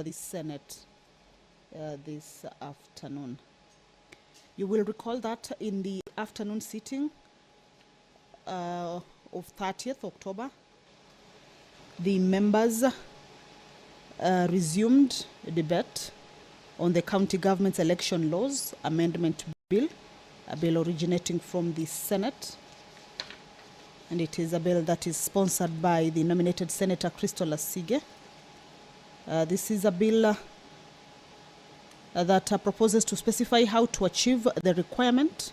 the Senate this afternoon. You will recall that in the afternoon sitting of 30th October, the members resumed a debate on the County Government's Election Laws Amendment Bill, a bill originating from the Senate. And it is a bill that is sponsored by the nominated Senator Crystal Asige. This is a bill that proposes to specify how to achieve the requirement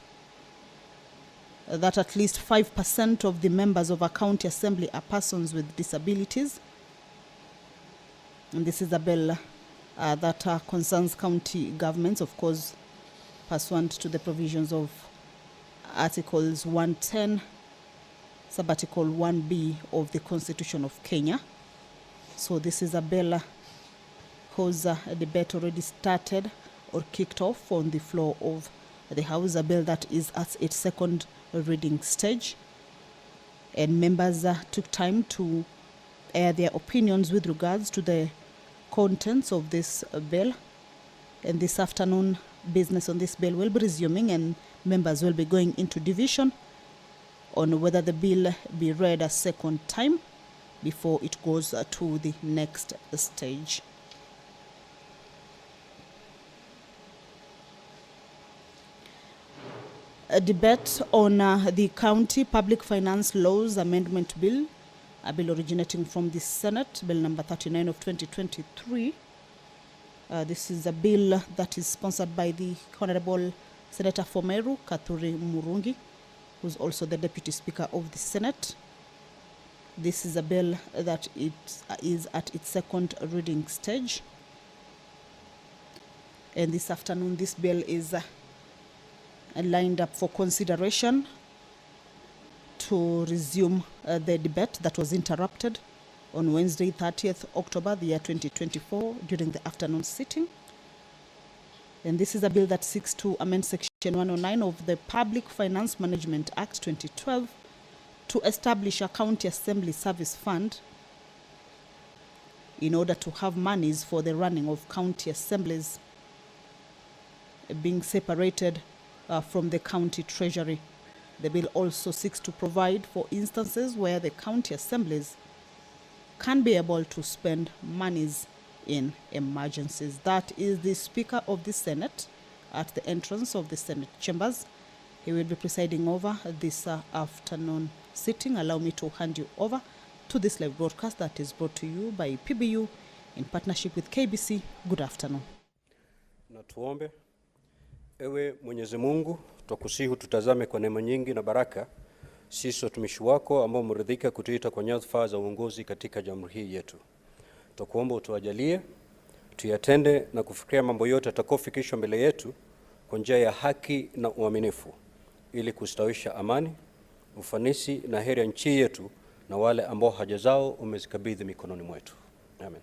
that at least 5% of the members of a county assembly are persons with disabilities. And this is a bill that concerns county governments, of course, pursuant to the provisions of Articles 110, Subarticle 1B of the Constitution of Kenya. So this is a bill whose debate already started or kicked off on the floor of the House, a bill that is at its second reading stage. And members took time to air their opinions with regards to the contents of this bill. And this afternoon, business on this bill will be resuming, and members will be going into division on whether the bill be read a second time before it goes to the next stage. A debate on the County Public Finance Laws Amendment Bill, a bill originating from the Senate, Bill number 39 of 2023. This is a bill that is sponsored by the Honorable Senator for Meru, Katuri Murungi, who's also the Deputy Speaker of the Senate. This is a bill that it is at its second reading stage. And this afternoon, this bill is lined up for consideration to resume the debate that was interrupted on Wednesday, 30th October, the year 2024, during the afternoon sitting. And this is a bill that seeks to amend Section 109 of the Public Finance Management Act 2012 to establish a County Assembly Service Fund in order to have monies for the running of county assemblies being separated from the county treasury. The bill also seeks to provide for instances where the county assemblies can be able to spend monies in emergencies. That is the Speaker of the Senate at the entrance of the Senate chambers. He will be presiding over this afternoon sitting. Allow me to hand you over to this live broadcast that is brought to you by PBU in partnership with KBC. Good afternoon. Na tuombe. Ewe Mwenyezi Mungu, tukusihi tutazame kwa neema nyingi na baraka sisi watumishi wako ambao umeridhika kutuita kwa nyadhifa za uongozi katika jamhuri hii yetu. Tukuomba utuajalie tuyatende na kufikiria mambo yote yatakayofikishwa mbele yetu kwa njia ya haki na uaminifu, ili kustawisha amani, ufanisi na heri ya nchi yetu na wale ambao haja zao umezikabidhi mikononi mwetu. Amen.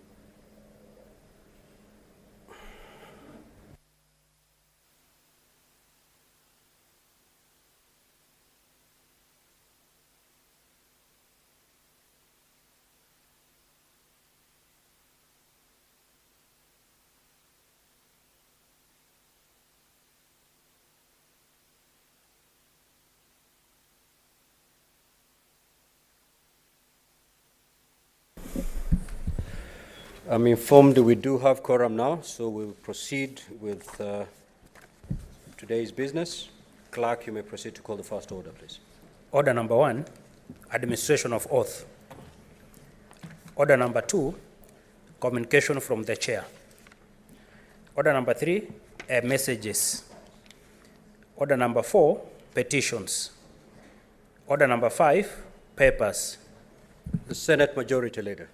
I'm informed we do have quorum now, so we'll proceed with today's business. Clerk, you may proceed to call the first order, please. Order number 1, administration of oath. Order number 2, communication from the chair. Order number 3, messages. Order number 4, petitions. Order number 5, papers. The Senate Majority Leader.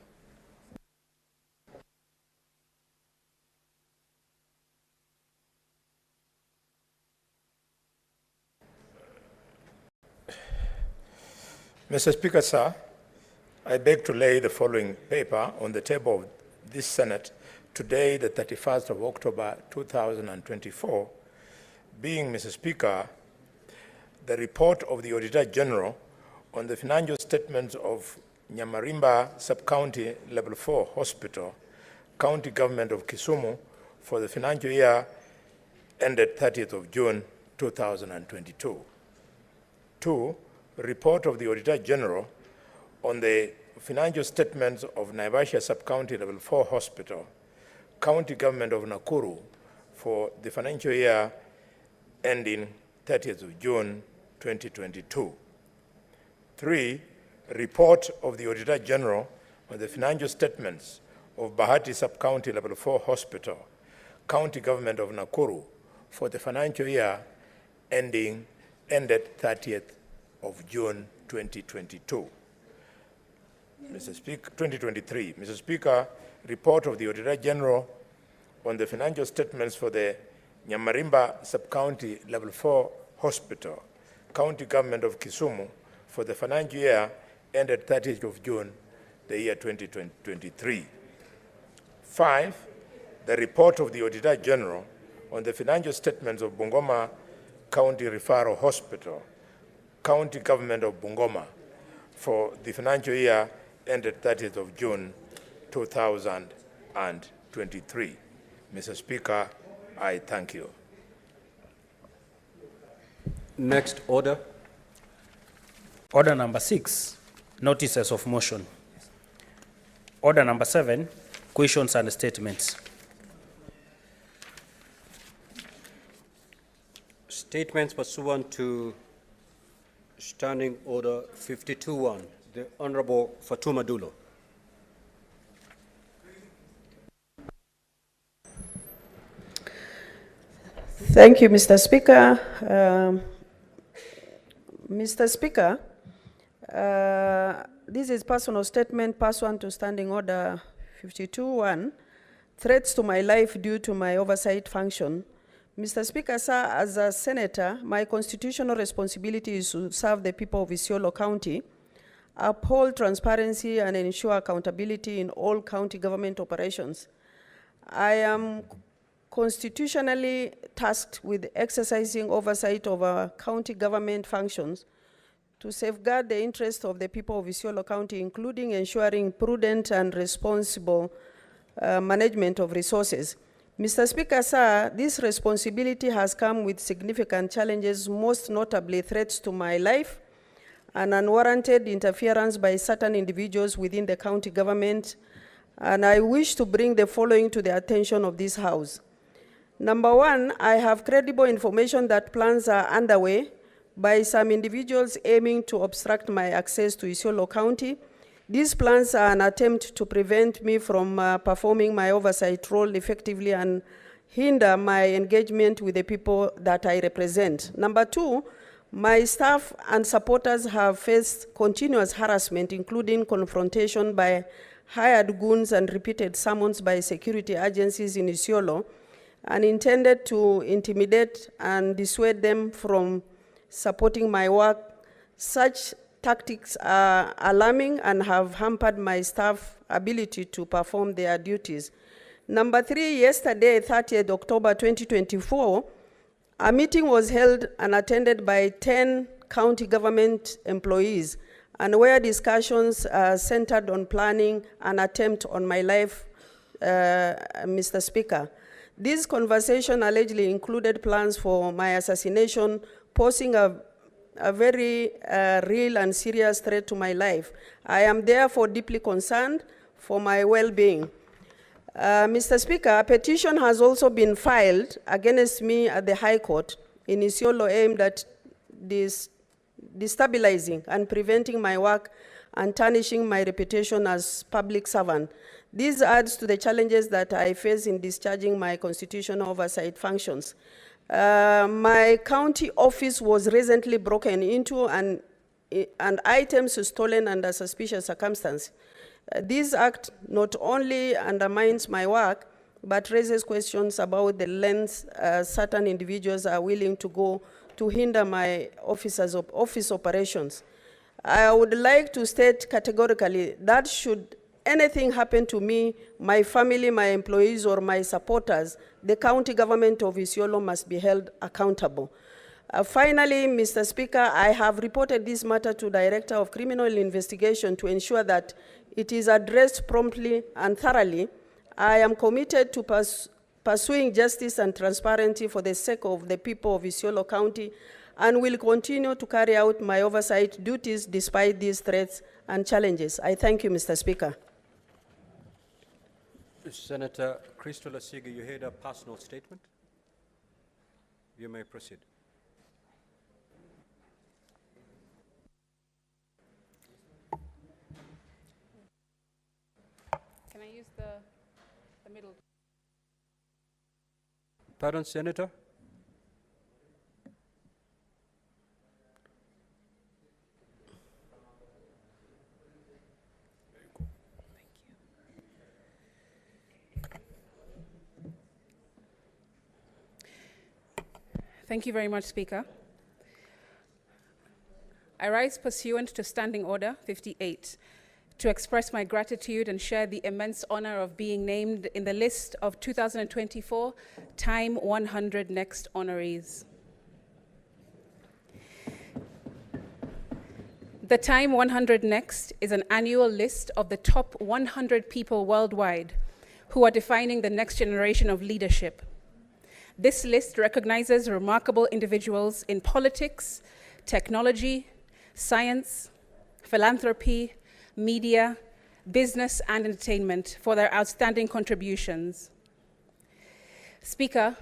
Mr. Speaker, sir, I beg to lay the following paper on the table of this Senate today, the 31st of October, 2024, being, Mr. Speaker, the report of the Auditor General on the financial statements of Nyamarimba Sub-County Level 4 Hospital, County Government of Kisumu for the financial year ended 30th of June 2022. 2. Report of the Auditor General on the financial statements of Naivasha Sub-County Level 4 Hospital, County Government of Nakuru for the financial year ending 30th of June 2022. 3. Report of the Auditor General on the financial statements of Bahati Sub-County Level 4 Hospital, County Government of Nakuru for the financial year ended 30th of June 2022. Mr. Speaker, 2023. Mr. Speaker, report of the Auditor General on the financial statements for the Nyamarimba Sub-County Level 4 Hospital, County Government of Kisumu for the financial year ended 30th of June, the year 2023. 5. The report of the Auditor General on the financial statements of Bungoma County Referral Hospital, County Government of Bungoma for the financial year ended 30th of June 2023. Mr. Speaker, I thank you. Next order. Order number 6, notices of motion. Order number 7, questions and statements. Statements pursuant to Standing Order 52-1. The Honorable Fatuma Dulo. Thank you, Mr. Speaker. Mr. Speaker, this is personal statement pursuant to Standing Order 52-1, threats to my life due to my oversight function. Mr. Speaker, sir, as a senator, my constitutional responsibility is to serve the people of Isiolo County, uphold transparency and ensure accountability in all county government operations. I am constitutionally tasked with exercising oversight over county government functions to safeguard the interests of the people of Isiolo County, including ensuring prudent and responsible management of resources. Mr. Speaker, sir, this responsibility has come with significant challenges, most notably threats to my life and unwarranted interference by certain individuals within the county government, and I wish to bring the following to the attention of this House. Number 1, I have credible information that plans are underway by some individuals aiming to obstruct my access to Isiolo County. These plans are an attempt to prevent me from performing my oversight role effectively and hinder my engagement with the people that I represent. Number 2, my staff and supporters have faced continuous harassment, including confrontation by hired goons and repeated summons by security agencies in Isiolo, and intended to intimidate and dissuade them from supporting my work. Such tactics are alarming and have hampered my staff's ability to perform their duties. Number 3, yesterday, 30th October 2024, a meeting was held and attended by 10 county government employees, and where discussions centered on planning an attempt on my life, Mr. Speaker. This conversation allegedly included plans for my assassination, posing a very real and serious threat to my life. I am therefore deeply concerned for my well-being. Mr. Speaker, a petition has also been filed against me at the High Court in Isiolo aimed at destabilizing and preventing my work and tarnishing my reputation as public servant. This adds to the challenges that I face in discharging my constitutional oversight functions. My county office was recently broken into and items stolen under suspicious circumstances. This act not only undermines my work, but raises questions about the lengths certain individuals are willing to go to hinder my office operations. I would like to state categorically that should anything happen to me, my family, my employees, or my supporters, the county government of Isiolo must be held accountable. Finally, Mr. Speaker, I have reported this matter to Director of Criminal Investigation to ensure that it is addressed promptly and thoroughly, I am committed to pursuing justice and transparency for the sake of the people of Isiolo County and will continue to carry out my oversight duties despite these threats and challenges. I thank you, Mr. Speaker. Senator Crystal Asige, you heard a personal statement. You may proceed. Can I use the middle? Pardon, Senator? Thank you very much, Speaker. I rise pursuant to Standing Order 58 to express my gratitude and share the immense honor of being named in the list of 2024 Time 100 Next honorees. The Time 100 Next is an annual list of the top 100 people worldwide who are defining the next generation of leadership. This list recognizes remarkable individuals in politics, technology, science, philanthropy, media, business, and entertainment for their outstanding contributions. Speaker,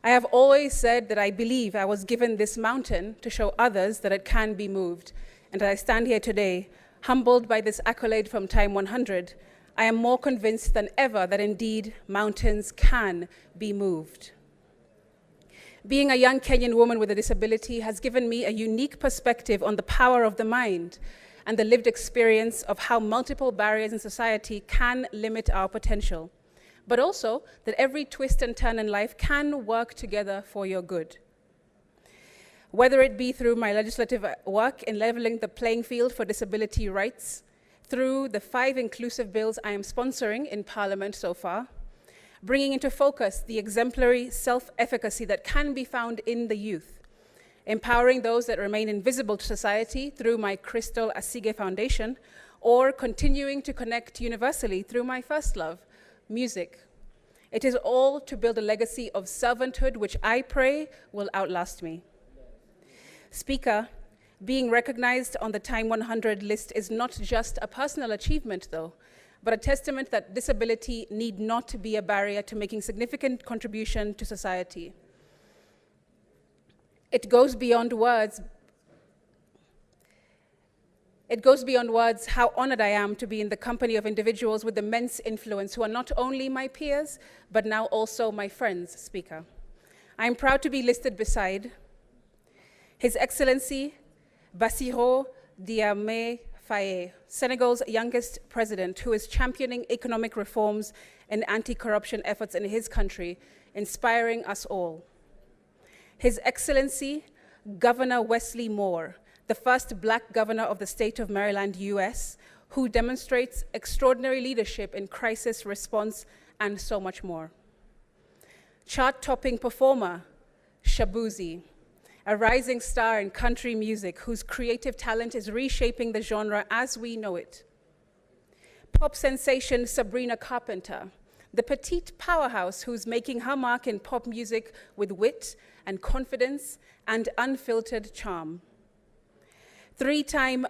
I have always said that I believe I was given this mountain to show others that it can be moved. And as I stand here today, humbled by this accolade from Time 100, I am more convinced than ever that indeed mountains can be moved. Being a young Kenyan woman with a disability has given me a unique perspective on the power of the mind and the lived experience of how multiple barriers in society can limit our potential, but also that every twist and turn in life can work together for your good. Whether it be through my legislative work in leveling the playing field for disability rights, through the 5 inclusive bills I am sponsoring in Parliament so far, bringing into focus the exemplary self-efficacy that can be found in the youth, empowering those that remain invisible to society through my Crystal Asige Foundation, or continuing to connect universally through my first love, music. It is all to build a legacy of servanthood which I pray will outlast me. Speaker, being recognized on the Time 100 list is not just a personal achievement, though, but a testament that disability need not be a barrier to making significant contribution to society. It goes beyond words. It goes beyond words how honored I am to be in the company of individuals with immense influence who are not only my peers, but now also my friends, Speaker. I am proud to be listed beside His Excellency Bassirou Diomaye Faye, Senegal's youngest president, who is championing economic reforms and anti-corruption efforts in his country, inspiring us all. His Excellency Governor Wesley Moore, the first Black governor of the state of Maryland, US, who demonstrates extraordinary leadership in crisis response and so much more. Chart-topping performer Shabuzi, a rising star in country music whose creative talent is reshaping the genre as we know it. Pop sensation Sabrina Carpenter, the petite powerhouse who's making her mark in pop music with wit and confidence and unfiltered charm. 3-time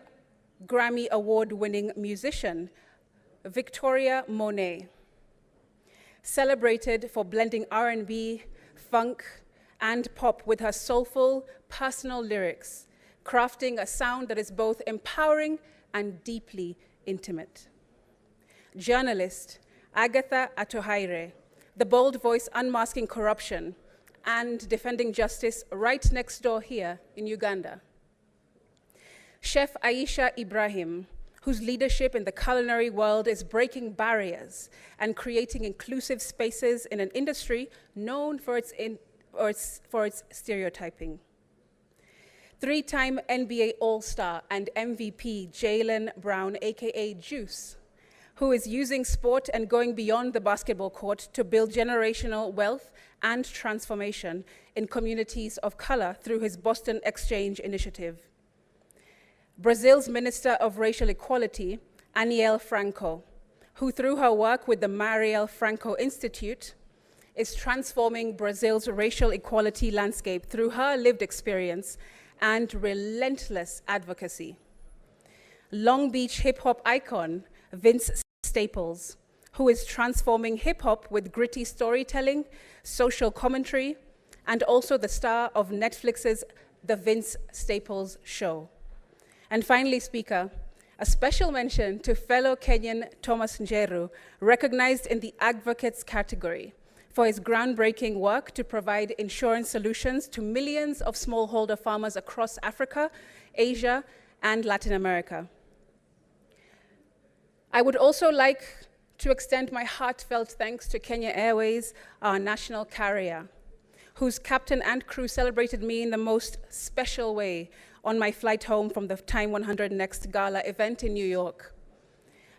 Grammy Award-winning musician Victoria Monet, celebrated for blending R&B, funk, and pop with her soulful, personal lyrics, crafting a sound that is both empowering and deeply intimate. Journalist Agatha Atohaire, the bold voice unmasking corruption and defending justice right next door here in Uganda. Chef Aisha Ibrahim, whose leadership in the culinary world is breaking barriers and creating inclusive spaces in an industry known for its stereotyping. 3-time NBA All-Star and MVP Jaylen Brown, AKA Juice, who is using sport and going beyond the basketball court to build generational wealth and transformation in communities of color through his Boston Exchange initiative. Brazil's Minister of Racial Equality, Aniel Franco, who through her work with the Marielle Franco Institute is transforming Brazil's racial equality landscape through her lived experience and relentless advocacy. Long Beach hip-hop icon Vince Staples, who is transforming hip-hop with gritty storytelling, social commentary, and also the star of Netflix's The Vince Staples Show. And finally, Speaker, a special mention to fellow Kenyan Thomas Njeru, recognized in the advocates category for his groundbreaking work to provide insurance solutions to millions of smallholder farmers across Africa, Asia, and Latin America. I would also like to extend my heartfelt thanks to Kenya Airways, our national carrier, whose captain and crew celebrated me in the most special way on my flight home from the Time 100 Next Gala event in New York,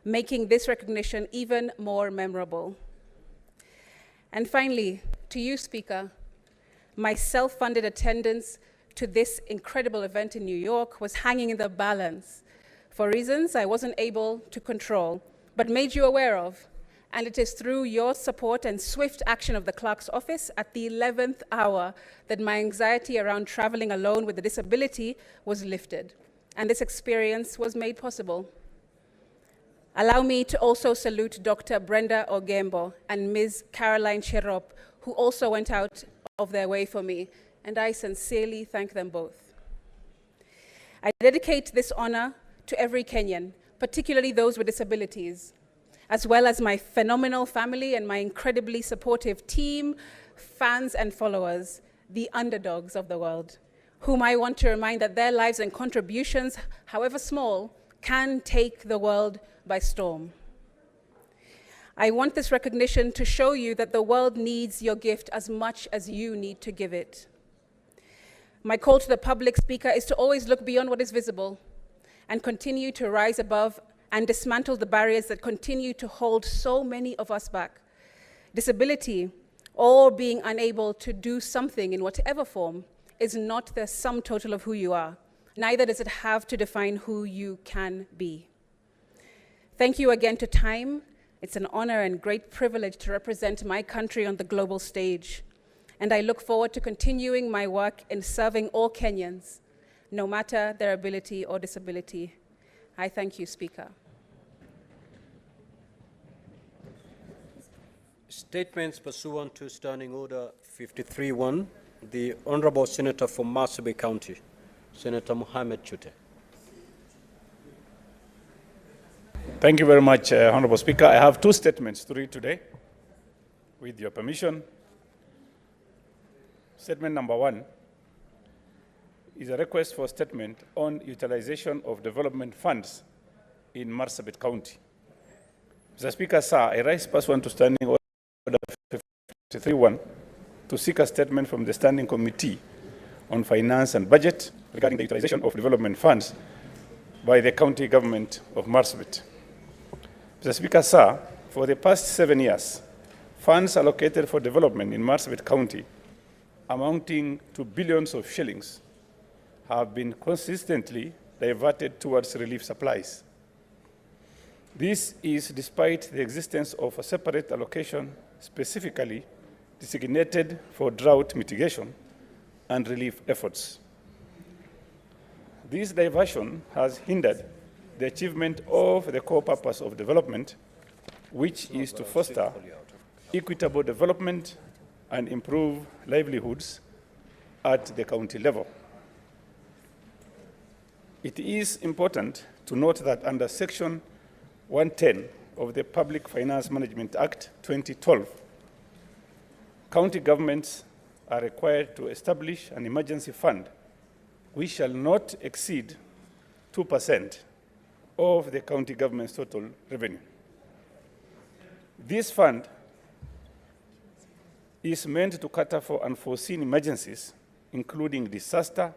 making this recognition even more memorable. And finally, to you, Speaker, my self-funded attendance to this incredible event in New York was hanging in the balance for reasons I wasn't able to control, but made you aware of. And it is through your support and swift action of the clerk's office at the 11th hour that my anxiety around traveling alone with a disability was lifted, and this experience was made possible. Allow me to also salute Dr. Brenda Ogembo and Ms. Caroline Cherop, who also went out of their way for me, and I sincerely thank them both. I dedicate this honor to every Kenyan, particularly those with disabilities, as well as my phenomenal family and my incredibly supportive team, fans and followers, the underdogs of the world, whom I want to remind that their lives and contributions, however small, can take the world by storm. I want this recognition to show you that the world needs your gift as much as you need to give it. My call to the public, Speaker, is to always look beyond what is visible and continue to rise above and dismantle the barriers that continue to hold so many of us back. Disability, or being unable to do something in whatever form, is not the sum total of who you are. Neither does it have to define who you can be. Thank you again to Time. It's an honor and great privilege to represent my country on the global stage. And I look forward to continuing my work in serving all Kenyans, no matter their ability or disability. I thank you, Speaker. Statements pursuant to Standing Order 53-1, the Honorable Senator from Marsabit County, Senator Mohamed Chute. Thank you very much, Honorable Speaker. I have two statements to read today, with your permission. Statement number one is a request for statement on utilization of development funds in Marsabit County. Mr. Speaker, sir, I rise pursuant to Standing Order 53-1 to seek a statement from the Standing Committee on Finance and Budget regarding the utilization of development funds by the county government of Marsabit. Mr. Speaker, sir, for the past 7 years, funds allocated for development in Marsabit County, amounting to billions of shillings, have been consistently diverted towards relief supplies. This is despite the existence of a separate allocation specifically designated for drought mitigation and relief efforts. This diversion has hindered the achievement of the core purpose of development, which is to foster equitable development and improve livelihoods at the county level. It is important to note that under Section 110 of the Public Finance Management Act 2012, county governments are required to establish an emergency fund which shall not exceed 2% of the county government's total revenue. This fund is meant to cater for unforeseen emergencies, including disaster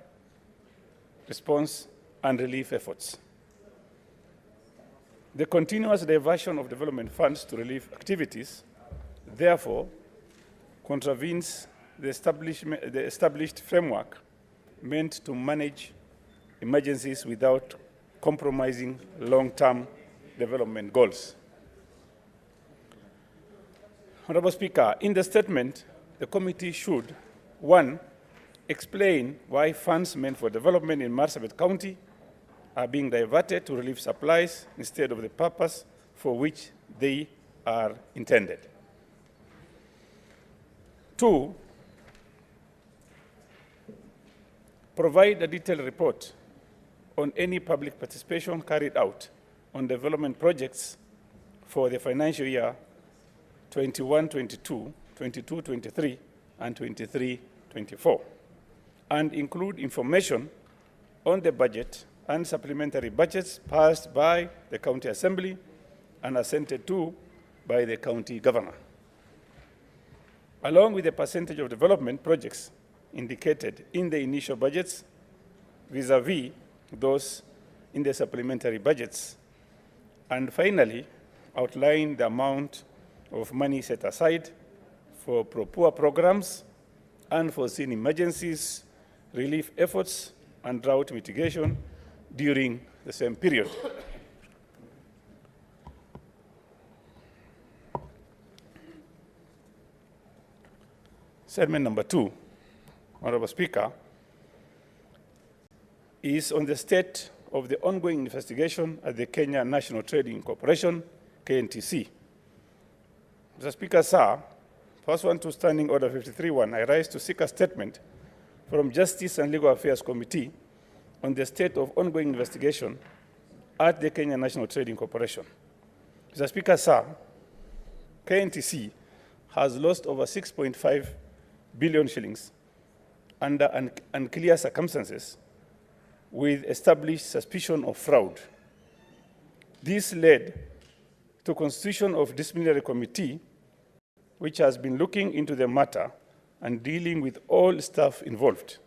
response and relief efforts. The continuous diversion of development funds to relief activities, therefore, contravenes the established framework meant to manage emergencies without compromising long-term development goals. Honorable Speaker, in the statement, the committee should, 1, explain why funds meant for development in Marsabit County are being diverted to relief supplies instead of the purpose for which they are intended. 2, provide a detailed report on any public participation carried out on development projects for the financial year 21-22, 22-23, and 23-24, and include information on the budget and supplementary budgets passed by the County Assembly and assented to by the County Governor, along with the percentage of development projects indicated in the initial budgets vis-à-vis those in the supplementary budgets, and finally, outline the amount of money set aside for poor programs, unforeseen emergencies, relief efforts, and drought mitigation during the same period. Statement number 2, Honorable Speaker, is on the state of the ongoing investigation at the Kenya National Trading Corporation, KNTC. Mr. Speaker, sir, pursuant to Standing Order 53-1, I rise to seek a statement from Justice and Legal Affairs Committee on the state of ongoing investigation at the Kenya National Trading Corporation. Mr. Speaker, sir, KNTC has lost over 6.5 billion shillings under unclear circumstances with established suspicion of fraud. This led to constitution of disciplinary committee, which has been looking into the matter and dealing with all staff involved.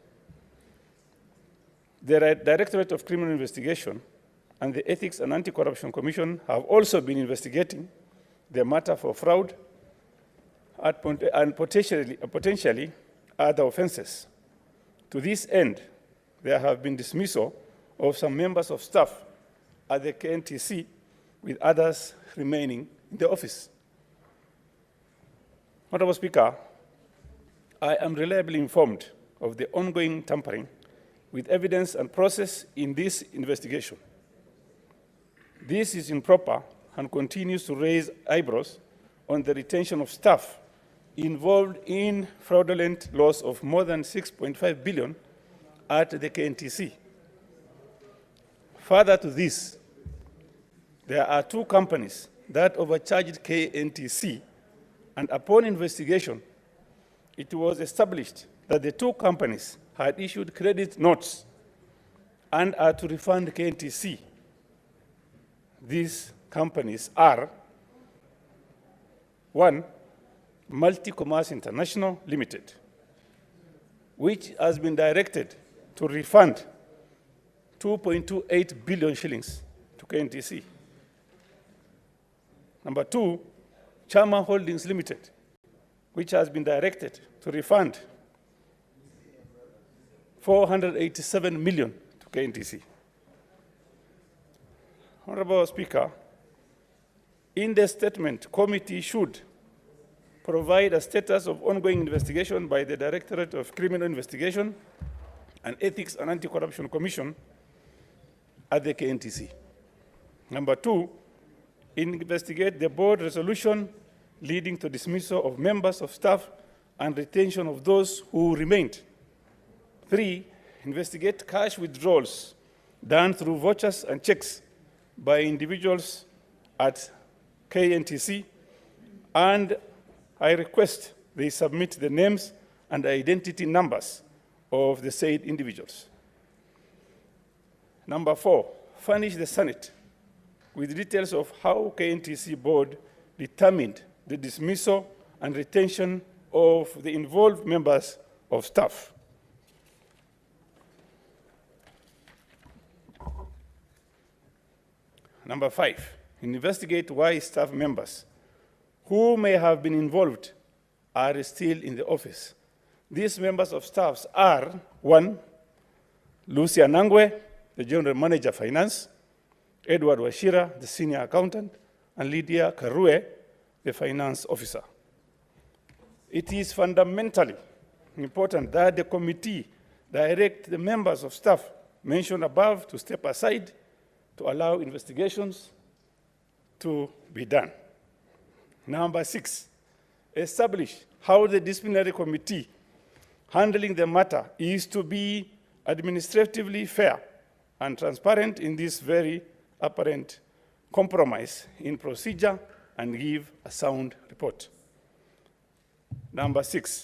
The Directorate of Criminal Investigation and the Ethics and Anti-Corruption Commission have also been investigating the matter for fraud and potentially other offenses. To this end, there have been dismissal of some members of staff at the KNTC, with others remaining in the office. Honorable Speaker, I am reliably informed of the ongoing tampering with evidence and process in this investigation. This is improper and continues to raise eyebrows on the retention of staff involved in fraudulent loss of more than 6.5 billion at the KNTC. Further to this, there are 2 companies that overcharged KNTC, and upon investigation, it was established that the 2 companies had issued credit notes and are to refund KNTC. These companies are 1, Multi-Commerce International Limited, which has been directed to refund 2.28 billion shillings to KNTC. Number 2, Chama Holdings Limited, which has been directed to refund 487 million to KNTC. Honorable Speaker, in the statement, committee should provide a status of ongoing investigation by the Directorate of Criminal Investigation and Ethics and Anti-Corruption Commission at the KNTC. Number 2, investigate the board resolution leading to dismissal of members of staff and retention of those who remained. 3, investigate cash withdrawals done through vouchers and checks by individuals at KNTC, and I request they submit the names and identity numbers of the said individuals. Number 4, furnish the Senate with details of how KNTC board determined the dismissal and retention of the involved members of staff. Number 5, investigate why staff members who may have been involved are still in the office. These members of staff are 1, Lucia Nangwe, the General Manager Finance, Edward Washira, the Senior Accountant, and Lydia Karue, the Finance Officer. it is fundamentally important that the committee direct the members of staff mentioned above to step aside to allow investigations to be done. Number 6, establish how the disciplinary committee handling the matter is to be administratively fair and transparent in this very apparent compromise in procedure and give a sound report. Number 7,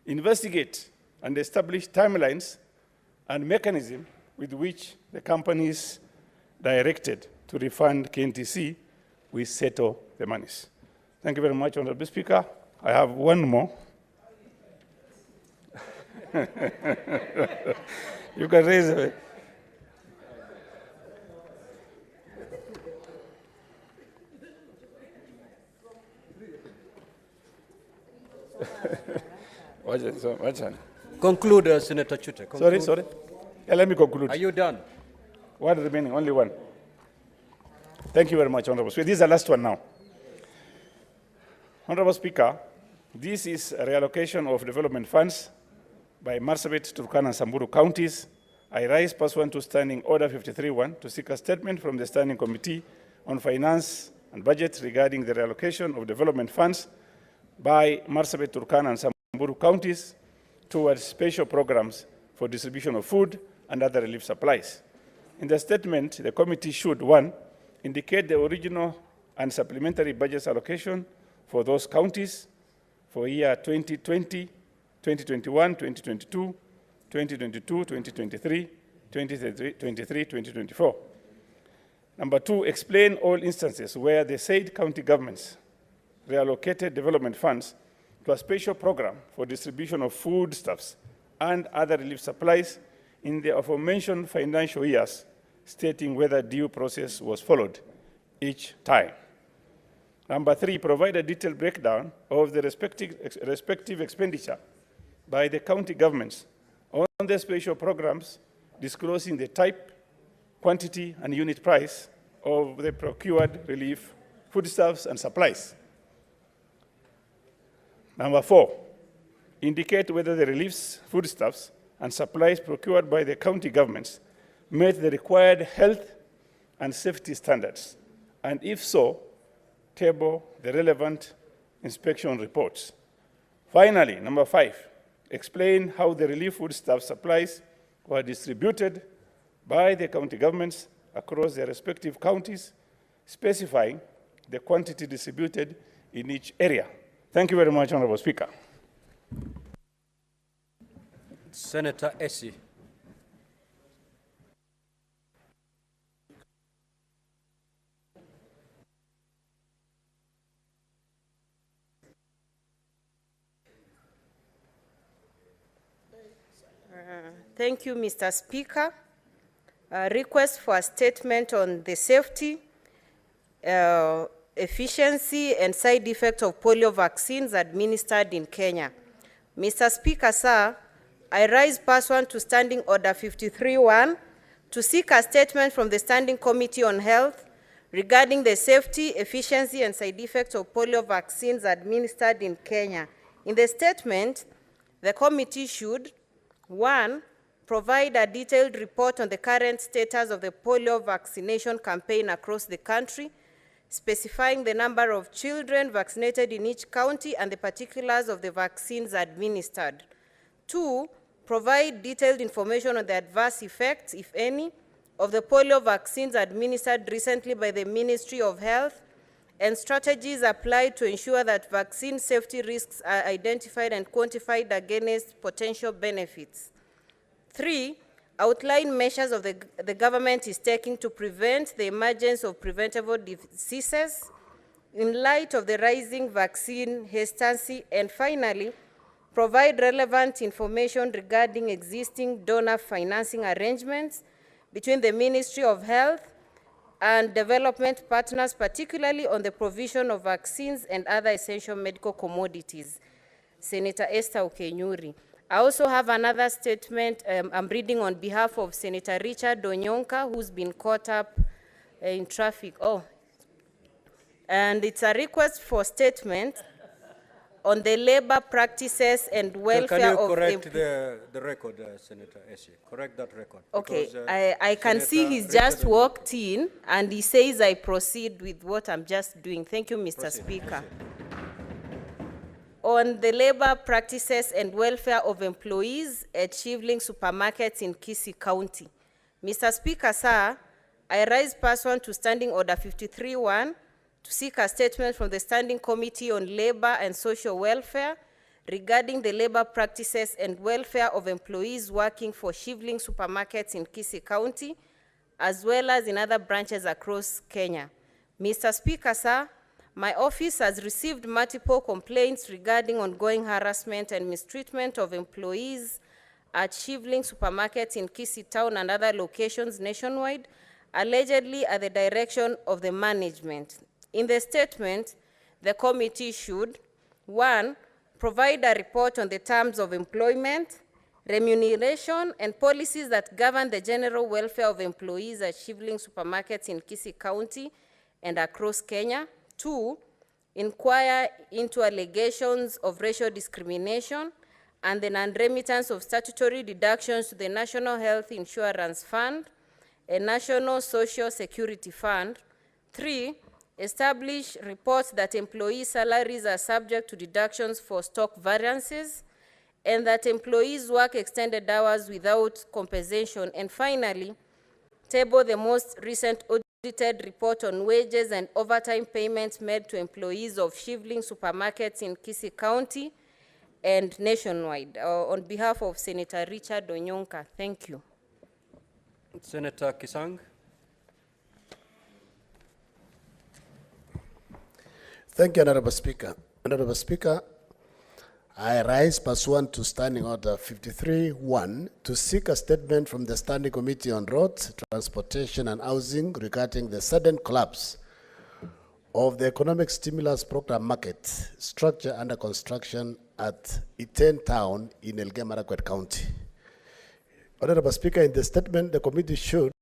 investigate and establish timelines and mechanism with which the companies directed to refund KNTC will settle the monies. Thank you very much, Honorable Speaker. I have one more. You can raise it. Conclude, Senator Chute. Conclude. Sorry. Yeah, let me conclude. Are you done? One remaining, only one. Thank you very much, Honorable Speaker. This is the last one now. Honorable Speaker, this is a reallocation of development funds by Marsabit, Turkana, and Samburu counties. I rise pursuant to Standing Order 53-1 to seek a statement from the Standing Committee on Finance and Budget regarding the reallocation of development funds by Marsabit, Turkana, and Samburu counties towards special programs for distribution of food and other relief supplies. In the statement, the committee should, 1, indicate the original and supplementary budget allocation for those counties for year 2020, 2021, 2022, 2022, 2023, 2023, 2024. Number 2, explain all instances where the said county governments reallocated development funds to a special program for distribution of foodstuffs and other relief supplies in the aforementioned financial years, stating whether due process was followed each time. Number 3, provide a detailed breakdown of the respective expenditure by the county governments on the special programs, disclosing the type, quantity, and unit price of the procured relief foodstuffs and supplies. Number 4, indicate whether the reliefs, foodstuffs, and supplies procured by the county governments met the required health and safety standards, and if so, table the relevant inspection reports. Finally, number 5, explain how the relief foodstuff supplies were distributed by the county governments across their respective counties, specifying the quantity distributed in each area. Thank you very much, Honorable Speaker. Senator Essie. Thank you, Mr. Speaker. Request for a statement on the safety, efficiency, and side effects of polio vaccines administered in Kenya. Mr. Speaker, sir, I rise pursuant to Standing Order 53-1 to seek a statement from the Standing Committee on Health regarding the safety, efficiency, and side effects of polio vaccines administered in Kenya. In the statement, the committee should, 1, provide a detailed report on the current status of the polio vaccination campaign across the country, specifying the number of children vaccinated in each county and the particulars of the vaccines administered. 2, provide detailed information on the adverse effects, if any, of the polio vaccines administered recently by the Ministry of Health and strategies applied to ensure that vaccine safety risks are identified and quantified against potential benefits. 3, outline measures of the government is taking to prevent the emergence of preventable diseases in light of the rising vaccine hesitancy. And finally, provide relevant information regarding existing donor financing arrangements between the Ministry of Health and development partners, particularly on the provision of vaccines and other essential medical commodities. Senator Esther Okenyuri. I also have another statement I'm reading on behalf of Senator Richard Onyonka, who's been caught up in traffic. Oh, and it's a request for statement on the labor practices and Can welfare you of correct the record, Senator Essie? Correct that record. Okay, because, I can see Senator he's just Richard- walked in and he says I proceed with what I'm just doing. Thank you, Mr. Proceed, Speaker. proceed. On the labor practices and welfare of employees at Shivling Supermarkets in Kisii County. Mr. Speaker, sir, I rise pursuant to Standing Order 53-1 to seek a statement from the Standing Committee on Labor and Social Welfare regarding the labor practices and welfare of employees working for Shivling Supermarkets in Kisii County, as well as in other branches across Kenya. Mr. Speaker, sir, my office has received multiple complaints regarding ongoing harassment and mistreatment of employees at Shivling Supermarkets in Kisii Town and other locations nationwide, allegedly at the direction of the management. In the statement, the committee should, 1, provide a report on the terms of employment, remuneration, and policies that govern the general welfare of employees at Shivling Supermarkets in Kisii County and across Kenya. 2, inquire into allegations of racial discrimination and the non-remittance of statutory deductions to the National Health Insurance Fund and National Social Security Fund. 3, establish reports that employee salaries are subject to deductions for stock variances and that employees work extended hours without compensation. And finally, table the most recent audited report on wages and overtime payments made to employees of Shivling Supermarkets in Kisii County and nationwide. On behalf of Senator Richard Onyonka, thank you. Senator Kisang. Thank you, Honorable Speaker. Honorable Speaker, I rise pursuant to Standing Order 53-1 to seek a statement from the Standing Committee on Roads, Transportation and Housing regarding the sudden collapse of the Economic Stimulus Program market structure under construction at Iten Town in Elgeyo-Marakwet County. Honorable Speaker, in the statement, the committee should,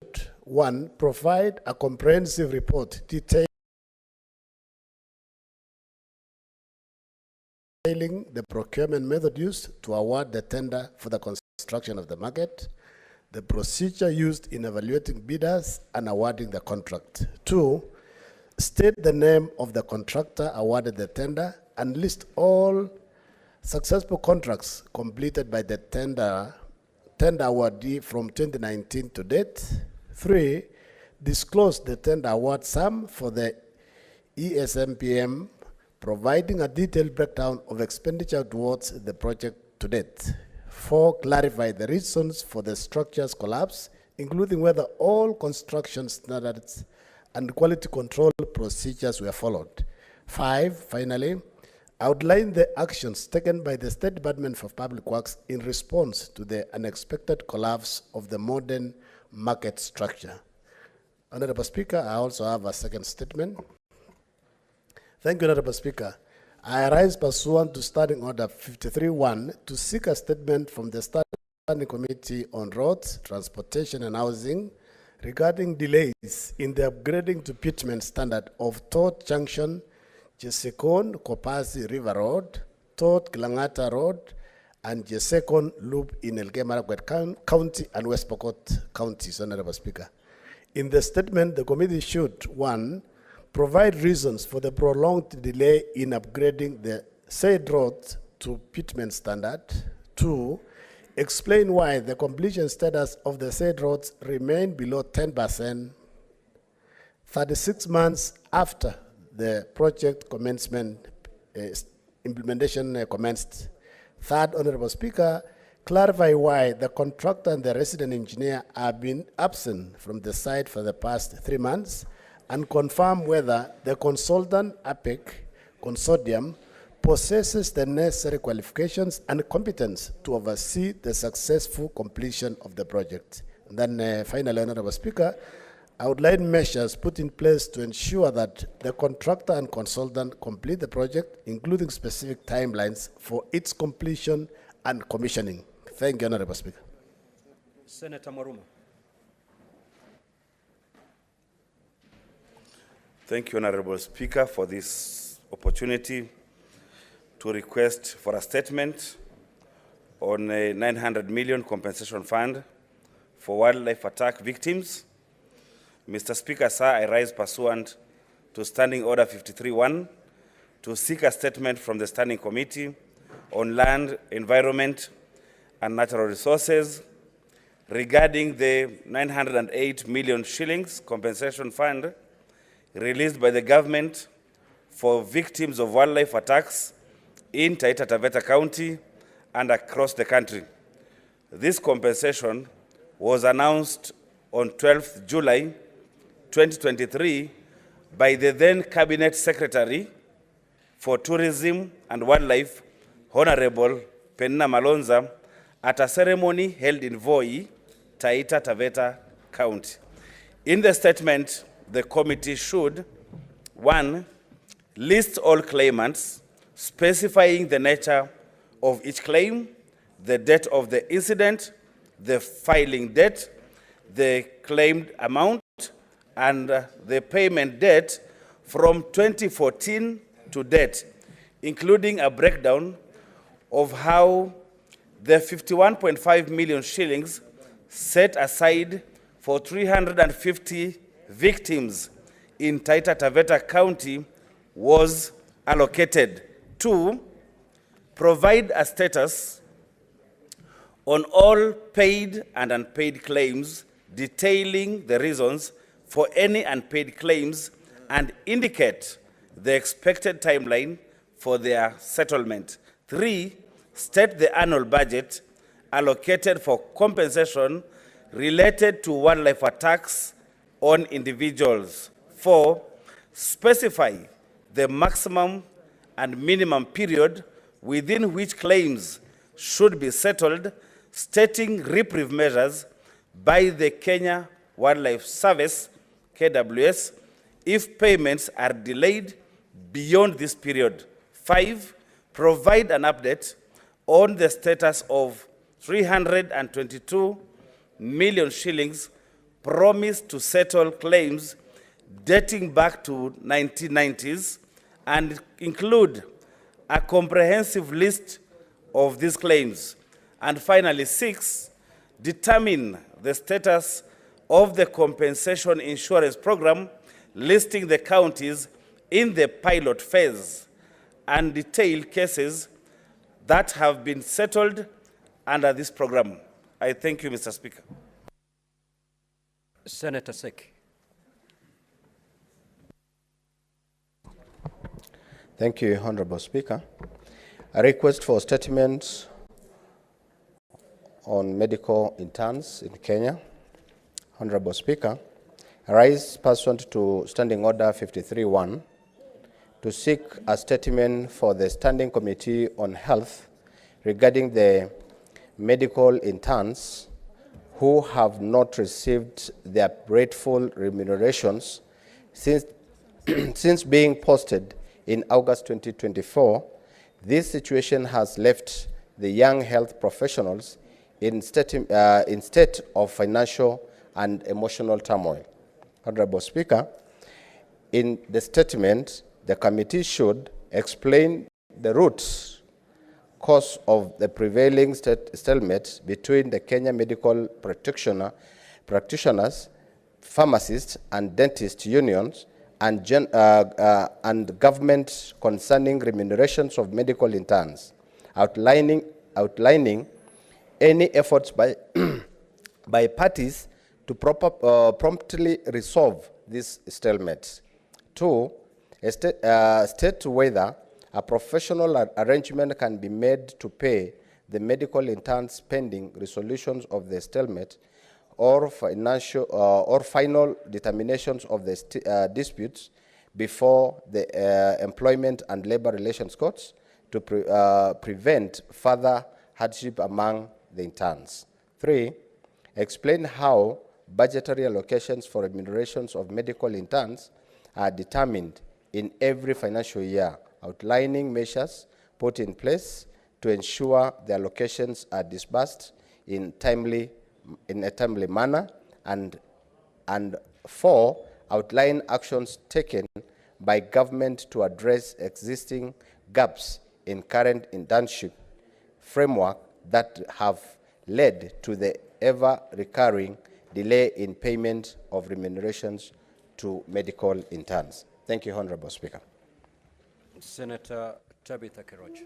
1, provide a comprehensive report detailing the procurement method used to award the tender for the construction of the market, the procedure used in evaluating bidders and awarding the contract. 2, state the name of the contractor awarded the tender and list all successful contracts completed by the tender awardee from 2019 to date. 3, disclose the tender award sum for the ESMPM, providing a detailed breakdown of expenditure towards the project to date. 4, clarify the reasons for the structure's collapse, including whether all construction standards and quality control procedures were followed. 5, finally, outline the actions taken by the State Department for Public Works in response to the unexpected collapse of the modern market structure. Honorable Speaker, I also have a second statement. Thank you, Honorable Speaker. I rise pursuant to Standing Order 53-1 to seek a statement from the Standing Committee on Roads, Transportation and Housing regarding delays in the upgrading to pitment standard of Tot Junction, Jesekon Kopasi River Road, Tot Kilangata Road, and Jesekon Loop in Elgeyo-Marakwet County and West Pokot Counties, Honorable Speaker. In the statement, the committee should, 1, provide reasons for the prolonged delay in upgrading the said road to pitment standard. 2, explain why the completion status of the said roads remain below 10% 36 months after the project commencement implementation commenced. 3rd, Honorable Speaker, clarify why the contractor and the resident engineer have been absent from the site for the past 3 months, and confirm whether the consultant APEC consortium possesses the necessary qualifications and competence to oversee the successful completion of the project. And then finally, Honorable Speaker, outline measures put in place to ensure that the contractor and consultant complete the project, including specific timelines for its completion and commissioning. Thank you, Honorable Speaker. Senator Maruma. Thank you, Honorable Speaker, for this opportunity to request for a statement on a 900 million compensation fund for wildlife attack victims. Mr. Speaker, sir, I rise pursuant to Standing Order 53-1 to seek a statement from the Standing Committee on Land, Environment and Natural Resources regarding the 908 million shillings compensation fund released by the government for victims of wildlife attacks in Taita Taveta County and across the country. This compensation was announced on 12th July 2023 by the then Cabinet Secretary for Tourism and Wildlife, Honorable Penina Malonza, at a ceremony held in Voi, Taita Taveta County. In the statement, the committee should, 1, list all claimants, specifying the nature of each claim, the date of the incident, the filing date, the claimed amount, and the payment date from 2014 to date, including a breakdown of how the 51.5 million shillings set aside for 350 victims in Taita Taveta County was allocated. 2, provide a status on all paid and unpaid claims, detailing the reasons for any unpaid claims and indicate the expected timeline for their settlement. 3, state the annual budget allocated for compensation related to wildlife attacks on individuals. 4, specify the maximum and minimum period within which claims should be settled, stating reprieve measures by the Kenya Wildlife Service, KWS, if payments are delayed beyond this period. 5, provide an update on the status of 322 million shillings promised to settle claims dating back to 1990s and include a comprehensive list of these claims. And finally, 6, determine the status of the compensation insurance program, listing the counties in the pilot phase and detail cases that have been settled under this program. I thank you, Mr. Speaker. Senator Sek. Thank you, Honorable Speaker. A request for statements on medical interns in Kenya. Honorable Speaker, I rise pursuant to Standing Order 53-1 to seek a statement for the Standing Committee on Health regarding the medical interns who have not received their rightful remunerations since being posted in August 2024. This situation has left the young health professionals in state of financial and emotional turmoil. Honorable Speaker, in the statement, the committee should explain the root cause of the prevailing stalemate between the Kenya medical practitioners, pharmacists, and dentist unions and government concerning remunerations of medical interns, outlining any efforts by by parties to promptly resolve this stalemate. 2, state whether a professional arrangement can be made to pay the medical interns pending resolutions of the stalemate or final determinations of the disputes before the Employment and Labor Relations Courts to prevent further hardship among the interns. 3, explain how budgetary allocations for remunerations of medical interns are determined in every financial year, outlining measures put in place to ensure the allocations are disbursed in a timely manner, and 4, outline actions taken by government to address existing gaps in current internship framework that have led to the ever-recurring delay in payment of remunerations to medical interns. Thank you, Honorable Speaker. Senator Tabitha Keroch.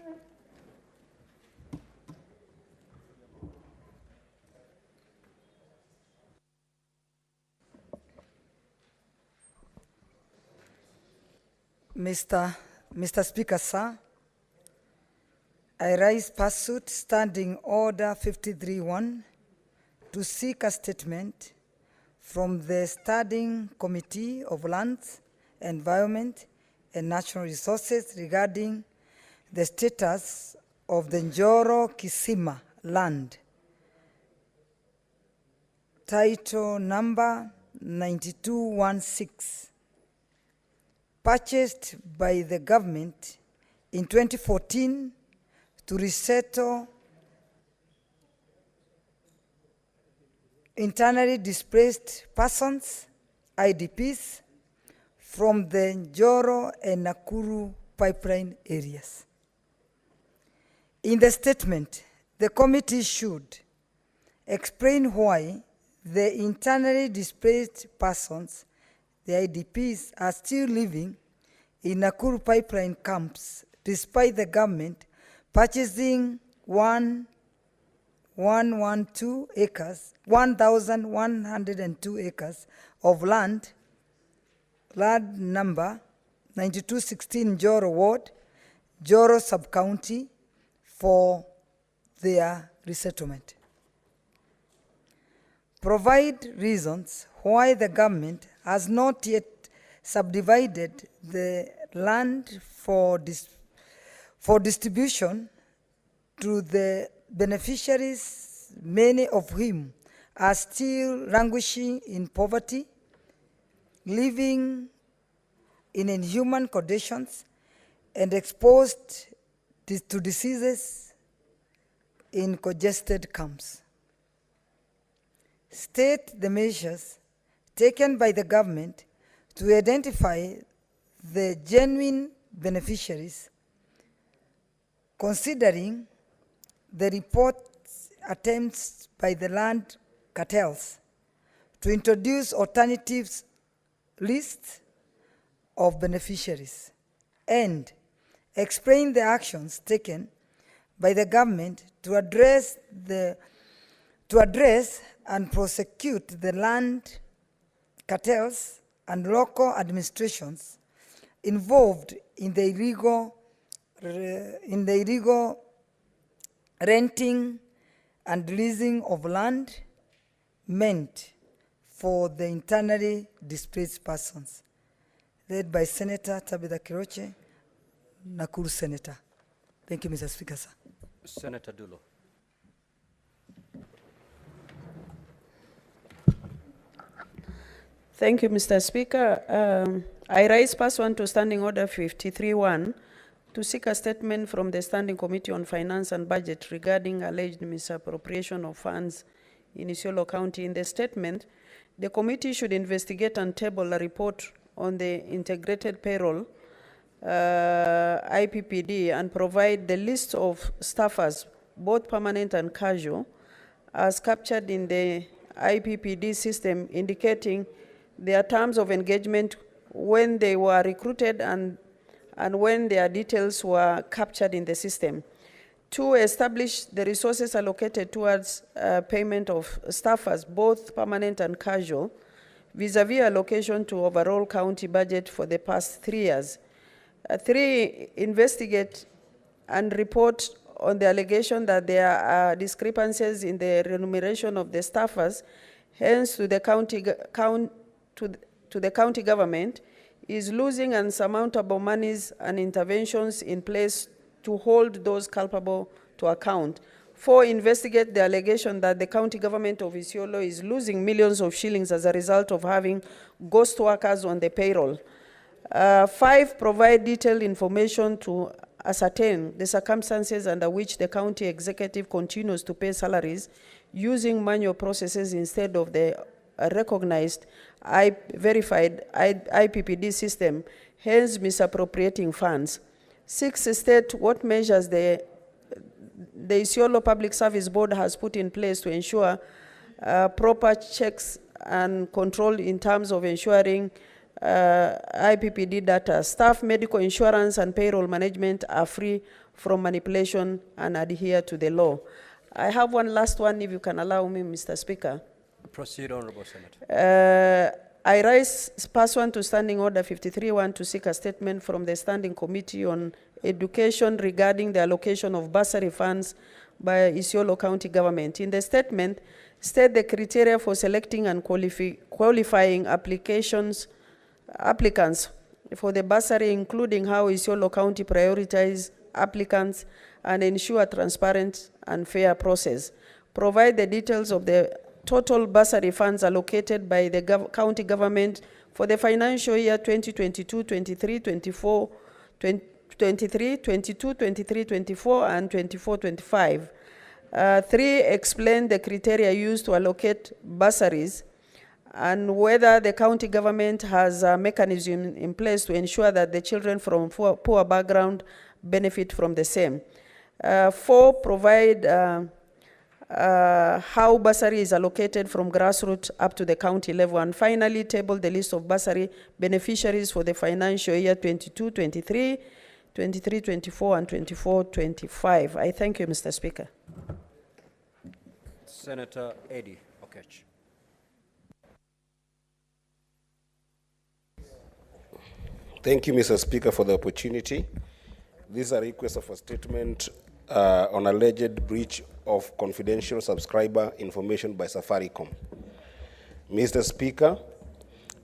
Mr. Speaker, sir, I rise pursuant Standing Order 53-1 to seek a statement from the Standing Committee of Lands, Environment, and Natural Resources regarding the status of the Njoro Kisima land, title number 9216, purchased by the government in 2014 to resettle internally displaced persons, IDPs, from the Njoro and Nakuru pipeline areas. In the statement, the committee should explain why the internally displaced persons, the IDPs, are still living in Nakuru pipeline camps despite the government purchasing 1,102 acres of land number 9216 Njoro Ward, Njoro Sub-County, for their resettlement. Provide reasons why the government has not yet subdivided the land for distribution to the beneficiaries, many of whom are still languishing in poverty, living in inhuman conditions, and exposed to diseases in congested camps. State the measures taken by the government to identify the genuine beneficiaries, considering the report attempts by the land cartels to introduce alternatives lists of beneficiaries, and explain the actions taken by the government to address and prosecute the land cartels and local administrations involved in the illegal renting and leasing of land meant for the internally displaced persons. Led by Senator Tabitha Keroche, Nakuru Senator. Thank you, Mr. Speaker, sir. Senator Dulo. Thank you, Mr. Speaker. I rise pursuant to Standing Order 53-1 to seek a statement from the Standing Committee on Finance and Budget regarding alleged misappropriation of funds in Isiolo County. In the statement, the committee should investigate and table a report on the integrated payroll, IPPD, and provide the list of staffers, both permanent and casual, as captured in the IPPD system, indicating their terms of engagement when they were recruited and when their details were captured in the system. 2, establish the resources allocated towards payment of staffers, both permanent and casual, vis-a-vis allocation to overall county budget for the past 3 years. 3, investigate and report on the allegation that there are discrepancies in the remuneration of the staffers, hence to the county government is losing unsurmountable monies and interventions in place to hold those culpable to account. 4, investigate the allegation that the county government of Isiolo is losing millions of shillings as a result of having ghost workers on the payroll. 5, provide detailed information to ascertain the circumstances under which the county executive continues to pay salaries using manual processes instead of the recognized verified IPPD system, hence misappropriating funds. 6, state what measures the Isiolo Public Service Board has put in place to ensure proper checks and control in terms of ensuring IPPD data. Staff, medical insurance, and payroll management are free from manipulation and adhere to the law. I have one last one, if you can allow me, Mr. Speaker. Proceed, Honorable Senator. I rise pursuant to Standing Order 53-1 to seek a statement from the Standing Committee on Education regarding the allocation of bursary funds by Isiolo County Government. In the statement, state the criteria for selecting and qualifying applicants for the bursary, including how Isiolo County prioritize applicants and ensure transparent and fair process. Provide the details of the total bursary funds allocated by the county government for the financial year 2022, 23, 24, 23, 22, 23, 24, and 24, 25. 3, explain the criteria used to allocate bursaries and whether the county government has a mechanism in place to ensure that the children from poor background benefit from the same. 4, provide how bursary is allocated from grassroots up to the county level. And finally, table the list of bursary beneficiaries for the financial year 22, 23, 23, 24, and 24, 25. I thank you, Mr. Speaker. Senator Eddie Okech. Thank you, Mr. Speaker, for the opportunity. This is a request of a statement on alleged breach of confidential subscriber information by Safaricom. Mr. Speaker,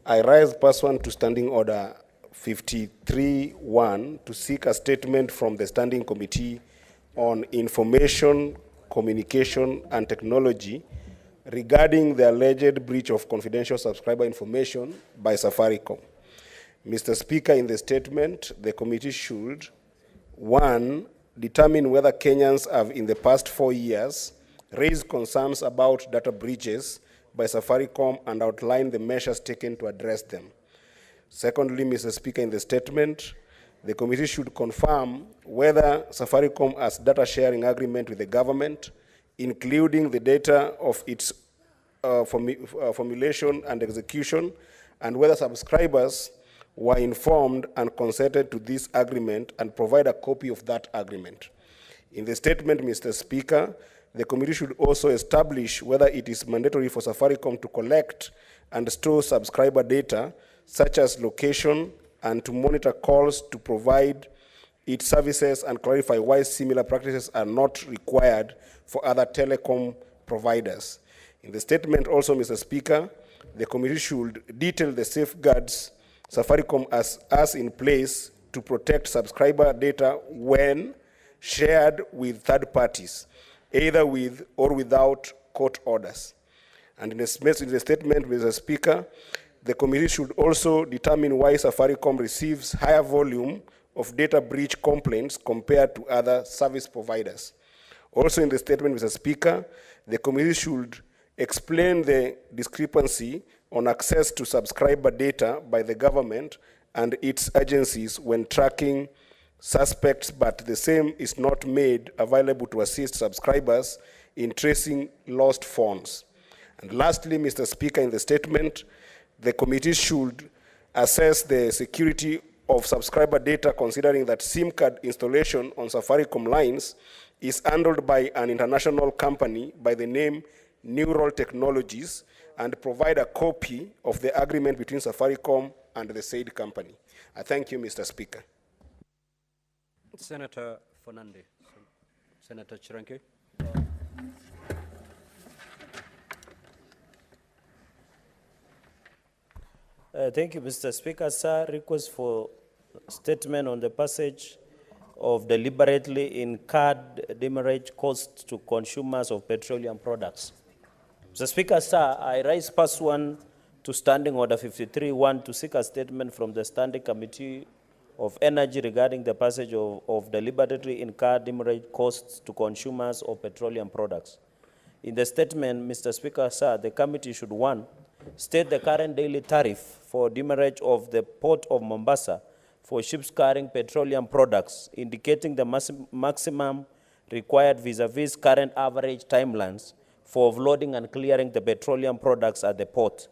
I rise pursuant to Standing Order 53-1 to seek a statement from the Standing Committee on Information, Communication, and Technology regarding the alleged breach of confidential subscriber information by Safaricom. Mr. Speaker, in the statement, the committee should, 1, determine whether Kenyans have in the past 4 years raised concerns about data breaches by Safaricom and outline the measures taken to address them. Secondly, Mr. Speaker, in the statement, the committee should confirm whether Safaricom has data sharing agreement with the government, including the data of its formulation and execution, and whether subscribers were informed and consented to this agreement, and provide a copy of that agreement. In the statement, Mr. Speaker, the committee should also establish whether it is mandatory for Safaricom to collect and store subscriber data, such as location, and to monitor calls to provide its services and clarify why similar practices are not required for other telecom providers. In the statement also, Mr. Speaker, the committee should detail the safeguards Safaricom has in place to protect subscriber data when shared with third parties, either with or without court orders. And in the statement, Mr. Speaker, the committee should also determine why Safaricom receives higher volume of data breach complaints compared to other service providers. Also in the statement, Mr. Speaker, the committee should explain the discrepancy on access to subscriber data by the government and its agencies when tracking suspects, but the same is not made available to assist subscribers in tracing lost phones. And lastly, Mr. Speaker, in the statement, the committee should assess the security of subscriber data, considering that SIM card installation on Safaricom lines is handled by an international company by the name Neural Technologies, and provide a copy of the agreement between Safaricom and the said company. I thank you, Mr. Speaker. Senator Fernande. Senator Chiranke. Thank you, Mr. Speaker. Sir, request for statement on the passage of deliberately incurred demurrage costs to consumers of petroleum products. Mr. Speaker, sir, I rise pursuant to Standing Order 53-1 to seek a statement from the Standing Committee of Energy regarding the passage of deliberately incurred demurrage costs to consumers of petroleum products. In the statement, Mr. Speaker, sir, the committee should, 1, state the current daily tariff for demurrage of the Port of Mombasa for ships carrying petroleum products, indicating the maximum required vis-a-vis current average timelines for offloading and clearing the petroleum products at the port.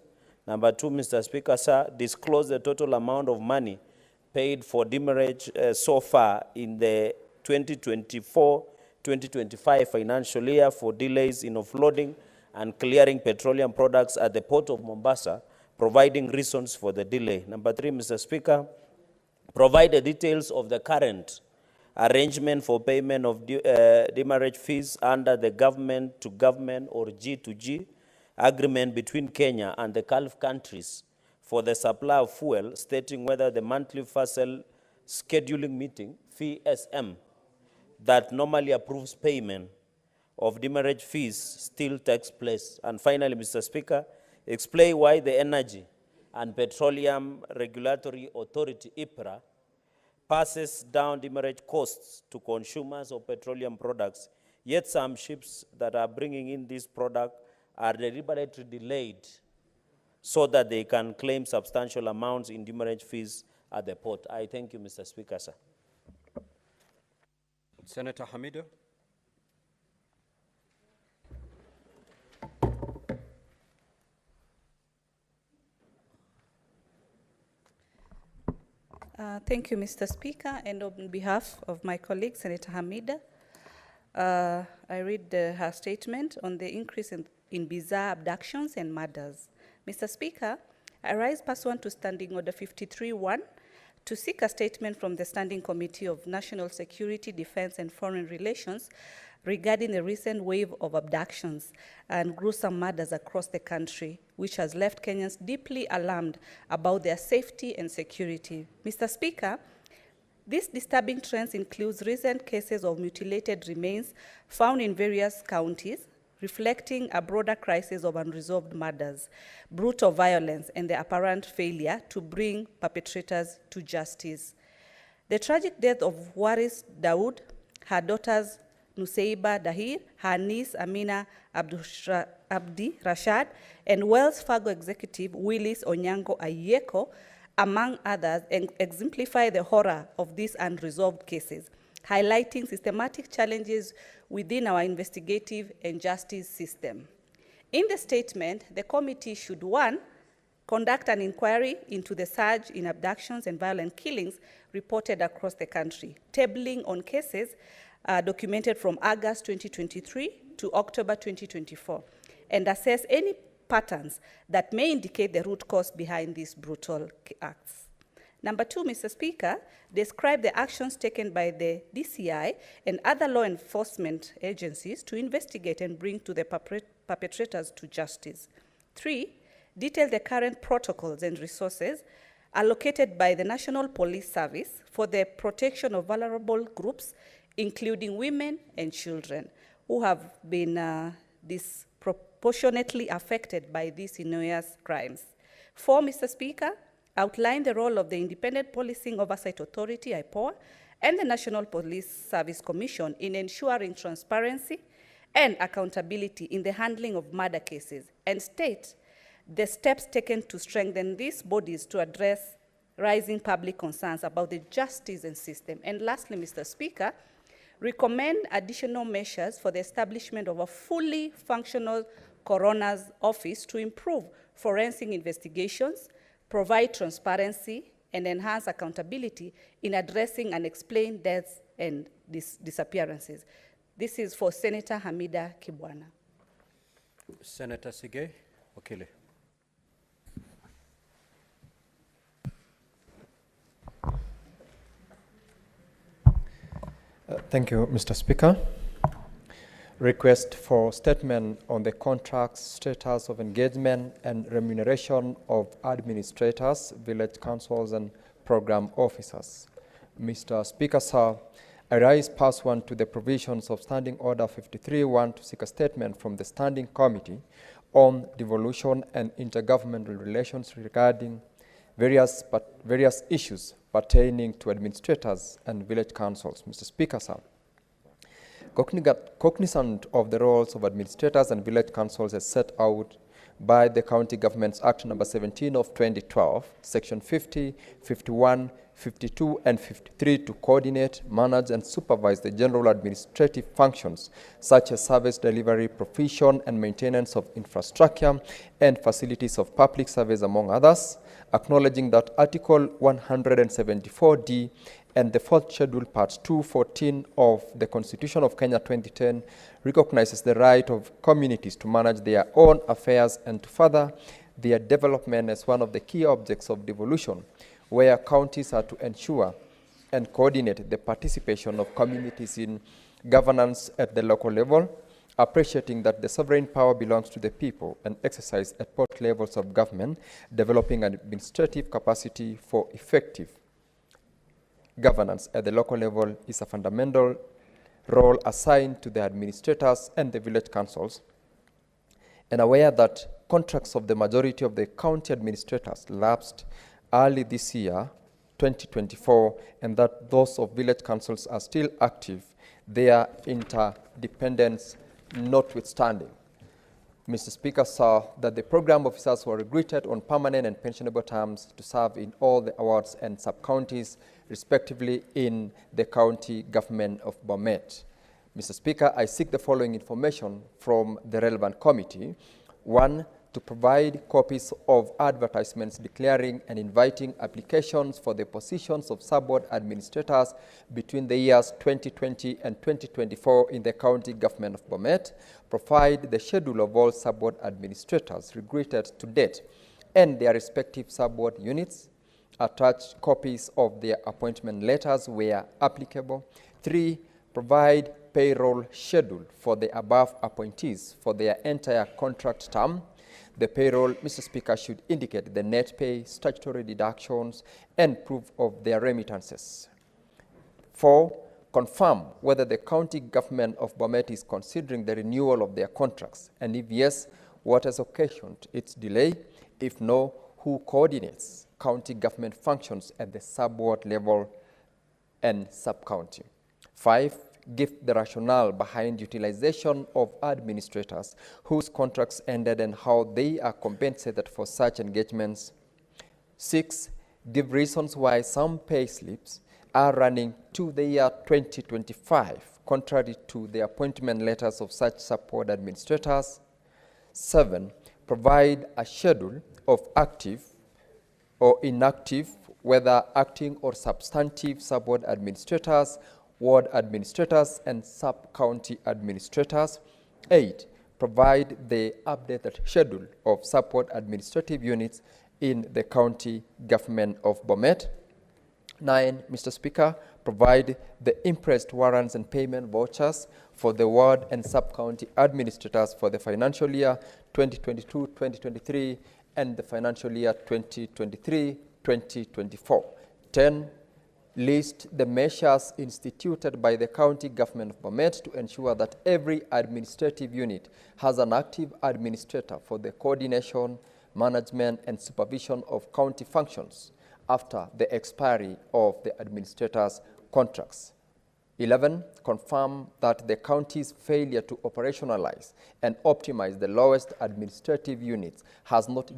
Number 2, Mr. Speaker, sir, disclose the total amount of money paid for demurrage so far in the 2024-2025 financial year for delays in offloading and clearing petroleum products at the Port of Mombasa, providing reasons for the delay. Number 3, Mr. Speaker, provide the details of the current arrangement for payment of demurrage fees under the government-to-government or G2G agreement between Kenya and the Gulf countries for the supply of fuel, stating whether the monthly vessel scheduling meeting, FSM, that normally approves payment of demurrage fees still takes place. And finally, Mr. Speaker, explain why the Energy and Petroleum Regulatory Authority, IPRA, passes down demurrage costs to consumers of petroleum products, yet some ships that are bringing in this product are deliberately delayed so that they can claim substantial amounts in demurrage fees at the port. I thank you, Mr. Speaker, sir. Senator Hamida. Thank you, Mr. Speaker, and on behalf of my colleague, Senator Hamida, I read her statement on the increase in bizarre abductions and murders. Mr. Speaker, I rise pursuant to Standing Order 53-1 to seek a statement from the Standing Committee of National Security, Defense, and Foreign Relations regarding the recent wave of abductions and gruesome murders across the country, which has left Kenyans deeply alarmed about their safety and security. Mr. Speaker, these disturbing trends include recent cases of mutilated remains found in various counties, reflecting a broader crisis of unresolved murders, brutal violence, and the apparent failure to bring perpetrators to justice. The tragic death of Waris Daoud, her daughters Nuseiba Dahir, her niece Amina Abdi Rashad, and Wells Fargo executive Willis Onyango Ayeko, among others, exemplify the horror of these unresolved cases, highlighting systematic challenges within our investigative and justice system. In the statement, the committee should, 1, conduct an inquiry into the surge in abductions and violent killings reported across the country, tabling on cases documented from August 2023 to October 2024, and assess any patterns that may indicate the root cause behind these brutal acts. Number 2, Mr. Speaker, describe the actions taken by the DCI and other law enforcement agencies to investigate and bring to the perpetrators to justice. 3, detail the current protocols and resources allocated by the National Police Service for the protection of vulnerable groups, including women and children, who have been disproportionately affected by these heinous crimes. 4, Mr. Speaker, outline the role of the Independent Policing Oversight Authority, IPOA, and the National Police Service Commission in ensuring transparency and accountability in the handling of murder cases, and state the steps taken to strengthen these bodies to address rising public concerns about the justice and system. And lastly, Mr. Speaker, recommend additional measures for the establishment of a fully functional coroner's office to improve forensic investigations, provide transparency, and enhance accountability in addressing unexplained deaths and disappearances. This is for Senator Hamida Kibwana. Senator Sige Okile. Thank you, Mr. Speaker. Request for statement on the contract status of engagement and remuneration of administrators, village councils, and program officers. Mr. Speaker, sir, I rise pursuant to the provisions of Standing Order 53-1 to seek a statement from the Standing Committee on Devolution and Intergovernmental Relations regarding various issues pertaining to administrators and village councils. Mr. Speaker, sir, cognizant of the roles of administrators and village councils as set out by the County Governments Act number 17 of 2012, section 50, 51, 52, and 53 to coordinate, manage, and supervise the general administrative functions such as service delivery, provision, and maintenance of infrastructure and facilities of public service, among others, acknowledging that Article 174D and the fourth schedule, part 214 of the Constitution of Kenya 2010 recognizes the right of communities to manage their own affairs and to further their development as one of the key objects of devolution, where counties are to ensure and coordinate the participation of communities in governance at the local level, appreciating that the sovereign power belongs to the people and exercised at both levels of government, developing an administrative capacity for effective governance at the local level is a fundamental role assigned to the administrators and the village councils, and aware that contracts of the majority of the county administrators lapsed early this year, 2024, and that those of village councils are still active, their interdependence notwithstanding. Mr. Speaker, saw that the program officers were recruited on permanent and pensionable terms to serve in all the wards and sub-counties, respectively, in the county government of Bomet. Mr. Speaker, I seek the following information from the relevant committee. 1, to provide copies of advertisements declaring and inviting applications for the positions of sub-ward administrators between the years 2020 and 2024 in the county government of Bomet, provide the schedule of all sub-ward administrators recruited to date and their respective sub-ward units, attach copies of their appointment letters where applicable. 3, provide payroll schedule for the above appointees for their entire contract term. The payroll, Mr. Speaker, should indicate the net pay, statutory deductions, and proof of their remittances. 4, confirm whether the county government of Bomet is considering the renewal of their contracts, and if yes, what has occasioned its delay? If no, who coordinates county government functions at the sub-ward level and sub-county? 5, give the rationale behind utilization of administrators whose contracts ended and how they are compensated for such engagements. 6, give reasons why some pay slips are running to the year 2025, contrary to the appointment letters of such support administrators. 7, provide a schedule of active or inactive, whether acting or substantive sub-ward administrators, ward administrators, and sub-county administrators. 8, provide the updated schedule of sub-ward administrative units in the county government of Bomet. 9, Mr. Speaker, provide the impressed warrants and payment vouchers for the ward and sub-county administrators for the financial year 2022-2023 and the financial year 2023-2024. 10, list the measures instituted by the county government of Bomet to ensure that every administrative unit has an active administrator for the coordination, management, and supervision of county functions after the expiry of the administrator's contracts. 11, confirm that the county's failure to operationalize and optimize the lowest administrative units has not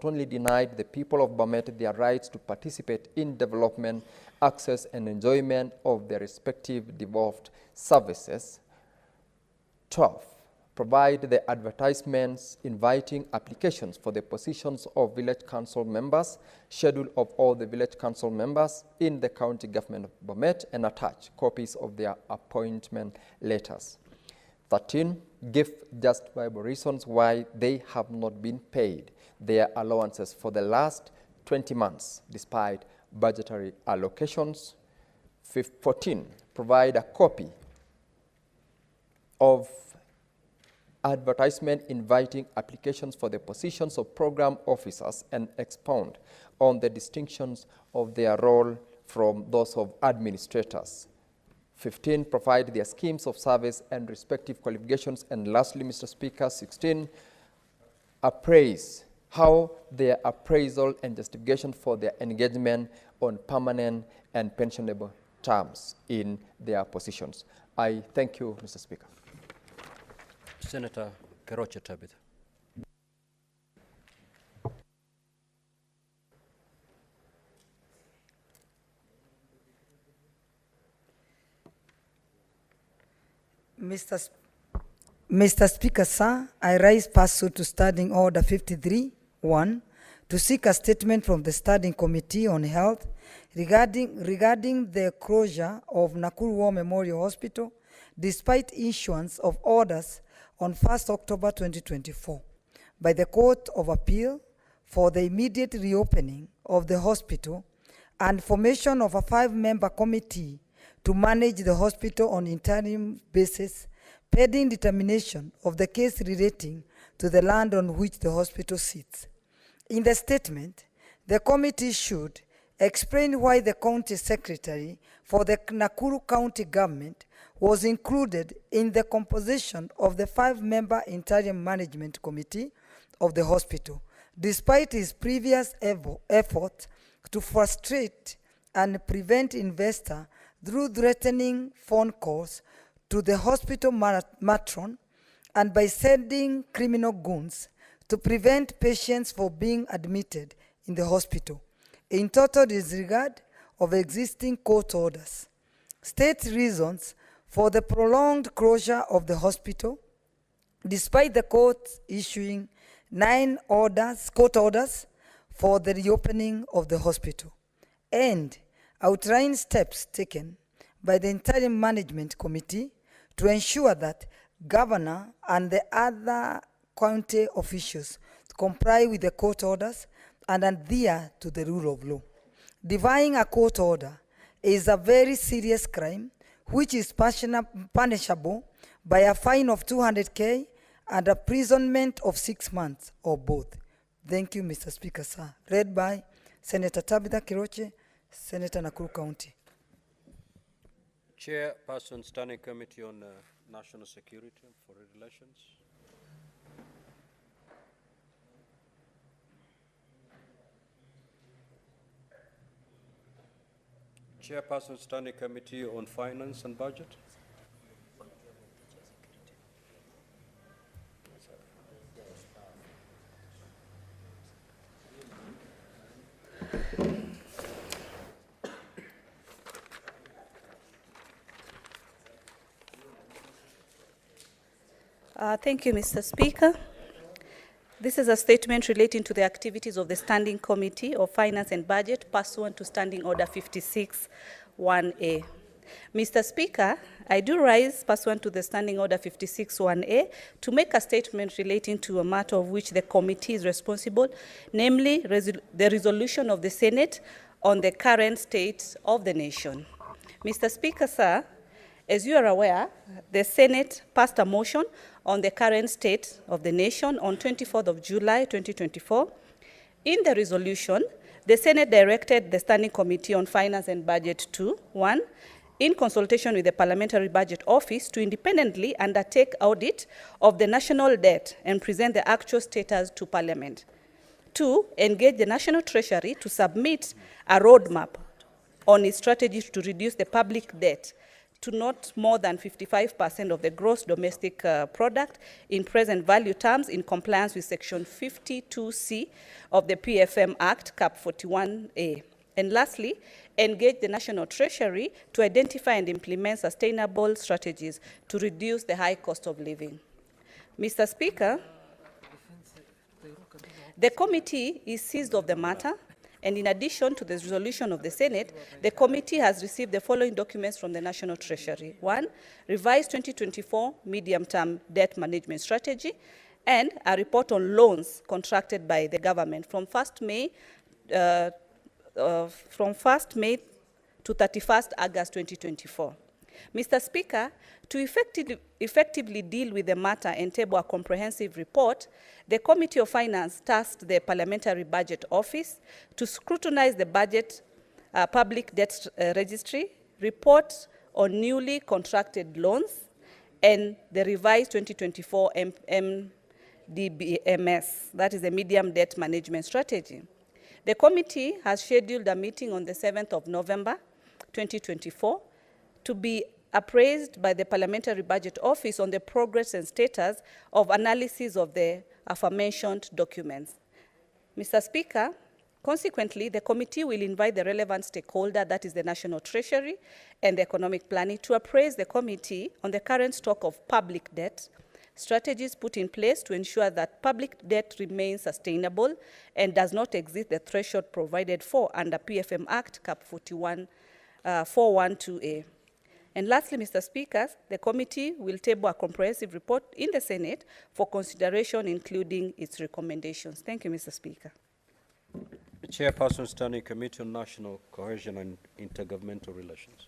only denied the people of Bomet their rights to participate in development, access, and enjoyment of their respective devolved services. 12, provide the advertisements inviting applications for the positions of village council members, schedule of all the village council members in the county government of Bomet, and attach copies of their appointment letters. 13, give justifiable reasons why they have not been paid their allowances for the last 20 months despite budgetary allocations. 14, provide a copy of advertisement inviting applications for the positions of program officers and expound on the distinctions of their role from those of administrators. 15, provide their schemes of service and respective qualifications. And lastly, Mr. Speaker, 16, appraise how their appraisal and justification for their engagement on permanent and pensionable terms in their positions. I thank you, Mr. Speaker. Senator Keroche Tabitha. Mr. Speaker, sir, I rise pursuant to Standing Order 53-1 to seek a statement from the Standing Committee on Health regarding the closure of Nakuru War Memorial Hospital despite issuance of orders on 1st October 2024 by the Court of Appeal for the immediate reopening of the hospital and formation of a 5-member committee to manage the hospital on interim basis pending determination of the case relating to the land on which the hospital sits. In the statement, the committee should explain why the county secretary for the Nakuru County government was included in the composition of the 5-member interim management committee of the hospital, despite his previous effort to frustrate and prevent investor through threatening phone calls to the hospital matron and by sending criminal goons to prevent patients from being admitted in the hospital, in total disregard of existing court orders. State reasons for the prolonged closure of the hospital, despite the court issuing 9 court orders for the reopening of the hospital, and outline steps taken by the interim management committee to ensure that governor and the other county officials comply with the court orders and adhere to the rule of law. Defying a court order is a very serious crime which is punishable by a fine of 200,000 and imprisonment of 6 months or both. Thank you, Mr. Speaker, sir. Read by Senator Tabitha Kiroche, Senator Nakuru County. Chairperson, Standing Committee on National Security and Foreign Relations. Chairperson, Standing Committee on Finance and Budget. Thank you, Mr. Speaker. This is a statement relating to the activities of the Standing Committee of Finance and Budget pursuant to Standing Order 56-1A. Mr. Speaker, I do rise pursuant to the Standing Order 56-1A to make a statement relating to a matter of which the committee is responsible, namely the resolution of the Senate on the current state of the nation. Mr. Speaker, sir, as you are aware, the Senate passed a motion on the current state of the nation on 24th of July 2024. In the resolution, the Senate directed the Standing Committee on Finance and Budget to, 1, in consultation with the Parliamentary Budget Office, to independently undertake audit of the national debt and present the actual status to Parliament. 2, engage the National Treasury to submit a roadmap on its strategy to reduce the public debt to not more than 55% of the gross domestic product in present value terms in compliance with Section 52C of the PFM Act, Cap 41A. And lastly, engage the National Treasury to identify and implement sustainable strategies to reduce the high cost of living. Mr. Speaker, the committee is seized of the matter, and in addition to the resolution of the Senate, the committee has received the following documents from the National Treasury. 1, revised 2024 medium-term debt management strategy, and a report on loans contracted by the government from 1st May to 31st August 2024. Mr. Speaker, to effectively deal with the matter and table a comprehensive report, the Committee of Finance tasked the Parliamentary Budget Office to scrutinize the budget public debt registry, report on newly contracted loans, and the revised 2024 MDBMS, that is the Medium Debt Management Strategy. The committee has scheduled a meeting on the 7th of November 2024 to be appraised by the Parliamentary Budget Office on the progress and status of analysis of the aforementioned documents. Mr. Speaker, Consequently, the committee will invite the relevant stakeholder, that is the National Treasury and the Economic Planning, to appraise the committee on the current stock of public debt, strategies put in place to ensure that public debt remains sustainable and does not exceed the threshold provided for under PFM Act Cap 412A. And lastly, Mr. Speaker, the committee will table a comprehensive report in the Senate for consideration, including its recommendations. Thank you, Mr. Speaker. The Chairperson, Standing Committee on National Cohesion and Intergovernmental Relations.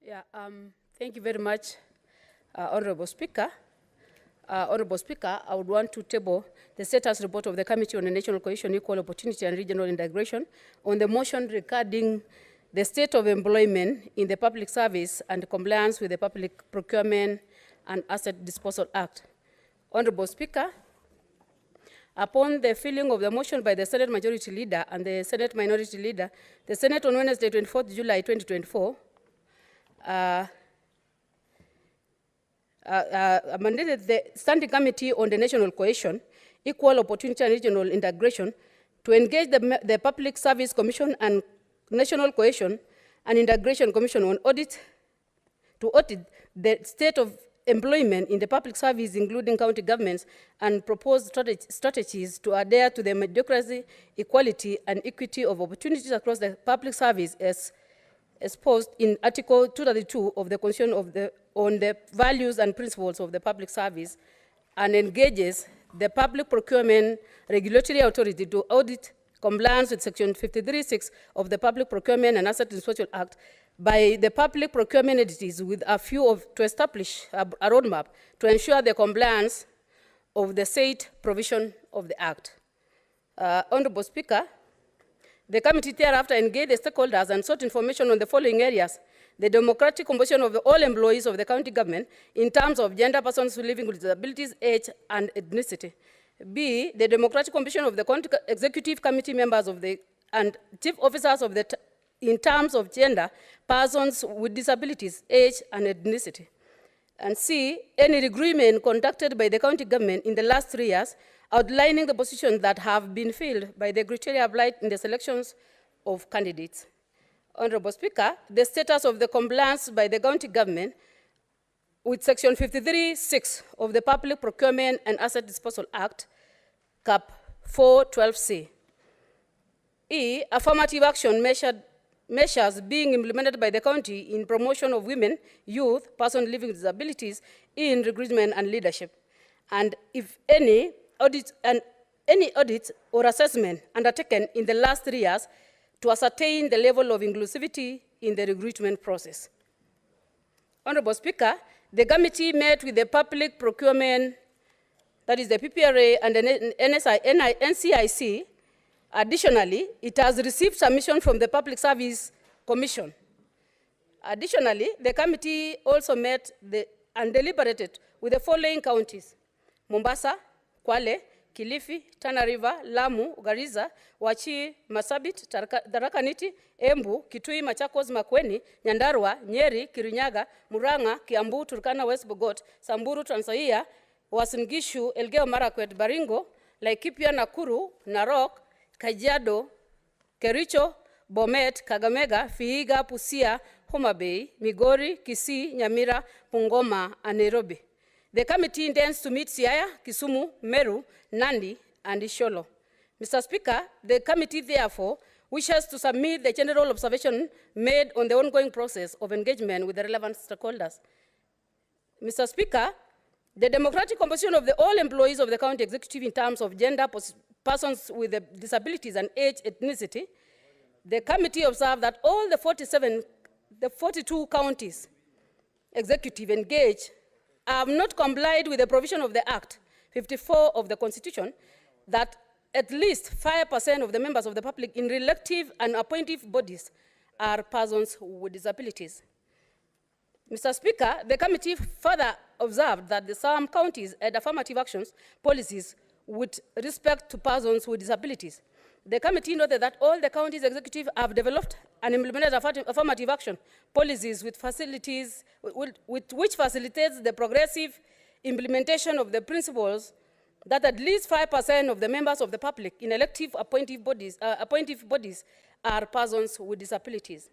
Yeah, thank you very much, Honorable Speaker. Honorable Speaker, I would want to table the status report of the Committee on National Cohesion, Equal Opportunity and Regional Integration on the motion regarding the state of employment in the public service and compliance with the Public Procurement and Asset Disposal Act. Honorable Speaker, upon the filing of the motion by the Senate Majority Leader and the Senate Minority Leader, the Senate on Wednesday, 24th July 2024, mandated the Standing Committee on the National Cohesion, Equal Opportunity and Regional Integration to engage the Public Service Commission and National Cohesion and Integration Commission on audit, to audit the state of employment in the public service, including county governments, and propose strategies to adhere to the meritocracy, equality, and equity of opportunities across the public service as exposed in Article 232 of the Constitution on the values and principles of the public service, and engages the Public Procurement Regulatory Authority to audit compliance with Section 53(6) of the Public Procurement and Asset Disposal Act by the public procurement entities with a view to establish a roadmap to ensure the compliance of the said provision of the Act. Honorable Speaker, the committee thereafter engaged the stakeholders and sought information on the following areas: the democratic composition of all employees of the county government in terms of gender, persons living with disabilities, age, and ethnicity. B, the democratic composition of the county executive committee members and chief officers of in terms of gender, persons with disabilities, age, and ethnicity. And C, any agreement conducted by the county government in the last 3 years outlining the positions that have been filled by the criteria applied in the selections of candidates. Honorable Speaker, the status of the compliance by the county government with Section 53(6) of the Public Procurement and Asset Disposal Act, Cap 412C. E, affirmative action measures being implemented by the county in promotion of women, youth, persons living with disabilities in recruitment and leadership. And if any audit or assessment undertaken in the last 3 years to ascertain the level of inclusivity in the recruitment process. Honorable Speaker, the committee met with the Public Procurement, that is the PPRA, and the NCIC. Additionally, it has received submission from the Public Service Commission. Additionally, the committee also met and deliberated with the following counties: Mombasa, Kwale, Kilifi, Tana River, Lamu, Garissa, Wachii, Marsabit, Tharaka Nithi, Embu, Kitui, Machakos, Makueni, Nyandarua, Nyeri, Kirinyaga, Murang'a, Kiambu, Turkana, West Pokot, Samburu, Trans Nzoia, Uasin Gishu, Elgeyo Marakwet, Baringo, Laikipia, Nakuru, Narok, Kajiado, Kericho, Bomet, Kakamega, Vihiga, Busia, Homa Bay, Migori, Kisii, Nyamira, Bungoma, and Nairobi. The committee intends to meet Siaya, Kisumu, Meru, Nandi, and Isiolo. Mr. Speaker, the committee therefore wishes to submit the general observation made on the ongoing process of engagement with the relevant stakeholders. Mr. Speaker, the democratic composition of all employees of the county executive in terms of gender, persons with disabilities, and age, ethnicity, the committee observed that all the 42 counties executive engaged have not complied with the provision of the Act 54 of the Constitution that at least 5% of the members of the public in elective and appointive bodies are persons with disabilities. Mr. Speaker, the committee further observed that some counties had affirmative actions policies with respect to persons with disabilities. The committee noted that all the counties executive have developed and implemented affirmative action policies which facilitates the progressive implementation of the principles that at least 5% of the members of the public in elective appointive bodies are persons with disabilities.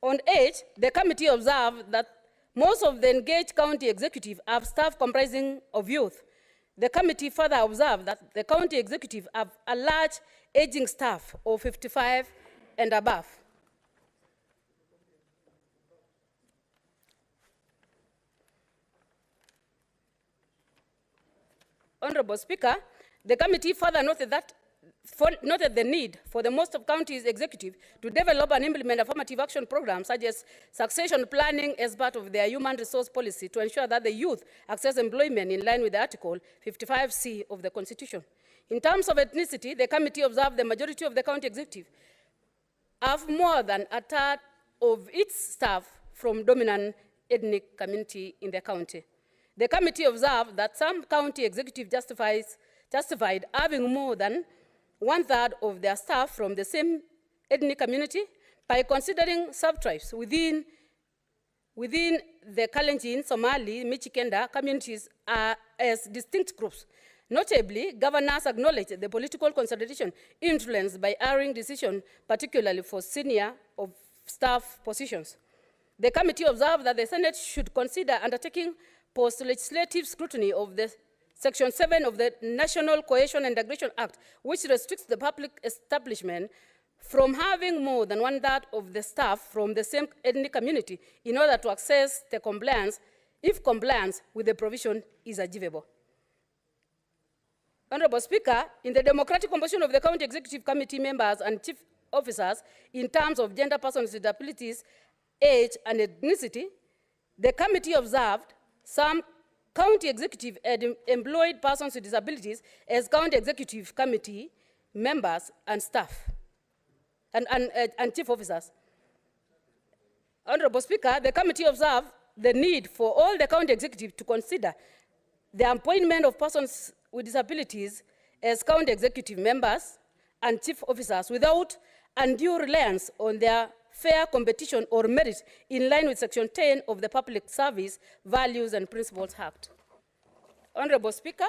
On 8, the committee observed that most of the engaged county executive have staff comprising of youth. The committee further observed that the county executive have a large aging staff of 55 and above. Honorable Speaker, the committee further noted the need for the most of counties executive to develop and implement affirmative action programs such as succession planning as part of their human resource policy to ensure that the youth access employment in line with Article 55C of the Constitution. In terms of ethnicity, the committee observed the majority of the county executive have more than a third of its staff from dominant ethnic community in the county. The committee observed that some county executive justified having more than 1/3 of their staff from the same ethnic community by considering sub-tribes within the Kalenjin, Somali, Michikenda communities as distinct groups. Notably, governors acknowledged the political consideration influenced by hiring decisions, particularly for senior of staff positions. The committee observed that the Senate should consider undertaking post-legislative scrutiny of the Section 7 of the National Cohesion and Integration Act, which restricts the public establishment from having more than 1/3 of the staff from the same ethnic community in order to access the compliance, if compliance with the provision is achievable. Honorable Speaker, in the democratic composition of the County Executive Committee members and chief officers in terms of gender, persons with disabilities, age, and ethnicity, the committee observed some county executive had employed persons with disabilities as county executive committee members and staff and chief officers. Honorable Speaker, the committee observed the need for all the county executive to consider the appointment of persons with disabilities as county executive members and chief officers without undue reliance on their fair competition or merit in line with Section 10 of the Public Service Values and Principles Act. Honorable Speaker,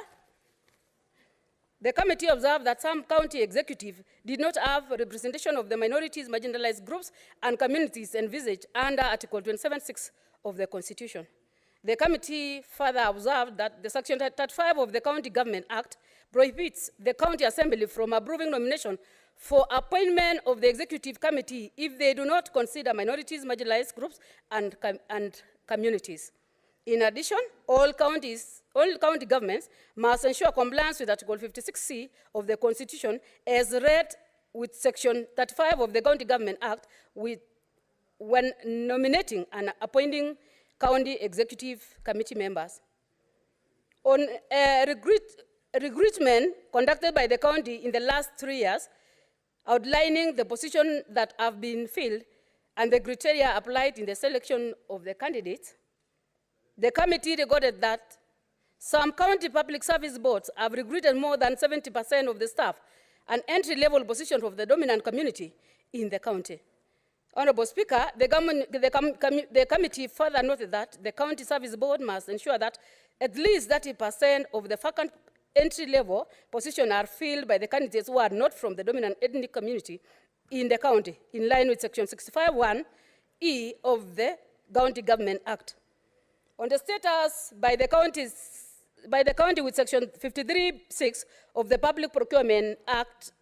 the committee observed that some county executives did not have representation of the minorities, marginalized groups, and communities envisaged under Article 27(6) of the Constitution. The committee further observed that the Section 35 of the County Government Act prohibits the County Assembly from approving nomination for appointment of the Executive Committee if they do not consider minorities, marginalized groups, and communities. In addition, all county governments must ensure compliance with Article 56C of the Constitution as read with Section 35 of the County Government Act when nominating and appointing county executive committee members. On recruitment conducted by the county in the last 3 years, outlining the positions that have been filled and the criteria applied in the selection of the candidates, the committee recorded that some county public service boards have recruited more than 70% of the staff and entry-level positions of the dominant community in the county. Honorable Speaker, the committee further noted that the county service board must ensure that at least 30% of the vacant entry-level positions are filled by the candidates who are not from the dominant ethnic community in the county, in line with Section 65(1)(e) of the County Government Act. On the status by the county with Section 53(6) of the Public Procurement Act,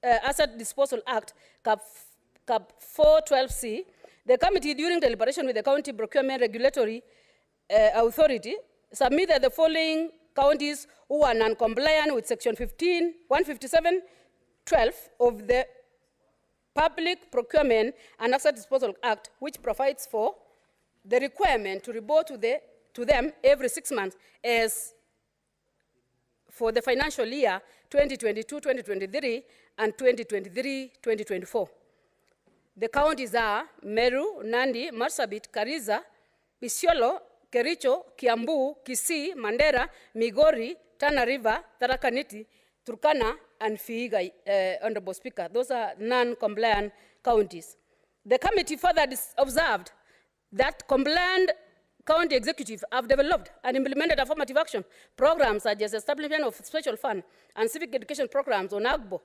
Asset Disposal Act, Cap 412C, the committee, during deliberation with the County Procurement Regulatory Authority, submitted the following counties who are non-compliant with Section 157(12) of the Public Procurement and Asset Disposal Act, which provides for the requirement to report to them every 6 months as for the financial year 2022-2023 and 2023-2024. The counties are Meru, Nandi, Marsabit, Kariza, Isiolo, Kericho, Kiambu, Kisii, Mandera, Migori, Tana River, Tharaka Nithi, Turkana, and Vihiga, Honorable Speaker. Those are non-compliant counties. The committee further observed that compliant county executives have developed and implemented affirmative action programs such as establishment of special fund and civic education programs on AGBO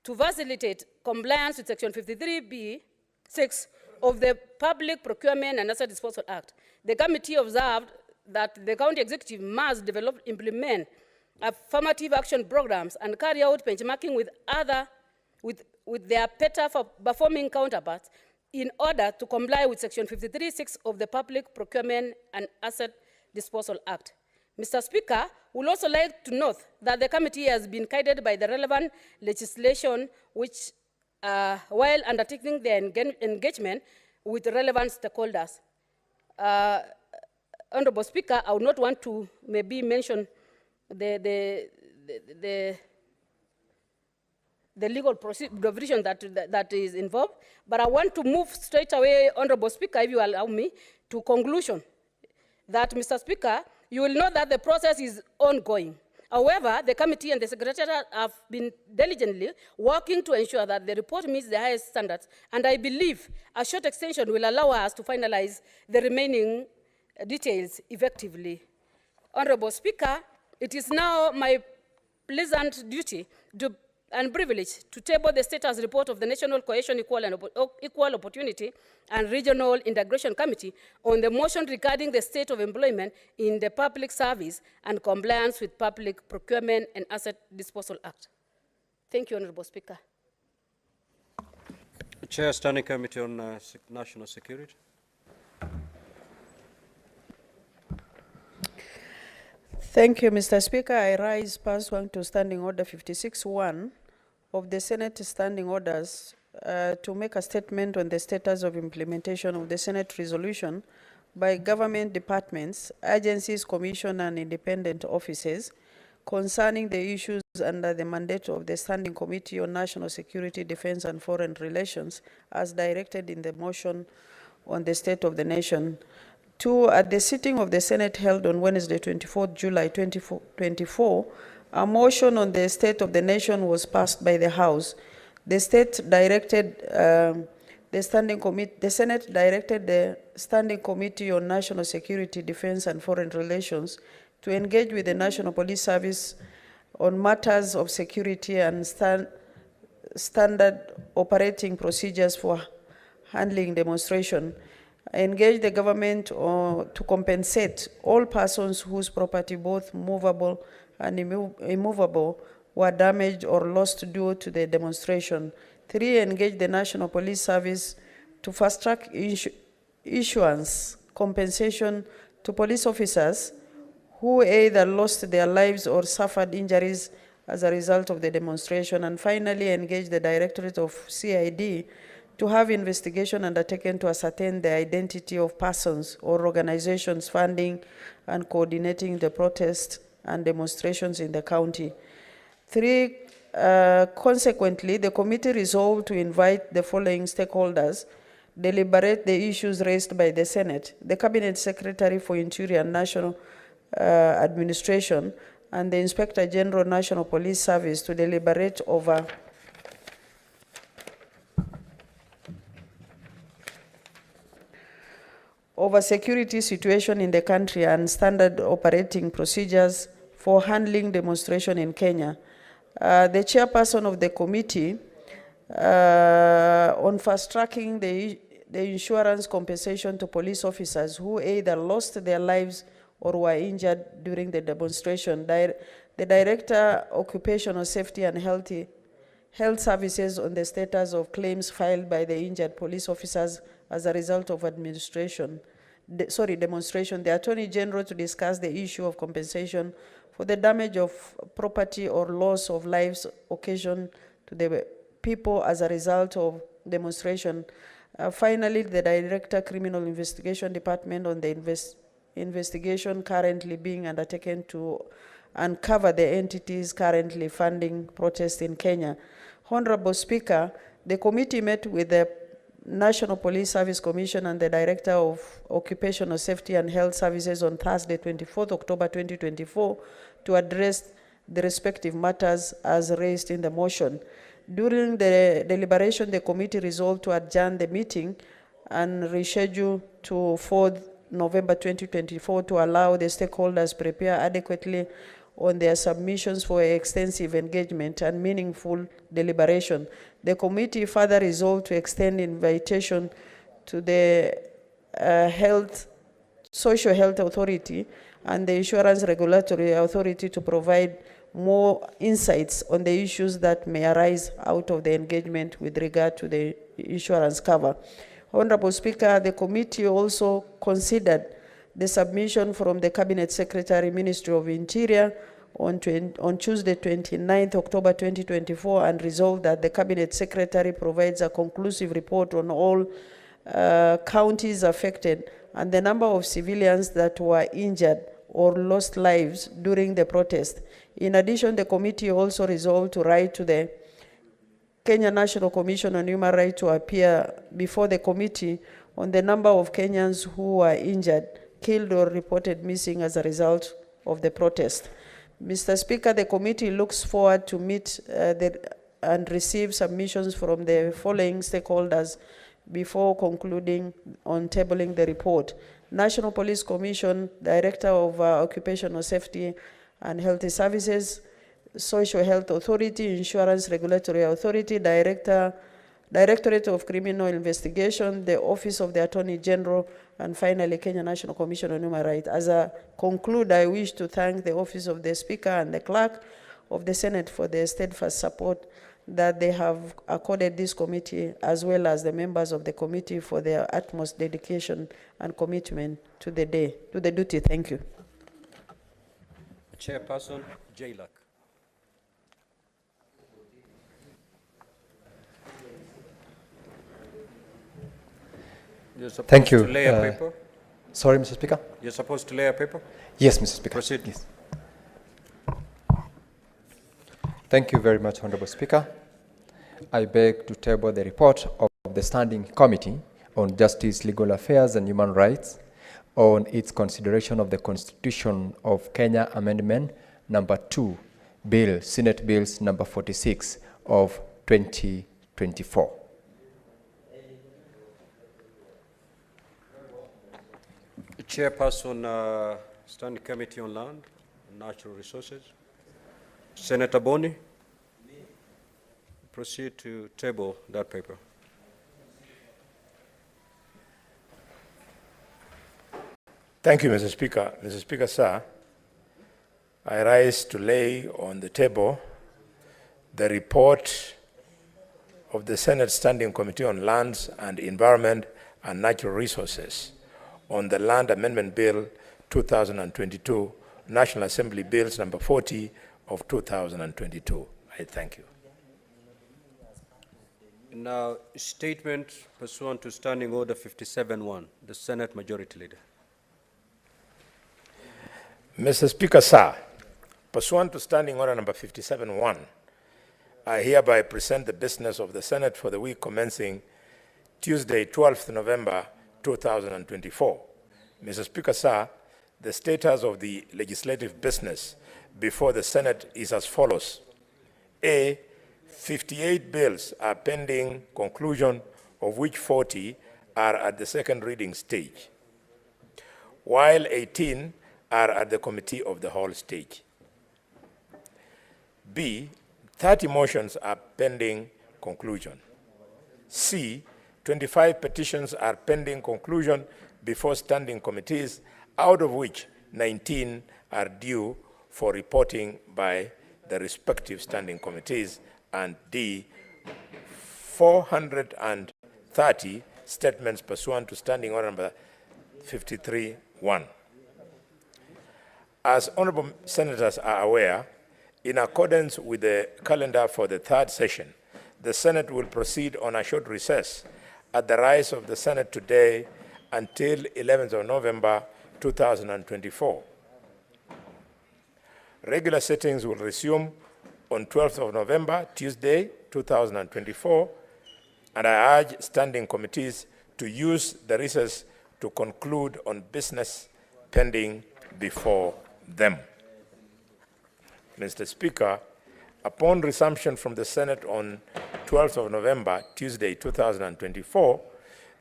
to facilitate compliance with Section 53B(6) of the Public Procurement and Asset Disposal Act. The committee observed that the county executive must develop, implement affirmative action programs and carry out benchmarking with their better performing counterparts in order to comply with Section 53(6) of the Public Procurement and Asset Disposal Act. Mr. Speaker, would also like to note that the committee has been guided by the relevant legislation which, while undertaking their engagement with relevant stakeholders. Honorable Speaker, I would not want to maybe mention the legal provision that is involved, but I want to move straight away, Honorable Speaker, if you allow me, to conclusion. That, Mr. Speaker, you will know that the process is ongoing. However, the committee and the Secretariat have been diligently working to ensure that the report meets the highest standards, and I believe a short extension will allow us to finalize the remaining details effectively. Honorable Speaker, it is now my pleasant duty and privilege to table the status report of the National Cohesion, Equal Opportunity and Regional Integration Committee on the motion regarding the state of employment in the public service and compliance with Public Procurement and Asset Disposal Act. Thank you, Honorable Speaker. Chair, Standing Committee on National Security. Thank you, Mr. Speaker. I rise pursuant to Standing Order 56(1) of the Senate Standing Orders to make a statement on the status of implementation of the Senate resolution by government departments, agencies, commission, and independent offices concerning the issues under the mandate of the Standing Committee on National Security, Defense, and Foreign Relations as directed in the motion on the State of the Nation. 2, at the sitting of the Senate held on Wednesday, 24th July 2024, a motion on the State of the Nation was passed by the House. The Senate directed the Standing Committee on National Security, Defense, and Foreign Relations to engage with the National Police Service on matters of security and standard operating procedures for handling demonstration. Engage the government to compensate all persons whose property, both movable and immovable, were damaged or lost due to the demonstration. 3, engage the National Police Service to fast-track issuance compensation to police officers who either lost their lives or suffered injuries as a result of the demonstration. And finally, engage the Directorate of CID to have investigation undertaken to ascertain the identity of persons or organizations funding and coordinating the protests and demonstrations in the county. 3, consequently, the committee resolved to invite the following stakeholders, deliberate the issues raised by the Senate, the Cabinet Secretary for Interior and National Administration, and the Inspector General National Police Service to deliberate over security situation in the country and standard operating procedures for handling demonstration in Kenya. The chairperson of the committee on fast-tracking the insurance compensation to police officers who either lost their lives or were injured during the demonstration. The Director, Occupational Safety and Health Services on the status of claims filed by the injured police officers as a result of demonstration. The Attorney General to discuss the issue of compensation for the damage of property or loss of lives occasioned to the people as a result of demonstration. Finally, the Director, Criminal Investigation Department on the investigation currently being undertaken to uncover the entities currently funding protests in Kenya. Honorable Speaker, the committee met with the National Police Service Commission and the Director of Occupational Safety and Health Services on Thursday, 24th October 2024, to address the respective matters as raised in the motion. During the deliberation, the committee resolved to adjourn the meeting and reschedule to 4th November 2024 to allow the stakeholders prepare adequately on their submissions for extensive engagement and meaningful deliberation. The committee further resolved to extend invitation to the Social Health Authority and the Insurance Regulatory Authority to provide more insights on the issues that may arise out of the engagement with regard to the insurance cover. Honorable Speaker, the committee also considered the submission from the Cabinet Secretary, Ministry of Interior, on Tuesday, 29th October 2024, and resolved that the Cabinet Secretary provides a conclusive report on all counties affected and the number of civilians that were injured or lost lives during the protest. In addition, the committee also resolved to write to the Kenya National Commission on Human Rights to appear before the committee on the number of Kenyans who were injured, killed, or reported missing as a result of the protest. Mr. Speaker, the committee looks forward to meet and receive submissions from the following stakeholders before concluding on tabling the report: National Police Commission, Director of Occupational Safety and Health Services, Social Health Authority, Insurance Regulatory Authority, Directorate of Criminal Investigation, the Office of the Attorney General, and finally, Kenya National Commission on Human Rights. As I conclude, I wish to thank the Office of the Speaker and the Clerk of the Senate for their steadfast support that they have accorded this committee, as well as the members of the committee for their utmost dedication and commitment to the duty. Thank you. Chairperson Jaylak. You're supposed Thank you. to lay a paper? Sorry, Mr. Speaker? You're supposed to lay a paper? Yes, Mr. Speaker. Proceed. Yes. Thank you very much, Honorable Speaker. I beg to table the report of the Standing Committee on Justice, Legal Affairs and Human Rights on its consideration of the Constitution of Kenya Amendment number 2, Bill, Senate Bills number 46 of 2024. Chairperson, Standing Committee on Land and Natural Resources. Senator Boni, proceed to table that paper. Thank you, Mr. Speaker. Mr. Speaker, sir, I rise to lay on the table the report of the Senate Standing Committee on Lands and Environment and Natural Resources on the Land Amendment Bill 2022, National Assembly Bills number 40 of 2022. I thank you. Now, statement pursuant to Standing Order 57-1, the Senate Majority Leader. Mr. Speaker, sir, pursuant to Standing Order number 57-1, I hereby present the business of the Senate for the week commencing Tuesday, 12th November 2024. Mr. Speaker, sir, the status of the legislative business before the Senate is as follows. A, 58 bills are pending conclusion, of which 40 are at the second reading stage, while 18 are at the committee of the whole stage. B, 30 motions are pending conclusion. C, 25 petitions are pending conclusion before standing committees, out of which 19 are due for reporting by the respective standing committees, and D, 430 statements pursuant to Standing Order number 53-1. As honorable senators are aware, in accordance with the calendar for the third session, the Senate will proceed on a short recess at the rise of the Senate today until 11th of November 2024. Regular sittings will resume on 12th of November, Tuesday, 2024, and I urge standing committees to use the recess to conclude on business pending before them. Mr. Speaker, upon resumption from the Senate on 12th of November, Tuesday, 2024,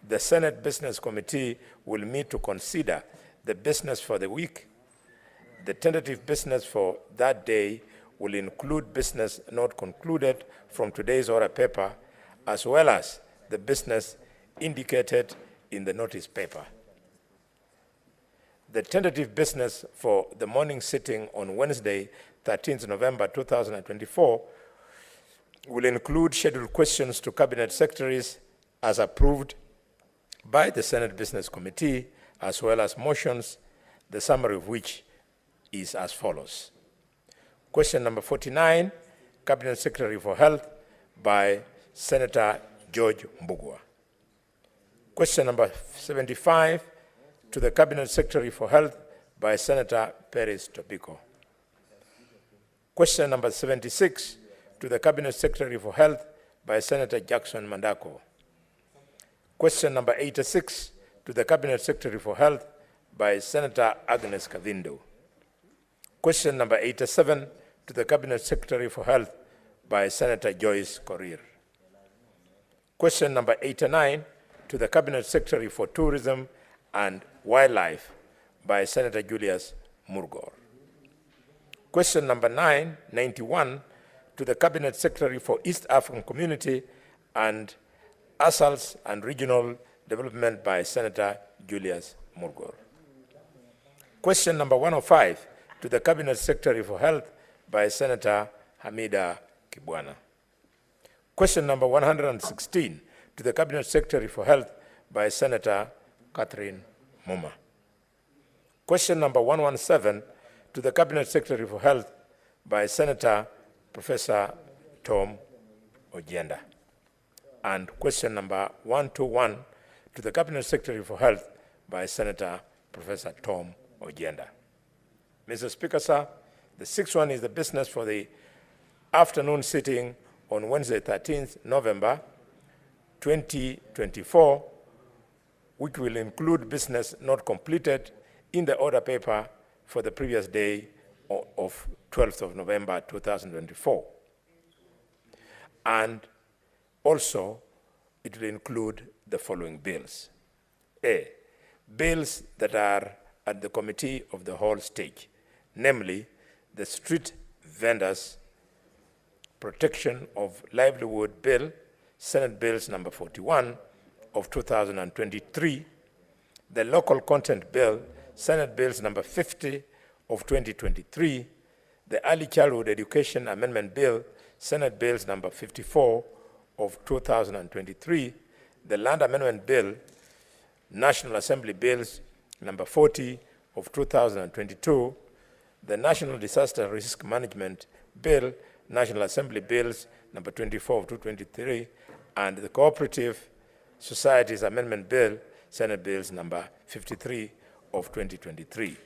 the Senate Business Committee will meet to consider the business for the week. The tentative business for that day will include business not concluded from today's order paper, as well as the business indicated in the notice paper. The tentative business for the morning sitting on Wednesday, 13th November 2024, will include scheduled questions to Cabinet Secretaries as approved by the Senate Business Committee, as well as motions, the summary of which is as follows. Question number 49, Cabinet Secretary for Health by Senator George Mbugua. Question number 75, to the Cabinet Secretary for Health by Senator Perez Tobiko. Question number 76, to the Cabinet Secretary for Health by Senator Jackson Mandako. Question number 86, to the Cabinet Secretary for Health by Senator Agnes Kavindo. Question number 87, to the Cabinet Secretary for Health by Senator Joyce Korir. Question number 89, to the Cabinet Secretary for Tourism and Wildlife by Senator Julius Murgor. Question number 91, to the Cabinet Secretary for East African Community and Assaults and Regional Development by Senator Julius Murgor. Question number 105, to the Cabinet Secretary for Health by Senator Hamida Kibwana. Question number 116, to the Cabinet Secretary for Health by Senator Catherine Muma. Question number 117, to the Cabinet Secretary for Health by Senator Professor Tom Ojienda. And question number 121, to the Cabinet Secretary for Health by Senator Professor Tom Ojienda. Mr. Speaker, sir, the sixth one is the business for the afternoon sitting on Wednesday, 13th November 2024, which will include business not completed in the order paper for the previous day of 12th of November 2024. And also, it will include the following bills. A, bills that are at the committee of the whole stage, namely the Street Vendors Protection of Livelihood Bill, Senate Bills number 41 of 2023, the Local Content Bill, Senate Bills number 50 of 2023, the Early Childhood Education Amendment Bill, Senate Bills number 54 of 2023, the Land Amendment Bill, National Assembly Bills number 40 of 2022, the National Disaster Risk Management Bill, National Assembly Bills number 24 of 2023, and the Cooperative Societies Amendment Bill, Senate Bills number 53 of 2023.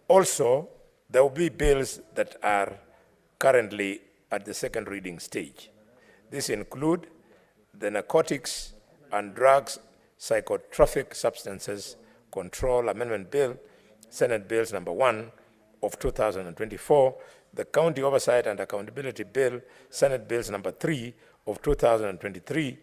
Also, there will be bills that are currently at the second reading stage. These include the Narcotics and Drugs Psychotropic Substances Control Amendment Bill, Senate Bills number 1 of 2024, the County Oversight and Accountability Bill, Senate Bills number 3 of 2023,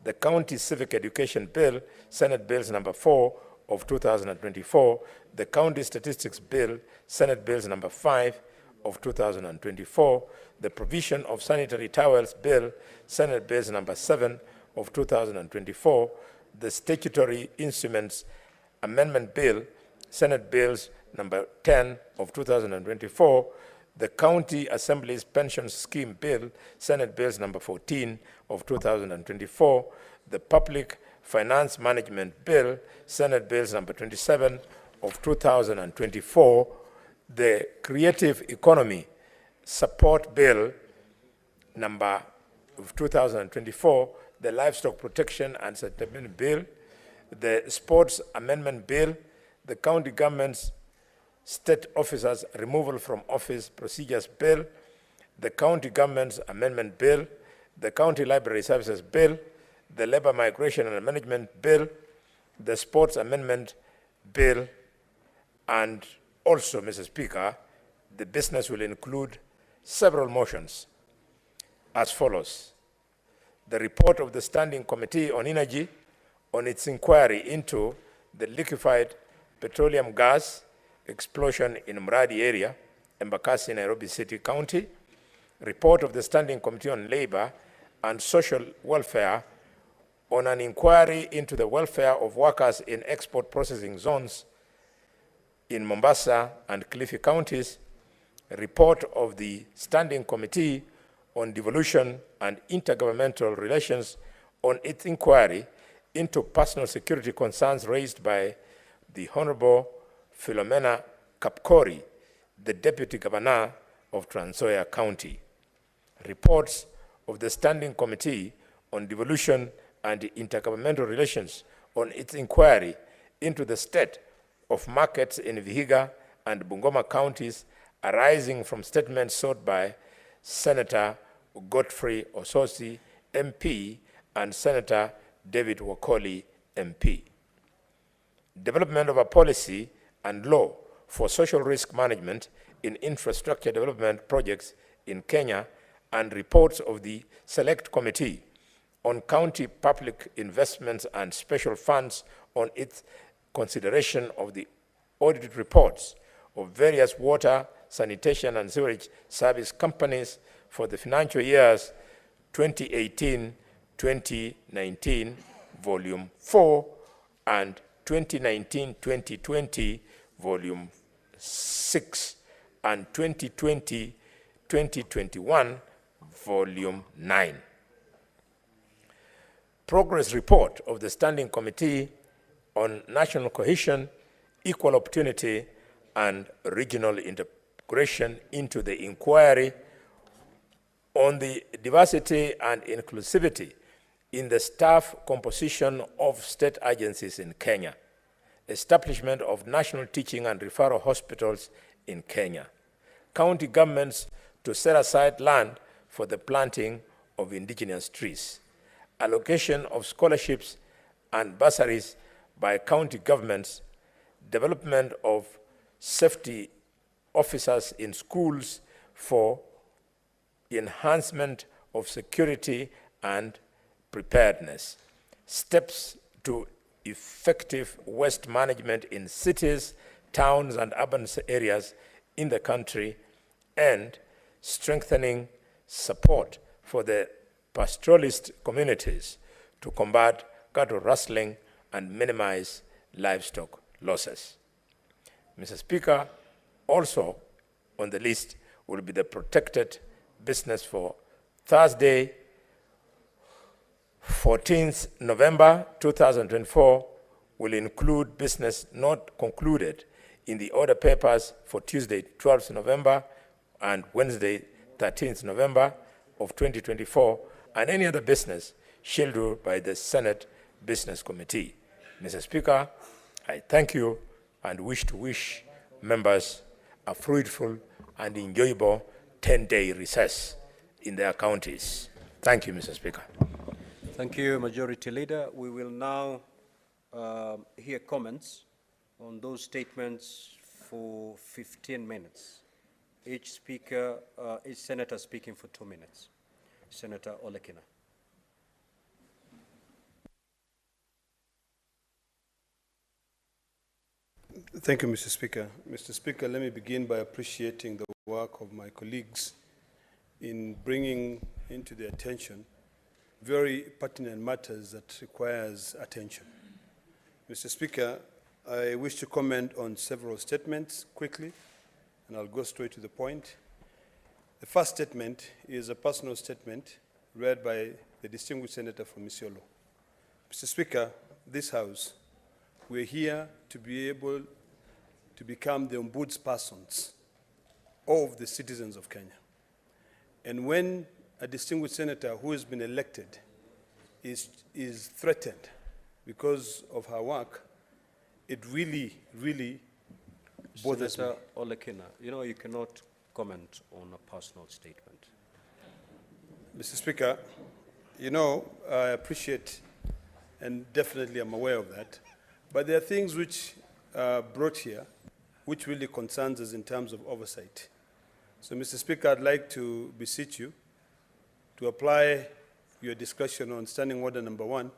the County Civic Education Bill, Senate Bills number 4 of 2024, the County Statistics Bill, Senate Bills number 5 of 2024, the Provision of Sanitary Towels Bill, Senate Bills number 7 of 2024, the Statutory Instruments Amendment Bill, Senate Bills number 10 of 2024, the County Assembly's Pension Scheme Bill, Senate Bills number 14 of 2024, the Public Finance Management Bill, Senate Bills number 27 of 2024, the Creative Economy Support Bill number of 2024, the Livestock Protection and Settlement Bill, the Sports Amendment Bill, the County Government's State Officers Removal from Office Procedures Bill, the County Government's Amendment Bill, the County Library Services Bill, the Labor Migration and Management Bill, the Sports Amendment Bill, and also, Mr. Speaker, The business will include several motions as follows. The report of the Standing Committee on Energy on its inquiry into the liquefied petroleum gas explosion in Mradi area, Embakasi, Nairobi City County. Report of the Standing Committee on Labor and Social Welfare on an inquiry into the welfare of workers in export processing zones in Mombasa and Kilifi counties. A report of the Standing Committee on Devolution and Intergovernmental Relations on its inquiry into personal security concerns raised by the Honorable Philomena Kapkori, the Deputy Governor of Trans Nzoia County. Reports of the Standing Committee on Devolution and Intergovernmental Relations on its inquiry into the state of markets in Vihiga and Bungoma counties arising from statements sought by Senator Godfrey Ososi, MP, and Senator David Wakoli, MP. Development of a policy and law for social risk management in infrastructure development projects in Kenya, and reports of the Select Committee on County Public Investments and Special Funds on its consideration of the audited reports of various water, sanitation, and sewerage service companies for the financial years 2018-2019, Volume 4, and 2019-2020, Volume 6, and 2020-2021, Volume 9. Progress report of the Standing Committee on National Cohesion, Equal Opportunity, and Regional Integration into the inquiry on the diversity and inclusivity in the staff composition of state agencies in Kenya, establishment of national teaching and referral hospitals in Kenya, county governments to set aside land for the planting of indigenous trees, allocation of scholarships and bursaries by county governments, development of safety officers in schools for enhancement of security and preparedness, steps to effective waste management in cities, towns, and urban areas in the country, and strengthening support for the pastoralist communities to combat cattle rustling and minimize livestock losses. Mr. Speaker, also on the list will be the protected business for Thursday, 14th November 2024, will include business not concluded in the order papers for Tuesday, 12th November and Wednesday, 13th November of 2024, and any other business scheduled by the Senate Business Committee. Mr. Speaker, I thank you and wish members a fruitful and enjoyable 10-day recess in their counties. Thank you, Mr. Speaker. Thank you, Majority Leader. We will now hear comments on those statements for 15 minutes. Each senator speaking for 2 minutes. Senator Olekina. Thank you, Mr. Speaker. Mr. Speaker, let me begin by appreciating the work of my colleagues in bringing into their attention very pertinent matters that requires attention. Mr. Speaker, I wish to comment on several statements quickly, and I'll go straight to the point. The first statement is a personal statement read by the distinguished senator from Isiolo. Mr. Speaker, this House, we're here to be able to become the ombudspersons of the citizens of Kenya. And when a distinguished senator who has been elected is threatened because of her work, it really, really bothers me. Senator Olekina, you cannot comment on a personal statement. Mr. Speaker, I appreciate and definitely I'm aware of that, but there are things which are brought here which really concerns us in terms of oversight. So, Mr. Speaker, I'd like to beseech you to apply your discussion on Standing Order number 1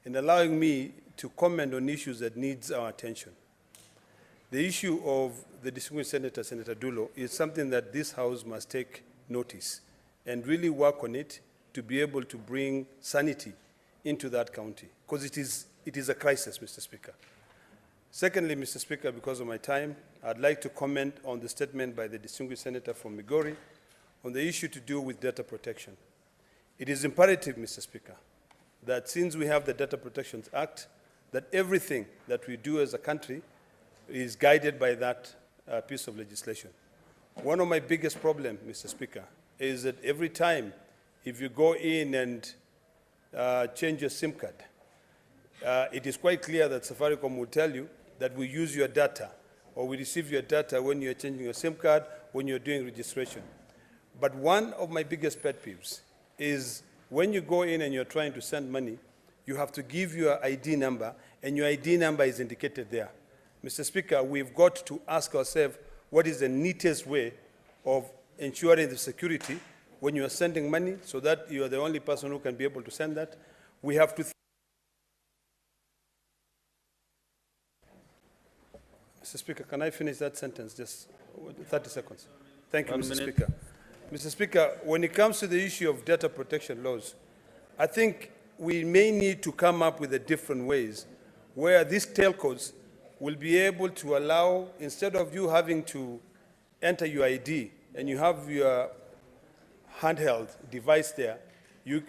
in allowing me to comment on issues that needs our attention. The issue of the distinguished Senator, Senator Dulo, is something that this House must take notice and really work on it to be able to bring sanity into that county, because it is a crisis, Mr. Speaker. Secondly, Mr. Speaker, because of my time, I'd like to comment on the statement by the distinguished senator from Migori on the issue to do with data protection. It is imperative, Mr. Speaker, that since we have the Data Protection Act, that everything that we do as a country is guided by that piece of legislation. One of my biggest problems, Mr. Speaker, is that every time if you go in and change your SIM card, it is quite clear that Safaricom will tell you that we use your data or we receive your data when you're changing your SIM card, when you're doing registration. But one of my biggest pet peeves is when you go in and you're trying to send money, you have to give your ID number, and your ID number is indicated there. Mr. Speaker, we've got to ask ourselves what is the neatest way of ensuring the security when you are sending money so that you are the only person who can be able to send that. We have to Mr. Speaker, can I finish that sentence? Just 30 seconds. Thank you, Mr. Speaker. Mr. Speaker, when it comes to the issue of data protection laws, I think we may need to come up with different ways where these telcos will be able to allow, instead of you having to enter your ID and you have your handheld device there,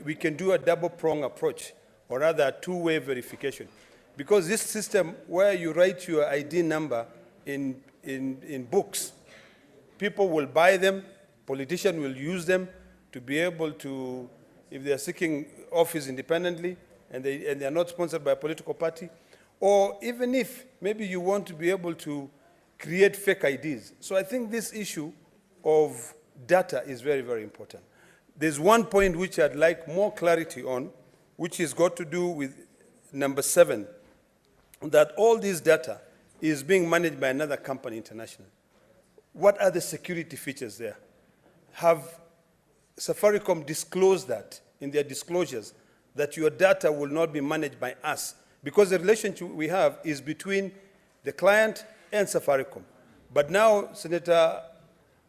we can do a double-prong approach, or rather a two-way verification. Because this system where you write your ID number in books, people will buy them, politicians will use them to be able to, if they are seeking office independently and they are not sponsored by a political party, or even if maybe you want to be able to create fake IDs. So I think this issue of data is very, very important. There's one point which I'd like more clarity on, which has got to do with number 7, that all this data is being managed by another company internationally. What are the security features there? Have Safaricom disclosed that in their disclosures, that your data will not be managed by us? Because the relationship we have is between the client and Safaricom. But now, Senator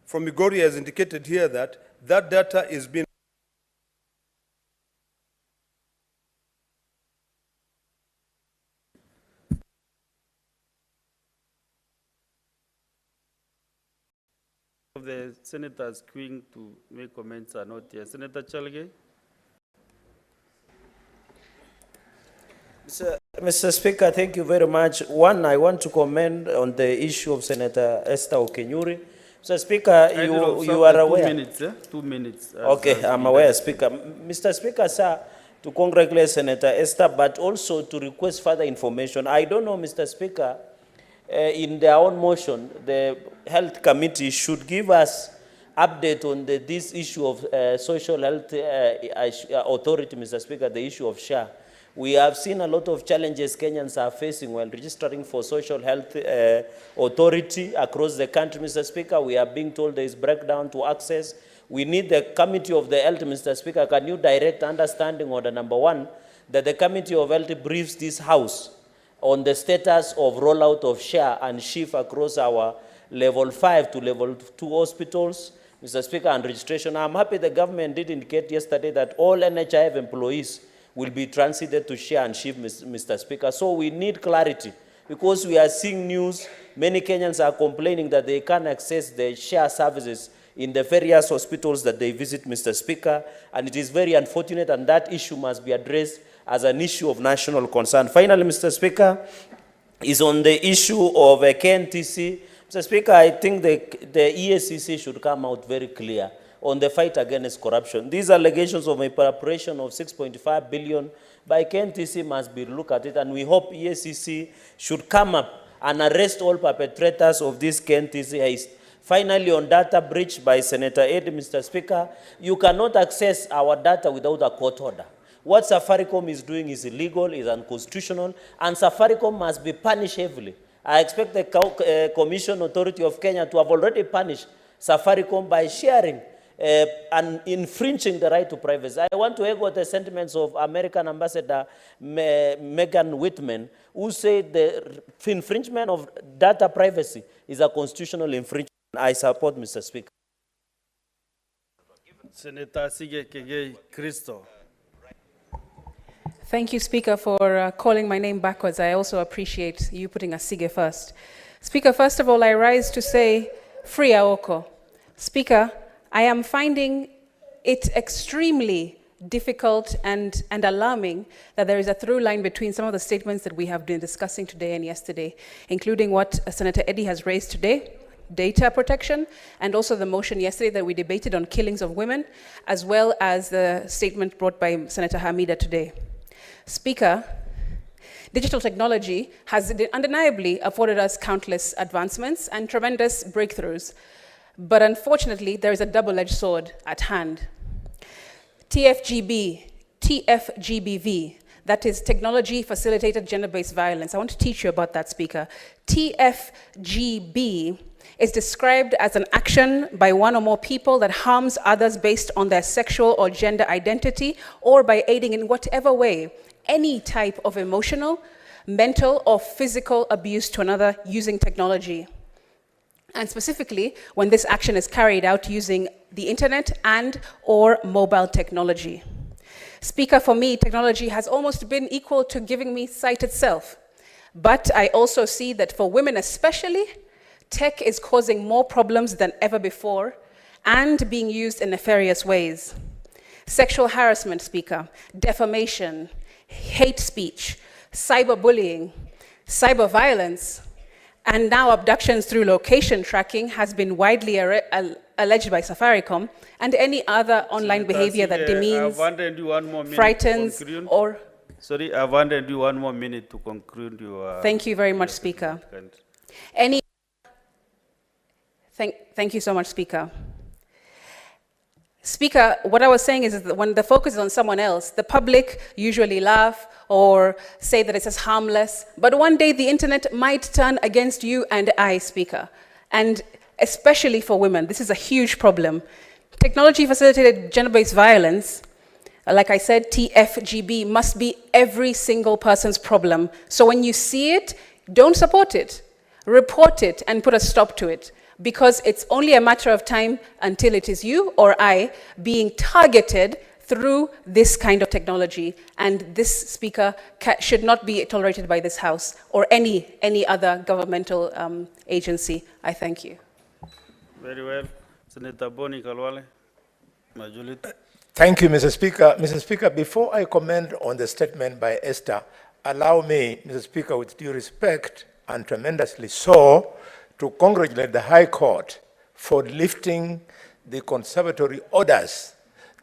from Migori has indicated here that that data is being the senators queuing to make comments are not here. Senator Chalge. Mr. Speaker, thank you very much. One, I want to comment on the issue of Senator Esther Okenyuri. Mr. Speaker, you are aware. 2 minutes, 2 minutes. Okay, I'm aware, Speaker. Mr. Speaker, sir, to congratulate Senator Esther, but also to request further information. I don't know, Mr. Speaker, in their own motion, the Health Committee should give us update on this issue of Social Health Authority, Mr. Speaker, the issue of SHA. We have seen a lot of challenges Kenyans are facing while registering for Social Health Authority across the country, Mr. Speaker. We are being told there is breakdown to access. We need the Committee of the Health, Mr. Speaker. Can you direct understanding order number 1 that the Committee of Health briefs this House on the status of rollout of SHA and SHIF across our level 5 to level 2 hospitals, Mr. Speaker, and registration. I'm happy the government did indicate yesterday that all NHIF employees will be transited to SHA and SHIF, Mr. Speaker. So we need clarity, because we are seeing news. Many Kenyans are complaining that they can't access the SHA services in the various hospitals that they visit, Mr. Speaker, and it is very unfortunate, and that issue must be addressed as an issue of national concern. Finally, Mr. Speaker, is on the issue of KNTC. Mr. Speaker, I think the EACC should come out very clear on the fight against corruption. These allegations of appropriation of 6.5 billion by KNTC must be looked at it, and we hope EACC should come up and arrest all perpetrators of this KNTC heist. Finally, on data breach by Senator Ed, Mr. Speaker, you cannot access our data without a court order. What Safaricom is doing is illegal, is unconstitutional, and Safaricom must be punished heavily. I expect the Commission Authority of Kenya to have already punished Safaricom by sharing and infringing the right to privacy. I want to echo the sentiments of American Ambassador Megan Whitman, who said the infringement of data privacy is a constitutional infringement. I support Mr. Speaker. Senator Sige Kegei Christo. Thank you, Speaker, for calling my name backwards. I also appreciate you putting Asige first. Speaker, first of all, I rise to say, free Aoko. Speaker, I am finding it extremely difficult and alarming that there is a through line between some of the statements that we have been discussing today and yesterday, including what Senator Eddy has raised today, data protection, and also the motion yesterday that we debated on killings of women, as well as the statement brought by Senator Hamida today. Speaker, digital technology has undeniably afforded us countless advancements and tremendous breakthroughs. But unfortunately, there is a double-edged sword at hand. TFGBV, that is technology-facilitated gender-based violence. I want to teach you about that, Speaker. TFGB is described as an action by one or more people that harms others based on their sexual or gender identity, or by aiding in whatever way any type of emotional, mental, or physical abuse to another using technology. And specifically, when this action is carried out using the internet and or mobile technology. Speaker, for me, technology has almost been equal to giving me sight itself. But I also see that for women especially, tech is causing more problems than ever before and being used in nefarious ways. Sexual harassment, Speaker, defamation, hate speech, cyberbullying, cyber violence, and now abductions through location tracking has been widely alleged by Safaricom, and any other online behavior that demeans, frightens, or... Sorry, I've wanted you 1 more minute to conclude your... Thank you very much, Speaker. Thank you so much, Speaker. Speaker, what I was saying is that when the focus is on someone else, the public usually laugh or say that it's as harmless, but one day the internet might turn against you and I, Speaker. And especially for women, this is a huge problem. Technology-facilitated gender-based violence, like I said, TFGB, must be every single person's problem. So when you see it, don't support it. Report it and put a stop to it, because it's only a matter of time until it is you or I being targeted through this kind of technology. And this, Speaker, should not be tolerated by this House or any other governmental agency. I thank you. Very well. Senator Boni Kalwale, Majority. Thank you, Mr. Speaker. Mr. Speaker, before I comment on the statement by Esther, allow me, Mr. Speaker, with due respect and tremendously so, to congratulate the High Court for lifting the conservatory orders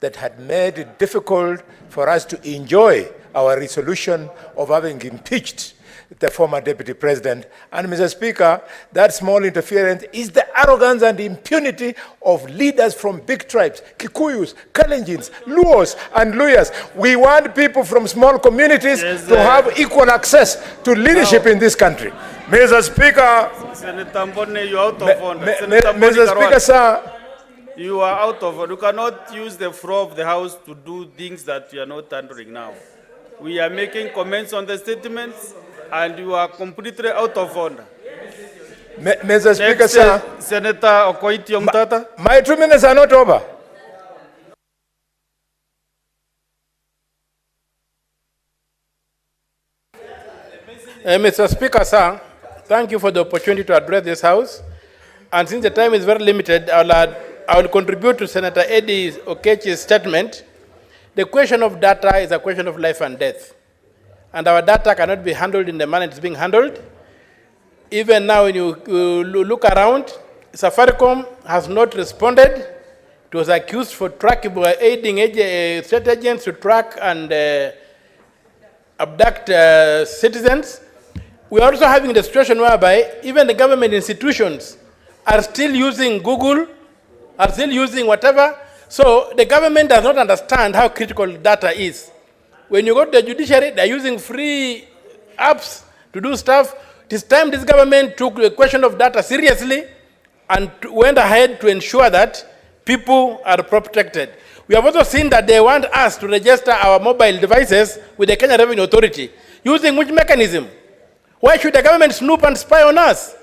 that had made it difficult for us to enjoy our resolution of having impeached the former Deputy President. And Mr. Speaker, that small interference is the arrogance and impunity of leaders from big tribes, Kikuyus, Kalenjins, Luos, and Luyas. We want people from small communities to have equal access to leadership in this country. Mr. Speaker, Senator Mbone, you are out of order. Mr. Speaker, sir, you are out of order. You cannot use the floor of the House to do things that you are not handling now. We are making comments on the statements, and you are completely out of order. Mr. Speaker, sir, Senator Okoiti Omtata. My 2 minutes are not over. Mr. Speaker, sir, thank you for the opportunity to address this House. And since the time is very limited, I will contribute to Senator Eddy Okechi's statement. The question of data is a question of life and death. And our data cannot be handled in the manner it's being handled. Even now, when you look around, Safaricom has not responded. It was accused for aiding state agents to track and abduct citizens. We are also having the situation whereby even the government institutions are still using Google, are still using whatever. So the government does not understand how critical data is. When you go to the judiciary, they're using free apps to do stuff. It is time this government took the question of data seriously and went ahead to ensure that people are protected. We have also seen that they want us to register our mobile devices with the Kenya Revenue Authority. Using which mechanism? Why should the government snoop and spy on us?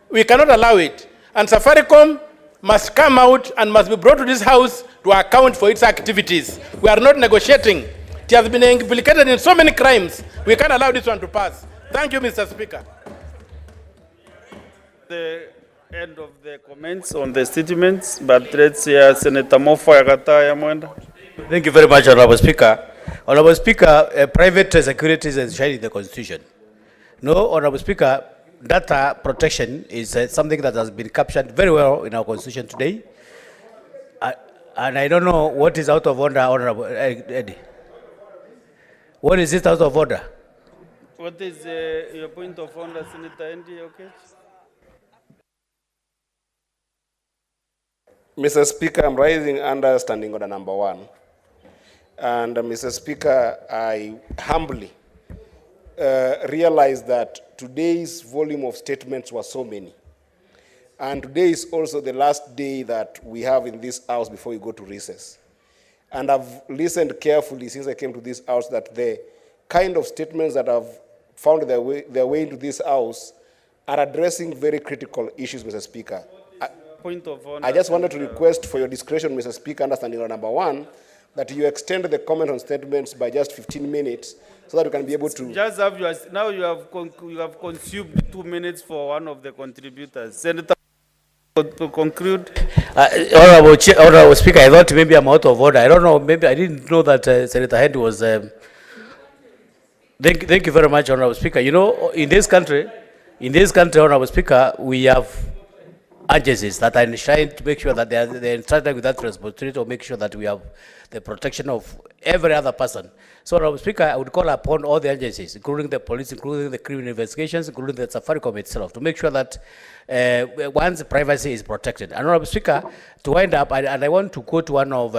We cannot allow it. And Safaricom must come out and must be brought to this house to account for its activities. We are not negotiating. It has been implicated in so many crimes. We can't allow this one to pass. Thank you, Mr. Speaker. The end of the comments on the statements, but let's hear Senator Mofa Yakata Yamwenda. Thank you very much, Honorable Speaker. Honorable Speaker, private security is enshrined in the Constitution. No, Honorable Speaker, data protection is something that has been captured very well in our Constitution today. And I don't know what is out of order, Honorable Eddie. What is it out of order? What is your point of order, Senator Andy? Okay. Mr. Speaker, I'm rising under standing order number 1. And Mr. Speaker, I humbly realized that today's volume of statements was so many. And today is also the last day that we have in this house before we go to recess. And I've listened carefully since I came to this house that the kind of statements that have found their way into this house are addressing very critical issues, Mr. Speaker. Point of order. I just wanted to request for your discretion, Mr. Speaker, understanding order number 1, that you extend the comment on statements by just 15 minutes so that we can be able to... Just have yours. Now you have consumed 2 minutes for one of the contributors. Senator, to conclude. Honorable Speaker, I thought maybe I'm out of order. I don't know, maybe I didn't know that Senator Henry was... Thank you very much, Honorable Speaker. You know, in this country, Honorable Speaker, we have agencies that are trying to make sure that they're entrusted with that responsibility to make sure that we have the protection of every other person. So, Honorable Speaker, I would call upon all the agencies, including the police, including the criminal investigations, including the Safaricom itself, to make sure that one's privacy is protected. And Honorable Speaker, to wind up, and I want to quote one of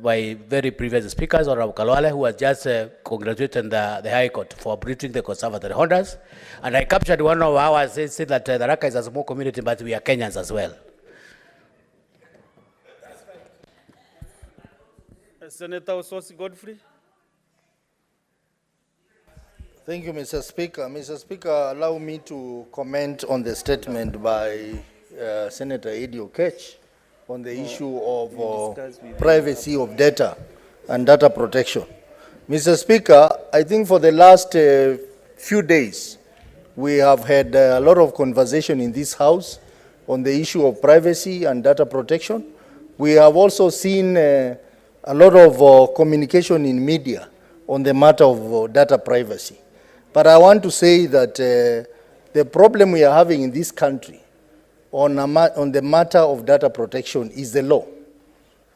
my very previous speakers, Honorable Kalwale, who has just congratulated the High Court for uprooting the conservatory holders. And I captured one of ours said that the Raka is a small community, but we are Kenyans as well. Senator Ososi Godfrey. Thank you, Mr. Speaker. Mr. Speaker, allow me to comment on the statement by Senator Eddie Okech on the issue of privacy of data and data protection. Mr. Speaker, I think for the last few days, we have had a lot of conversation in this House on the issue of privacy and data protection. We have also seen a lot of communication in media on the matter of data privacy. But I want to say that the problem we are having in this country on the matter of data protection is the law.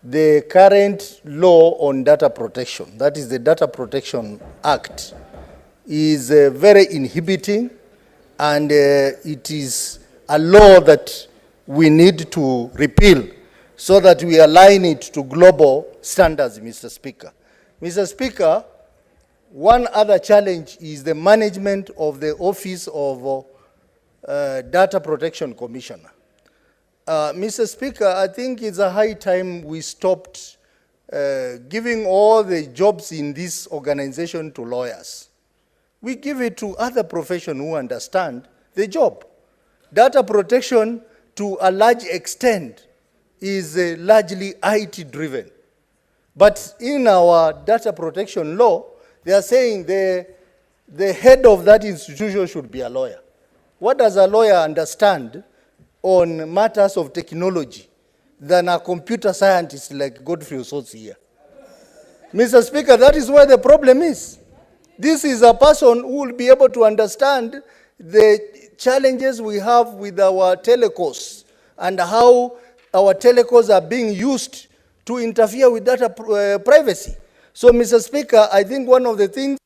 The current law on data protection, that is the Data Protection Act, is very inhibiting, and it is a law that we need to repeal so that we align it to global standards, Mr. Speaker. Mr. Speaker, one other challenge is the management of the Office of Data Protection Commissioner. Mr. Speaker, I think it's a high time we stopped giving all the jobs in this organization to lawyers. We give it to other professions who understand the job. Data protection, to a large extent, is largely IT-driven. But in our data protection law, they are saying the head of that institution should be a lawyer. What does a lawyer understand on matters of technology than a computer scientist like Godfrey Osotsi here? Mr. Speaker, that is where the problem is. This is a person who will be able to understand the challenges we have with our telecos and how our telecos are being used to interfere with data privacy. So, Mr. Speaker, I think one of the things...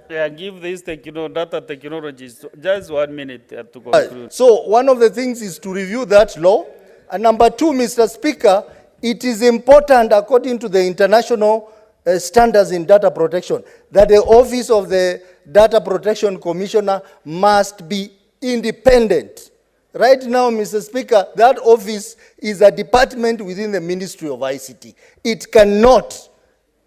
Yeah, give these data technologies just 1 minute to conclude. So one of the things is to review that law. And number two, Mr. Speaker, it is important, according to the international standards in data protection, that the Office of the Data Protection Commissioner must be independent. Right now, Mr. Speaker, that office is a department within the Ministry of ICT. It cannot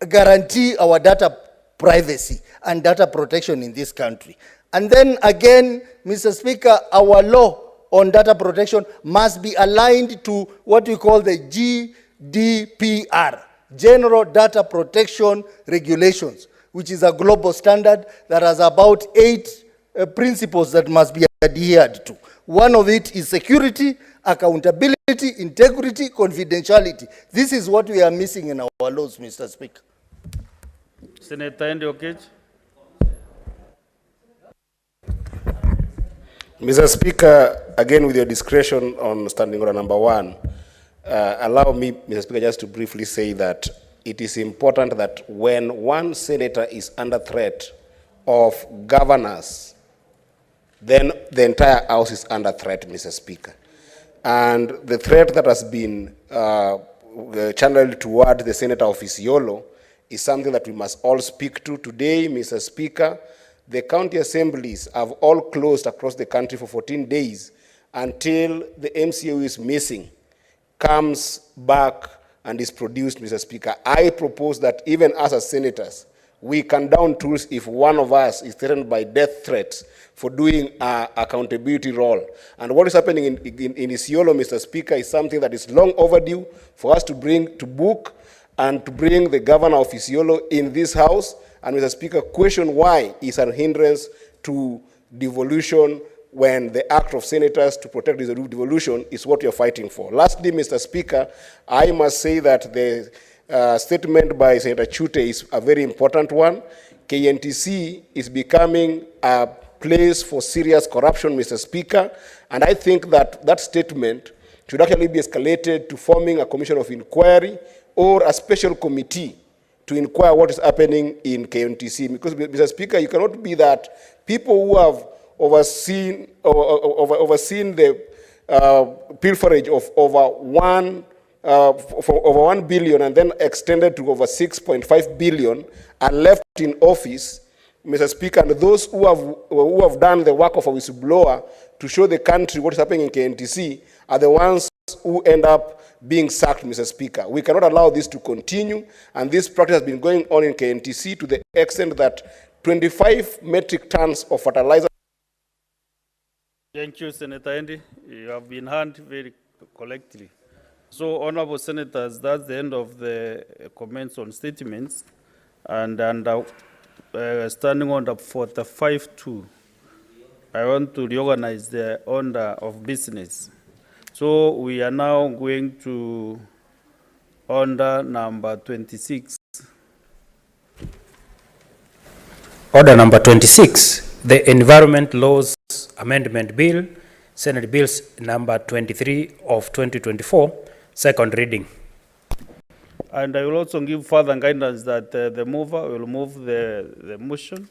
guarantee our data privacy and data protection in this country. And then again, Mr. Speaker, our law on data protection must be aligned to what we call the GDPR, General Data Protection Regulations, which is a global standard that has about 8 principles that must be adhered to. One of it is security, accountability, integrity, confidentiality. This is what we are missing in our laws, Mr. Speaker. Senator Okech. Mr. Speaker, again with your discretion on standing order number 1, allow me, Mr. Speaker, just to briefly say that it is important that when one senator is under threat of governors, then the entire House is under threat, Mr. Speaker. And the threat that has been channeled toward the Senator of Isiolo is something that we must all speak to. Today, Mr. Speaker, the county assemblies have all closed across the country for 14 days until the MCA who is missing comes back and is produced, Mr. Speaker. I propose that even us as senators, we can down tools if one of us is threatened by death threats for doing an accountability role. And what is happening in Isiolo, Mr. Speaker, is something that is long overdue for us to bring to book and to bring the governor of Isiolo in this House. And Mr. Speaker, question why is a hindrance to devolution when the act of senators to protect devolution is what you're fighting for. Lastly, Mr. Speaker, I must say that the statement by Senator Chute is a very important one. KNTC is becoming a place for serious corruption, Mr. Speaker, and I think that that statement should actually be escalated to forming a commission of inquiry or a special committee to inquire what is happening in KNTC. Because, Mr. Speaker, you cannot be that people who have overseen the pilferage of over 1 billion and then extended to over 6.5 billion are left in office, Mr. Speaker, and those who have done the work of a whistleblower to show the country what is happening in KNTC are the ones who end up being sacked, Mr. Speaker. We cannot allow this to continue, and this practice has been going on in KNTC to the extent that 25 metric tons of fertilizer. Thank you, Senator Andy. You have been heard very collectively. So, honorable senators, that's the end of the comments on statements. And standing on the 45-2, I want to reorganize the order of business. So we are now going to order number 26. Order number 26, the Environment Laws Amendment Bill, Senate Bills number 23 of 2024, second reading. And I will also give further guidance that the mover will move the motion,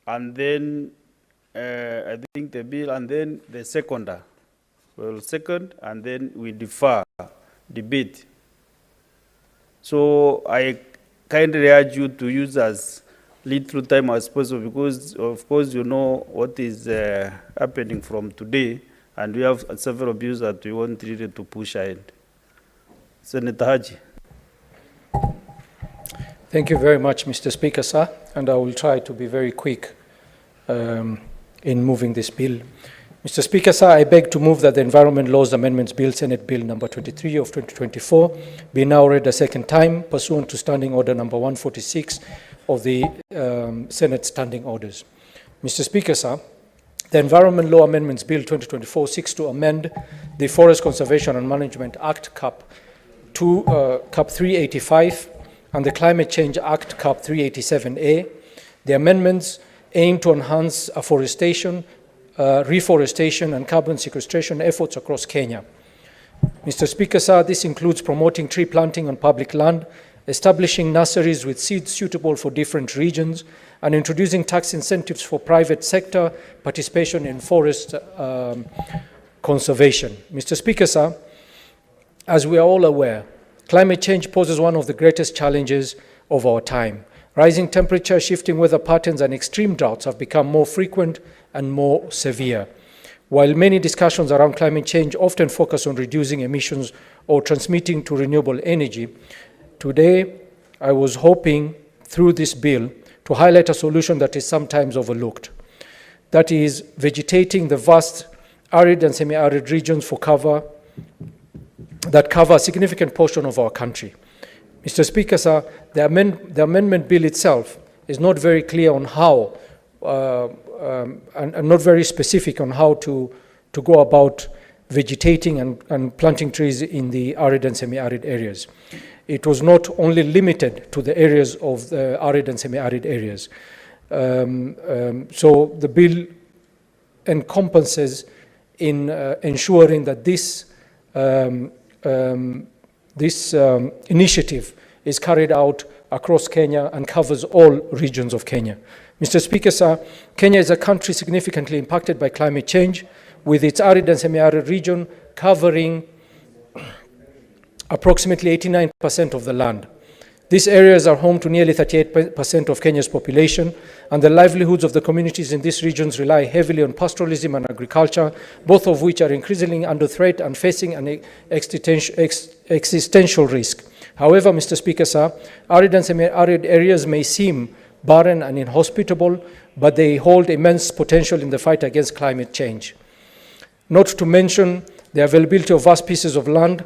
and then I think the bill, and then the seconder will second, and then we defer debate. So I kindly urge you to use as little time as possible, because of course you know what is happening from today, and we have several bills that we want really to push ahead. Senator Haji. Thank you very much, Mr. Speaker, sir, and I will try to be very quick in moving this bill. Mr. Speaker, sir, I beg to move that the Environment Laws Amendments Bill, Senate Bill number 23 of 2024, be now read a second time, pursuant to Standing Order number 146 of the Senate Standing Orders. Mr. Speaker, sir, the Environment Law Amendments Bill 2024 seeks to amend the Forest Conservation and Management Act, CAP 385, and the Climate Change Act, CAP 387A. The amendments aim to enhance afforestation, reforestation, and carbon sequestration efforts across Kenya. Mr. Speaker, sir, this includes promoting tree planting on public land, establishing nurseries with seeds suitable for different regions, and introducing tax incentives for private sector participation in forest conservation. Mr. Speaker, sir, as we are all aware, climate change poses one of the greatest challenges of our time. Rising temperature, shifting weather patterns, and extreme droughts have become more frequent and more severe. While many discussions around climate change often focus on reducing emissions or transmitting to renewable energy, today I was hoping through this bill to highlight a solution that is sometimes overlooked. That is, vegetating the vast arid and semi-arid regions that cover a significant portion of our country. Mr. Speaker, sir, the amendment bill itself is not very clear on how, and not very specific on how to go about vegetating and planting trees in the arid and semi-arid areas. It was not only limited to the areas of the arid and semi-arid areas. So the bill encompasses in ensuring that this initiative is carried out across Kenya and covers all regions of Kenya. Mr. Speaker, sir, Kenya is a country significantly impacted by climate change, with its arid and semi-arid region covering approximately 89% of the land. These areas are home to nearly 38% of Kenya's population, and the livelihoods of the communities in these regions rely heavily on pastoralism and agriculture, both of which are increasingly under threat and facing an existential risk. However, Mr. Speaker, sir, arid and semi-arid areas may seem barren and inhospitable, but they hold immense potential in the fight against climate change. Not to mention the availability of vast pieces of land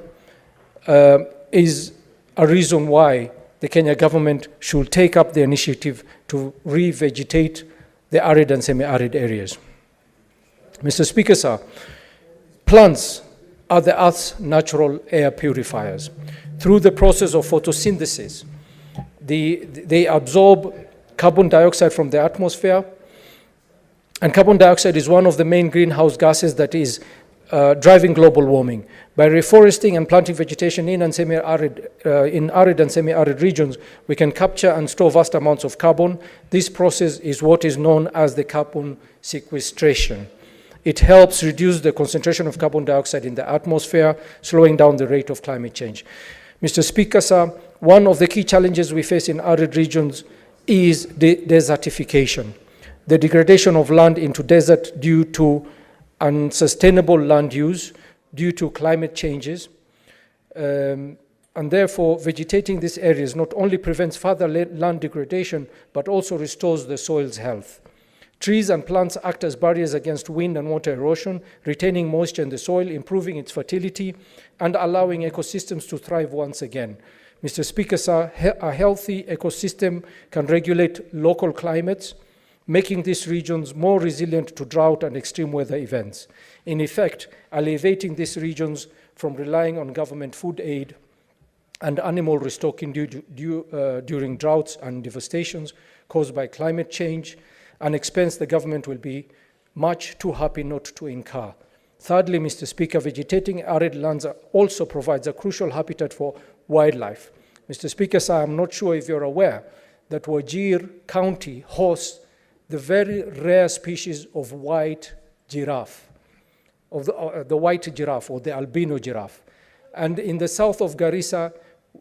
is a reason why the Kenya government should take up the initiative to revegetate the arid and semi-arid areas. Mr. Speaker, sir, plants are the Earth's natural air purifiers. Through the process of photosynthesis, they absorb carbon dioxide from the atmosphere, and carbon dioxide is one of the main greenhouse gases that is driving global warming. By reforesting and planting vegetation in arid and semi-arid regions, we can capture and store vast amounts of carbon. This process is what is known as the carbon sequestration. It helps reduce the concentration of carbon dioxide in the atmosphere, slowing down the rate of climate change. Mr. Speaker, sir, one of the key challenges we face in arid regions is desertification, the degradation of land into desert due to unsustainable land use, due to climate changes, and therefore vegetating these areas not only prevents further land degradation, but also restores the soil's health. Trees and plants act as barriers against wind and water erosion, retaining moisture in the soil, improving its fertility, and allowing ecosystems to thrive once again. Mr. Speaker, sir, a healthy ecosystem can regulate local climates, making these regions more resilient to drought and extreme weather events. In effect, alleviating these regions from relying on government food aid and animal restocking during droughts and devastations caused by climate change, an expense the government will be much too happy not to incur. Thirdly, Mr. Speaker, vegetating arid lands also provides a crucial habitat for wildlife. Mr. Speaker, sir, I'm not sure if you're aware that Wajir County hosts the very rare species of white giraffe, of the white giraffe or the albino giraffe. And in the south of Garissa,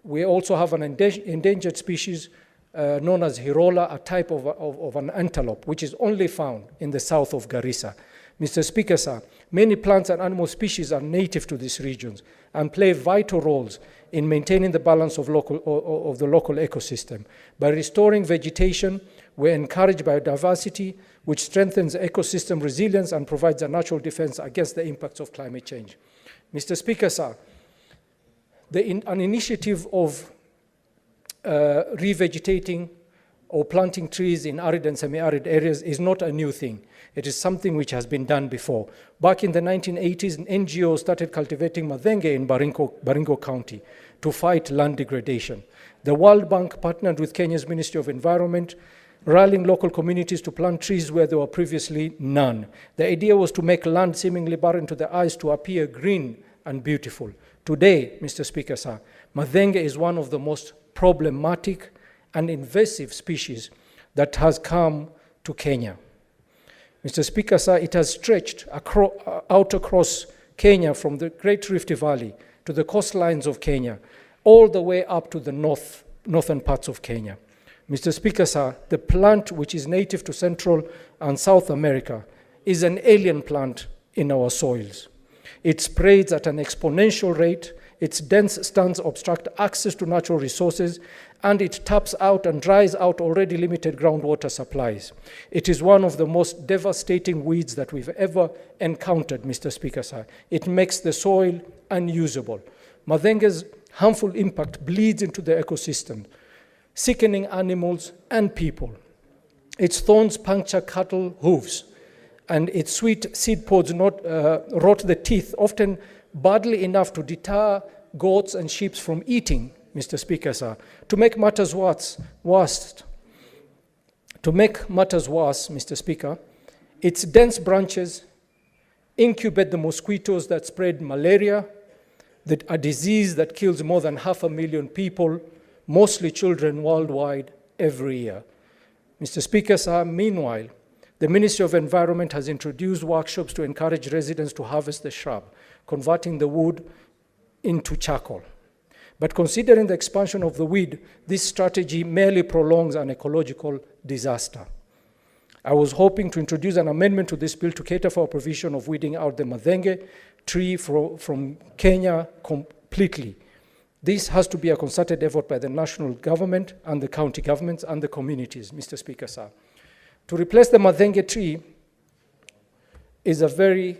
we also have an endangered species known as Hirola, a type of an antelope, which is only found in the south of Garissa. Mr. Speaker, sir, many plants and animal species are native to these regions and play vital roles in maintaining the balance of the local ecosystem. By restoring vegetation, we encourage biodiversity, which strengthens ecosystem resilience and provides a natural defense against the impacts of climate change. Mr. Speaker, sir, an initiative of revegetating or planting trees in arid and semi-arid areas is not a new thing. It is something which has been done before. Back in the 1980s, an NGO started cultivating madenge in Baringo County to fight land degradation. The World Bank partnered with Kenya's Ministry of Environment, rallying local communities to plant trees where there were previously none. The idea was to make land seemingly barren to the eyes to appear green and beautiful. Today, Mr. Speaker, sir, madenge is one of the most problematic and invasive species that has come to Kenya. Mr. Speaker, sir, it has stretched out across Kenya from the Great Rift Valley to the coastlines of Kenya, all the way up to the northern parts of Kenya. Mr. Speaker, sir, the plant which is native to Central and South America is an alien plant in our soils. It spreads at an exponential rate, its dense stands obstruct access to natural resources, and it taps out and dries out already limited groundwater supplies. It is one of the most devastating weeds that we've ever encountered, Mr. Speaker, sir. It makes the soil unusable. Madhenge's harmful impact bleeds into the ecosystem, sickening animals and people. Its thorns puncture cattle hooves, and its sweet seed pods rot the teeth, often badly enough to deter goats and sheep from eating, Mr. Speaker, sir. To make matters worse, Mr. Speaker, its dense branches incubate the mosquitoes that spread malaria, a disease that kills more than 500,000 people, mostly children worldwide, every year. Mr. Speaker, sir, meanwhile, the Ministry of Environment has introduced workshops to encourage residents to harvest the shrub, converting the wood into charcoal. But considering the expansion of the weed, this strategy merely prolongs an ecological disaster. I was hoping to introduce an amendment to this bill to cater for a provision of weeding out the Madhenge tree from Kenya completely. This has to be a concerted effort by the national government and the county governments and the communities, Mr. Speaker, sir. To replace the Madhenge tree is a very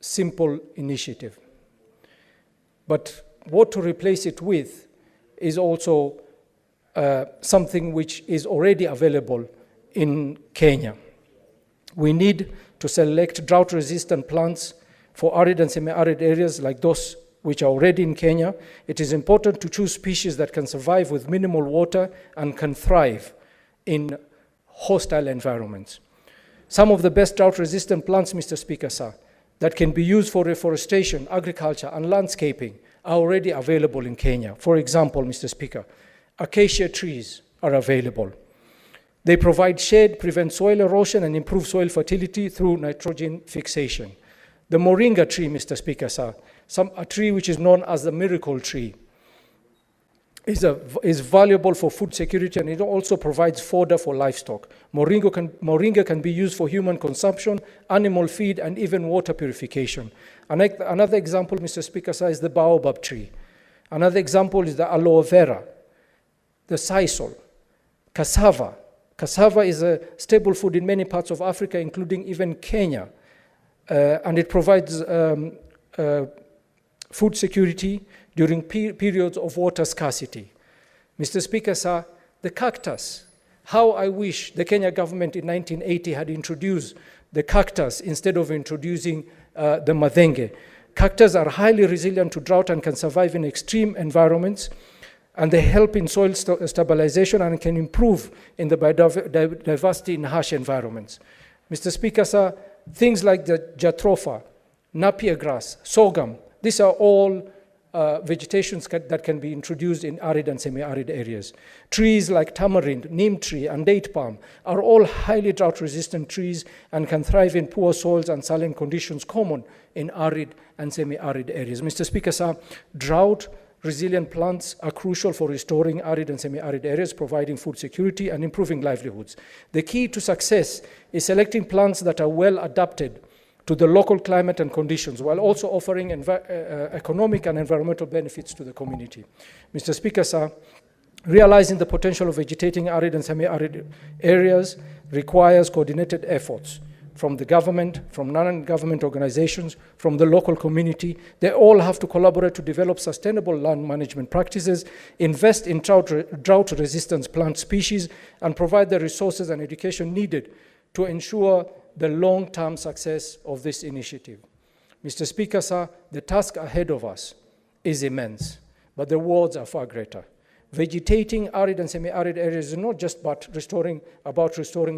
simple initiative. But what to replace it with is also something which is already available in Kenya. We need to select drought-resistant plants for arid and semi-arid areas like those which are already in Kenya. It is important to choose species that can survive with minimal water and can thrive in hostile environments. Some of the best drought-resistant plants, Mr. Speaker, sir, that can be used for reforestation, agriculture, and landscaping are already available in Kenya. For example, Mr. Speaker, acacia trees are available. They provide shade, prevent soil erosion, and improve soil fertility through nitrogen fixation. The moringa tree, Mr. Speaker, sir, a tree which is known as the miracle tree, is valuable for food security, and it also provides fodder for livestock. Moringa can be used for human consumption, animal feed, and even water purification. Another example, Mr. Speaker, sir, is the baobab tree. Another example is the aloe vera, the sisal, cassava. Cassava is a staple food in many parts of Africa, including even Kenya, and it provides food security during periods of water scarcity. Mr. Speaker, sir, the cactus. How I wish the Kenya government in 1980 had introduced the cactus instead of introducing the madhenge. Cactus are highly resilient to drought and can survive in extreme environments, and they help in soil stabilization and can improve in the biodiversity in harsh environments. Mr. Speaker, sir, things like the jatropha, napier grass, sorghum, these are all vegetations that can be introduced in arid and semi-arid areas. Trees like tamarind, neem tree, and date palm are all highly drought-resistant trees and can thrive in poor soils and saline conditions common in arid and semi-arid areas. Mr. Speaker, sir, drought-resilient plants are crucial for restoring arid and semi-arid areas, providing food security and improving livelihoods. The key to success is selecting plants that are well adapted to the local climate and conditions, while also offering economic and environmental benefits to the community. Mr. Speaker, sir, realizing the potential of vegetating arid and semi-arid areas requires coordinated efforts from the government, from non-government organizations, from the local community. They all have to collaborate to develop sustainable land management practices, invest in drought-resistant plant species, and provide the resources and education needed to ensure the long-term success of this initiative. Mr. Speaker, sir, the task ahead of us is immense, but the rewards are far greater. Vegetating arid and semi-arid areas is not just about restoring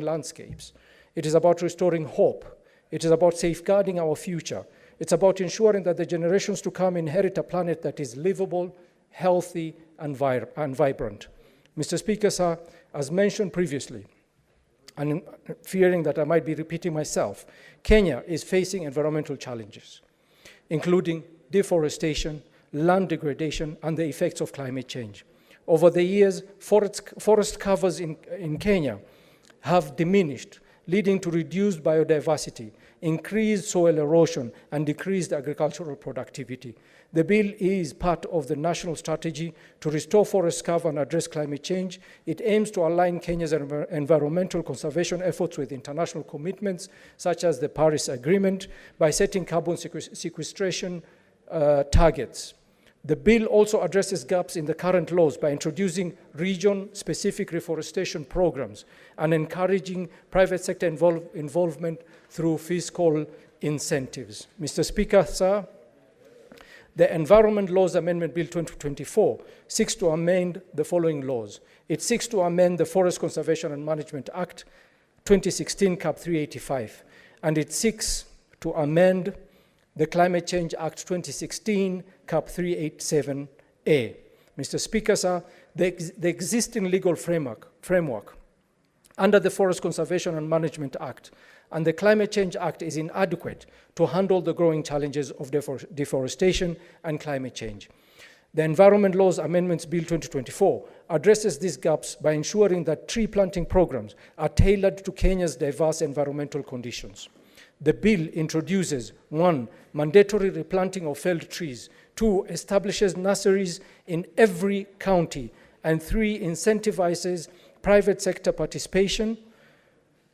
landscapes. It is about restoring hope. It is about safeguarding our future. It's about ensuring that the generations to come inherit a planet that is livable, healthy, and vibrant. Mr. Speaker, sir, as mentioned previously, and fearing that I might be repeating myself, Kenya is facing environmental challenges, including deforestation, land degradation, and the effects of climate change. Over the years, forest covers in Kenya have diminished, leading to reduced biodiversity, increased soil erosion, and decreased agricultural productivity. The bill is part of the national strategy to restore forest cover and address climate change. It aims to align Kenya's environmental conservation efforts with international commitments, such as the Paris Agreement, by setting carbon sequestration targets. The bill also addresses gaps in the current laws by introducing region-specific reforestation programs and encouraging private sector involvement through fiscal incentives. Mr. Speaker, sir, the Environment Laws Amendment Bill 2024 seeks to amend the following laws. It seeks to amend the Forest Conservation and Management Act 2016, Cap 385, and it seeks to amend the Climate Change Act 2016, Cap 387A. Mr. Speaker, sir, the existing legal framework under the Forest Conservation and Management Act and the Climate Change Act is inadequate to handle the growing challenges of deforestation and climate change. The Environment Laws Amendments Bill 2024 addresses these gaps by ensuring that tree planting programs are tailored to Kenya's diverse environmental conditions. The bill introduces 1. Mandatory replanting of felled trees, 2. Establishes nurseries in every county, and 3. Incentivizes private sector participation.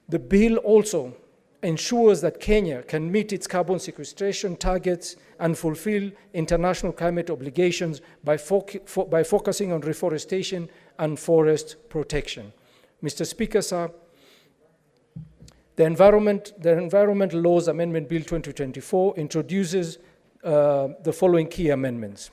The bill also ensures that Kenya can meet its carbon sequestration targets and fulfill international climate obligations by focusing on reforestation and forest protection. Mr. Speaker, sir, the Environment Laws Amendment Bill 2024 introduces the following key amendments.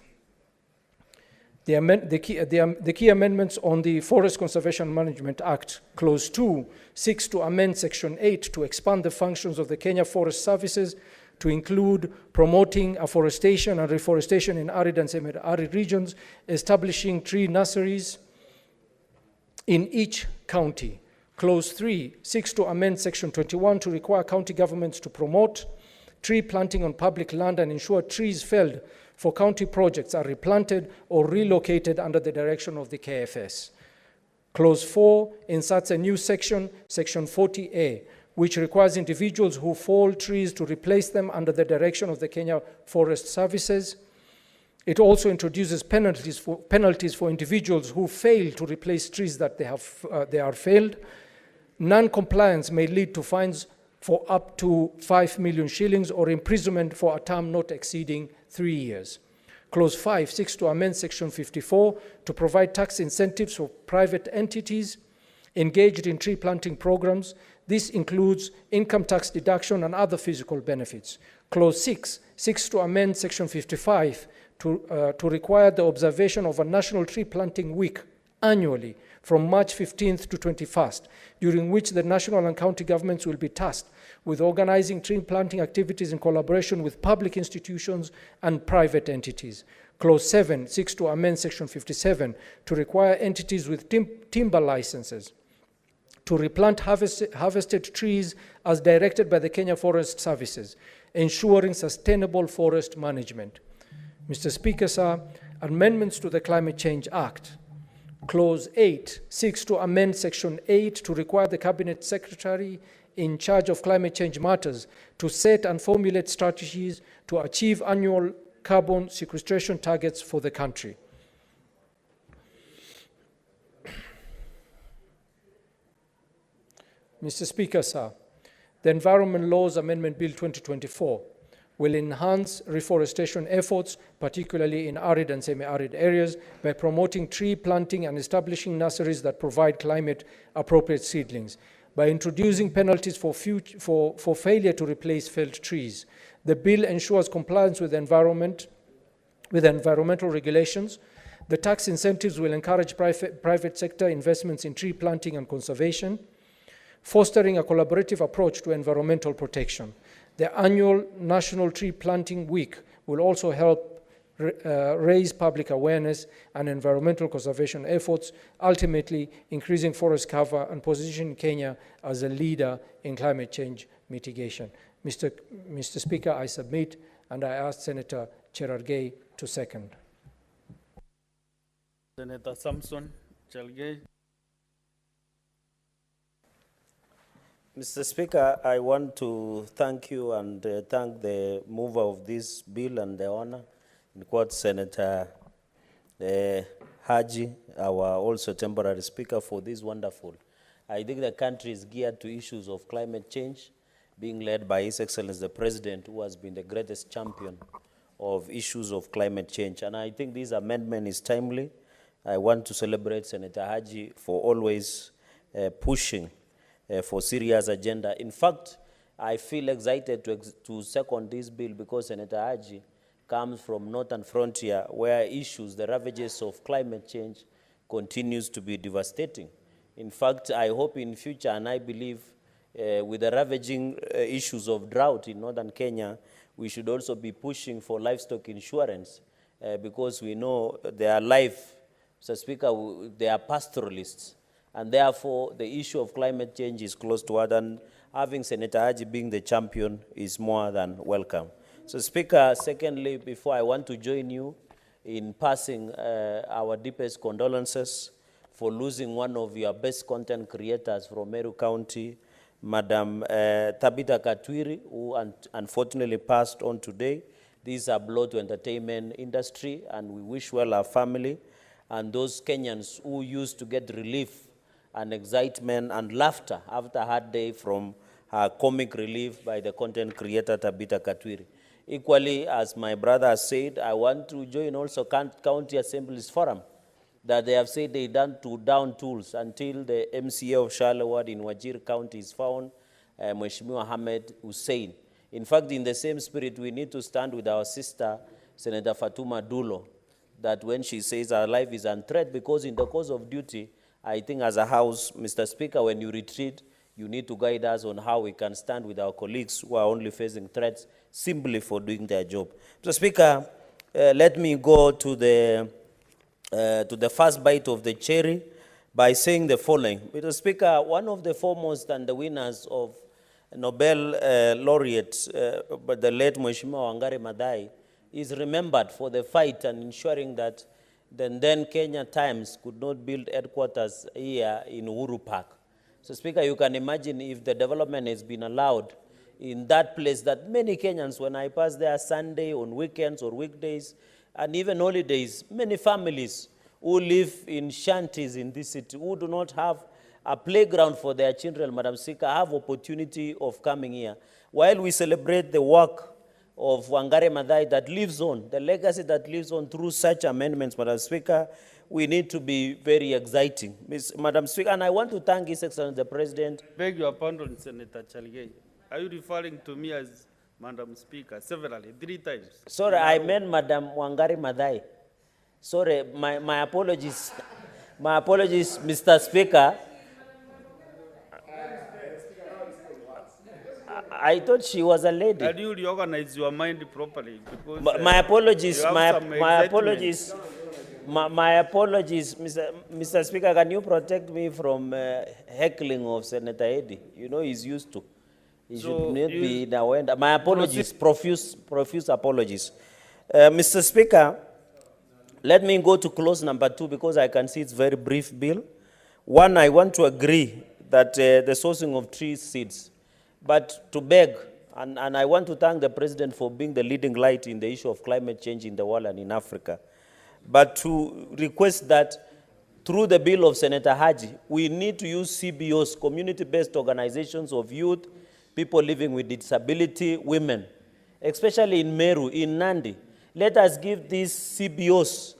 The key amendments on the Forest Conservation Management Act, Clause 2, seeks to amend Section 8 to expand the functions of the Kenya Forest Services to include promoting afforestation and reforestation in arid and semi-arid regions, establishing tree nurseries in each county. Clause 3 seeks to amend Section 21 to require county governments to promote tree planting on public land and ensure trees felled for county projects are replanted or relocated under the direction of the KFS. Clause 4 inserts a new section, Section 40A, which requires individuals who fall trees to replace them under the direction of the Kenya Forest Services. It also introduces penalties for individuals who fail to replace trees that they are felled. Non-compliance may lead to fines for up to 5 million shillings or imprisonment for a term not exceeding 3 years. Clause 5 seeks to amend Section 54 to provide tax incentives for private entities engaged in tree planting programs. This includes income tax deduction and other fiscal benefits. Clause 6 seeks to amend Section 55 to require the observation of a National Tree Planting Week annually from March 15th to 21st, during which the national and county governments will be tasked with organizing tree planting activities in collaboration with public institutions and private entities. Clause 7 seeks to amend Section 57 to require entities with timber licenses to replant harvested trees as directed by the Kenya Forest Services, ensuring sustainable forest management. Mr. Speaker, sir, amendments to the Climate Change Act. Clause 8 seeks to amend Section 8 to require the Cabinet Secretary in charge of climate change matters to set and formulate strategies to achieve annual carbon sequestration targets for the country. Mr. Speaker, sir, the Environment Laws Amendment Bill 2024 will enhance reforestation efforts, particularly in arid and semi-arid areas, by promoting tree planting and establishing nurseries that provide climate-appropriate seedlings. By introducing penalties for failure to replace felled trees, the bill ensures compliance with environmental regulations. The tax incentives will encourage private sector investments in tree planting and conservation, fostering a collaborative approach to environmental protection. The annual National Tree Planting Week will also help raise public awareness and environmental conservation efforts, ultimately increasing forest cover and positioning Kenya as a leader in climate change mitigation. Mr. Speaker, I submit, and I ask Senator Cherargei to second. Senator Samson Chelgei. Mr. Speaker, I want to thank you and thank the mover of this bill and the honor, in court, Senator Haji, our also temporary speaker, for this wonderful. I think the country is geared to issues of climate change, being led by His Excellency the President, who has been the greatest champion of issues of climate change. And I think this amendment is timely. I want to celebrate Senator Haji for always pushing for serious agenda. In fact, I feel excited to second this bill because Senator Haji comes from Northern Frontier, where issues, the ravages of climate change continues to be devastating. In fact, I hope in future, and I believe with the ravaging issues of drought in northern Kenya, we should also be pushing for livestock insurance because we know their life, Mr. Speaker, they are pastoralists. And therefore, the issue of climate change is close to us, and having Senator Haji being the champion is more than welcome. So, Speaker, secondly, before I want to join you in passing our deepest condolences for losing one of your best content creators from Meru County, Madam Tabitha Katwiri, who unfortunately passed on today. This is a blow to entertainment industry, and we wish well our family and those Kenyans who used to get relief and excitement and laughter after a hard day from her comic relief by the content creator Tabitha Katwiri. Equally, as my brother has said, I want to join also County Assemblies Forum, that they have said they done to down tools until the MCA of Charlevoix in Wajir County is found, Mheshimiwa Ahmed Hussein. In fact, in the same spirit, we need to stand with our sister, Senator Fatuma Dulo, that when she says our life is on threat, because in the course of duty, I think as a House, Mr. Speaker, when you retreat, you need to guide us on how we can stand with our colleagues who are only facing threats simply for doing their job. Mr. Speaker, let me go to the first bite of the cherry by saying the following. Mr. Speaker, one of the foremost and the winners of Nobel laureate, but the late Mheshimiwa Wangari Maathai, is remembered for the fight and ensuring that the then Kenya Times could not build headquarters here in Uhuru Park. So, Speaker, you can imagine if the development has been allowed in that place, that many Kenyans, when I pass there Sunday, on weekends or weekdays, and even holidays, many families who live in shanties in this city, who do not have a playground for their children, Madam Speaker, have opportunity of coming here. While we celebrate the work of Wangari Maathai that lives on, the legacy that lives on through such amendments, Madam Speaker, we need to be very exciting. Madam Speaker, and I want to thank His Excellency the President. Beg your pardon, Senator Chelgei. Are you referring to me as Madam Speaker severally, 3 times? Sorry, I meant Madam Wangari Maathai. Sorry, my apologies. My apologies, Mr. Speaker. I thought she was a lady. Can you reorganize your mind properly? Because, my apologies, my apologies, Mr. Speaker, can you protect me from heckling of Senator Eddy? You know he's used to. He should not be in our end. My apologies, profuse apologies. Mr. Speaker, let me go to clause number 2 because I can see it's very brief bill. One, I want to agree that the sourcing of tree seeds, but to beg, and I want to thank the President for being the leading light in the issue of climate change in the world and in Africa, but to request that through the bill of Senator Haji, we need to use CBOs, community-based organizations of youth, people living with disability, women, especially in Meru, in Nandi. Let us give these CBOs.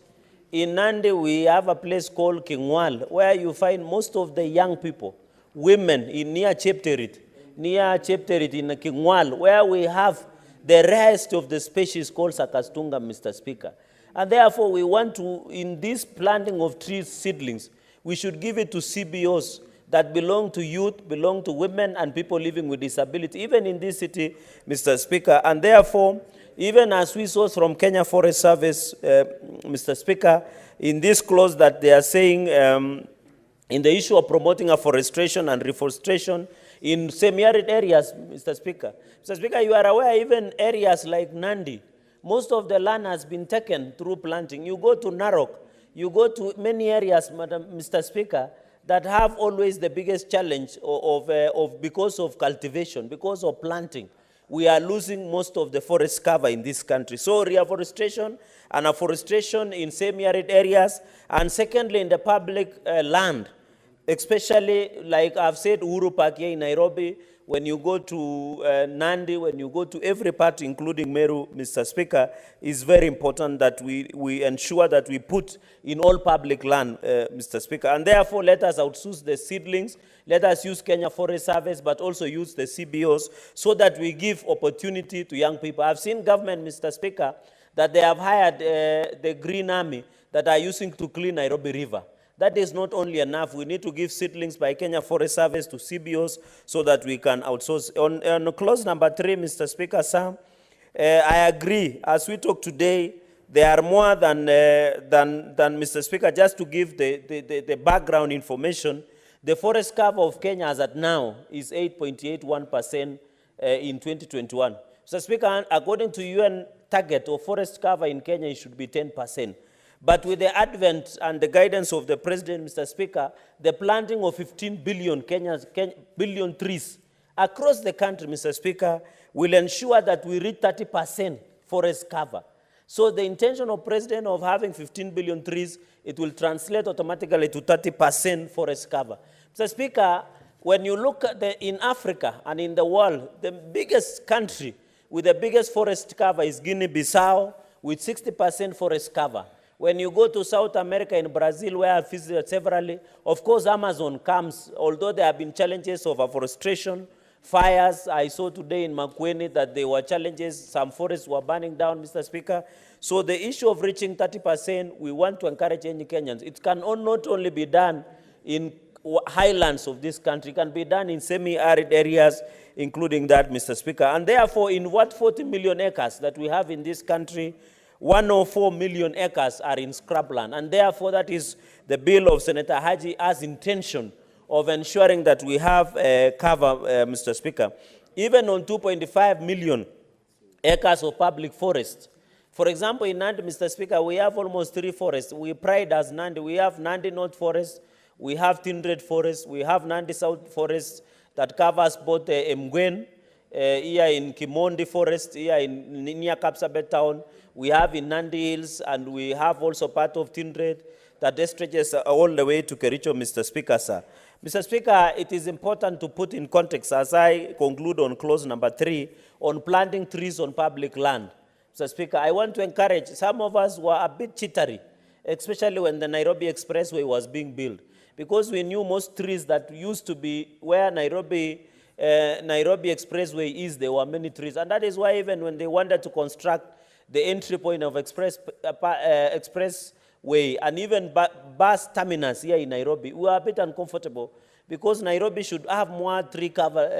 In Nandi, we have a place called Kingwal, where you find most of the young people, women in near Chepterit in Kingwal, where we have the rest of the species called Sakastunga, Mr. Speaker. And therefore, we want to, in this planting of tree seedlings, we should give it to CBOs that belong to youth, belong to women and people living with disability, even in this city, Mr. Speaker. And therefore, even as we saw from Kenya Forest Service, Mr. Speaker, in this clause that they are saying in the issue of promoting afforestation and reforestation in semi-arid areas, Mr. Speaker. Mr. Speaker, you are aware even areas like Nandi, most of the land has been taken through planting. You go to Narok, You go to many areas, Mr. Speaker, that have always the biggest challenge because of cultivation, because of planting. We are losing most of the forest cover in this country. So reforestation and afforestation in semi-arid areas, and secondly in the public land, especially like I've said, Uhuru Park here in Nairobi, when you go to Nandi, when you go to every part, including Meru, Mr. Speaker, is very important that we ensure that we put in all public land, Mr. Speaker. And therefore, let us outsource the seedlings, let us use Kenya Forest Service, but also use the CBOs so that we give opportunity to young people. I've seen government, Mr. Speaker, that they have hired the Green Army that are using to clean Nairobi River. That is not only enough. We need to give seedlings by Kenya Forest Service to CBOs so that we can outsource. On clause number 3, Mr. Speaker, sir, I agree. As we talk today, there are more than Mr. Speaker, just to give the background information. The forest cover of Kenya as at now is 8.81% in 2021. Mr. Speaker, according to UN target of forest cover in Kenya, it should be 10%. But with the advent and the guidance of the President, Mr. Speaker, the planting of 15 billion billion trees across the country, Mr. Speaker, will ensure that we reach 30% forest cover. So the intention of President of having 15 billion trees, it will translate automatically to 30% forest cover. Mr. Speaker, when you look at in Africa and in the world, the biggest country with the biggest forest cover is Guinea-Bissau with 60% forest cover. When you go to South America, in Brazil, where I visited severally, of course, Amazon comes, although there have been challenges of afforestation, fires. I saw today in Makueni that there were challenges. Some forests were burning down, Mr. Speaker. So the issue of reaching 30%, we want to encourage any Kenyans. It can not only be done in highlands of this country, it can be done in semi-arid areas, including that, Mr. Speaker. And therefore, in what 40 million acres that we have in this country, 104 million acres are in scrubland, and therefore that is the bill of Senator Haji as intention of ensuring that we have cover, Mr. Speaker. Even on 2.5 million acres of public forest. For example, in Nandi, Mr. Speaker, we have almost 3 forests. We pride as Nandi. We have Nandi North Forest, we have Tindred Forest, we have Nandi South Forest that covers both Mgwen, here in Kimondi Forest, here in near Kapsabet Town. We have in Nandi Hills, and we have also part of Tindred that stretches all the way to Kericho, Mr. Speaker, sir. Mr. Speaker, it is important to put in context, as I conclude on clause number 3, on planting trees on public land. Mr. Speaker, I want to encourage, some of us were a bit jittery, especially when the Nairobi Expressway was being built, because we knew most trees that used to be where Nairobi Expressway is, there were many trees. And that is why even when they wanted to construct the entry point of expressway and even bus terminus here in Nairobi, we were a bit uncomfortable because Nairobi should have more tree cover.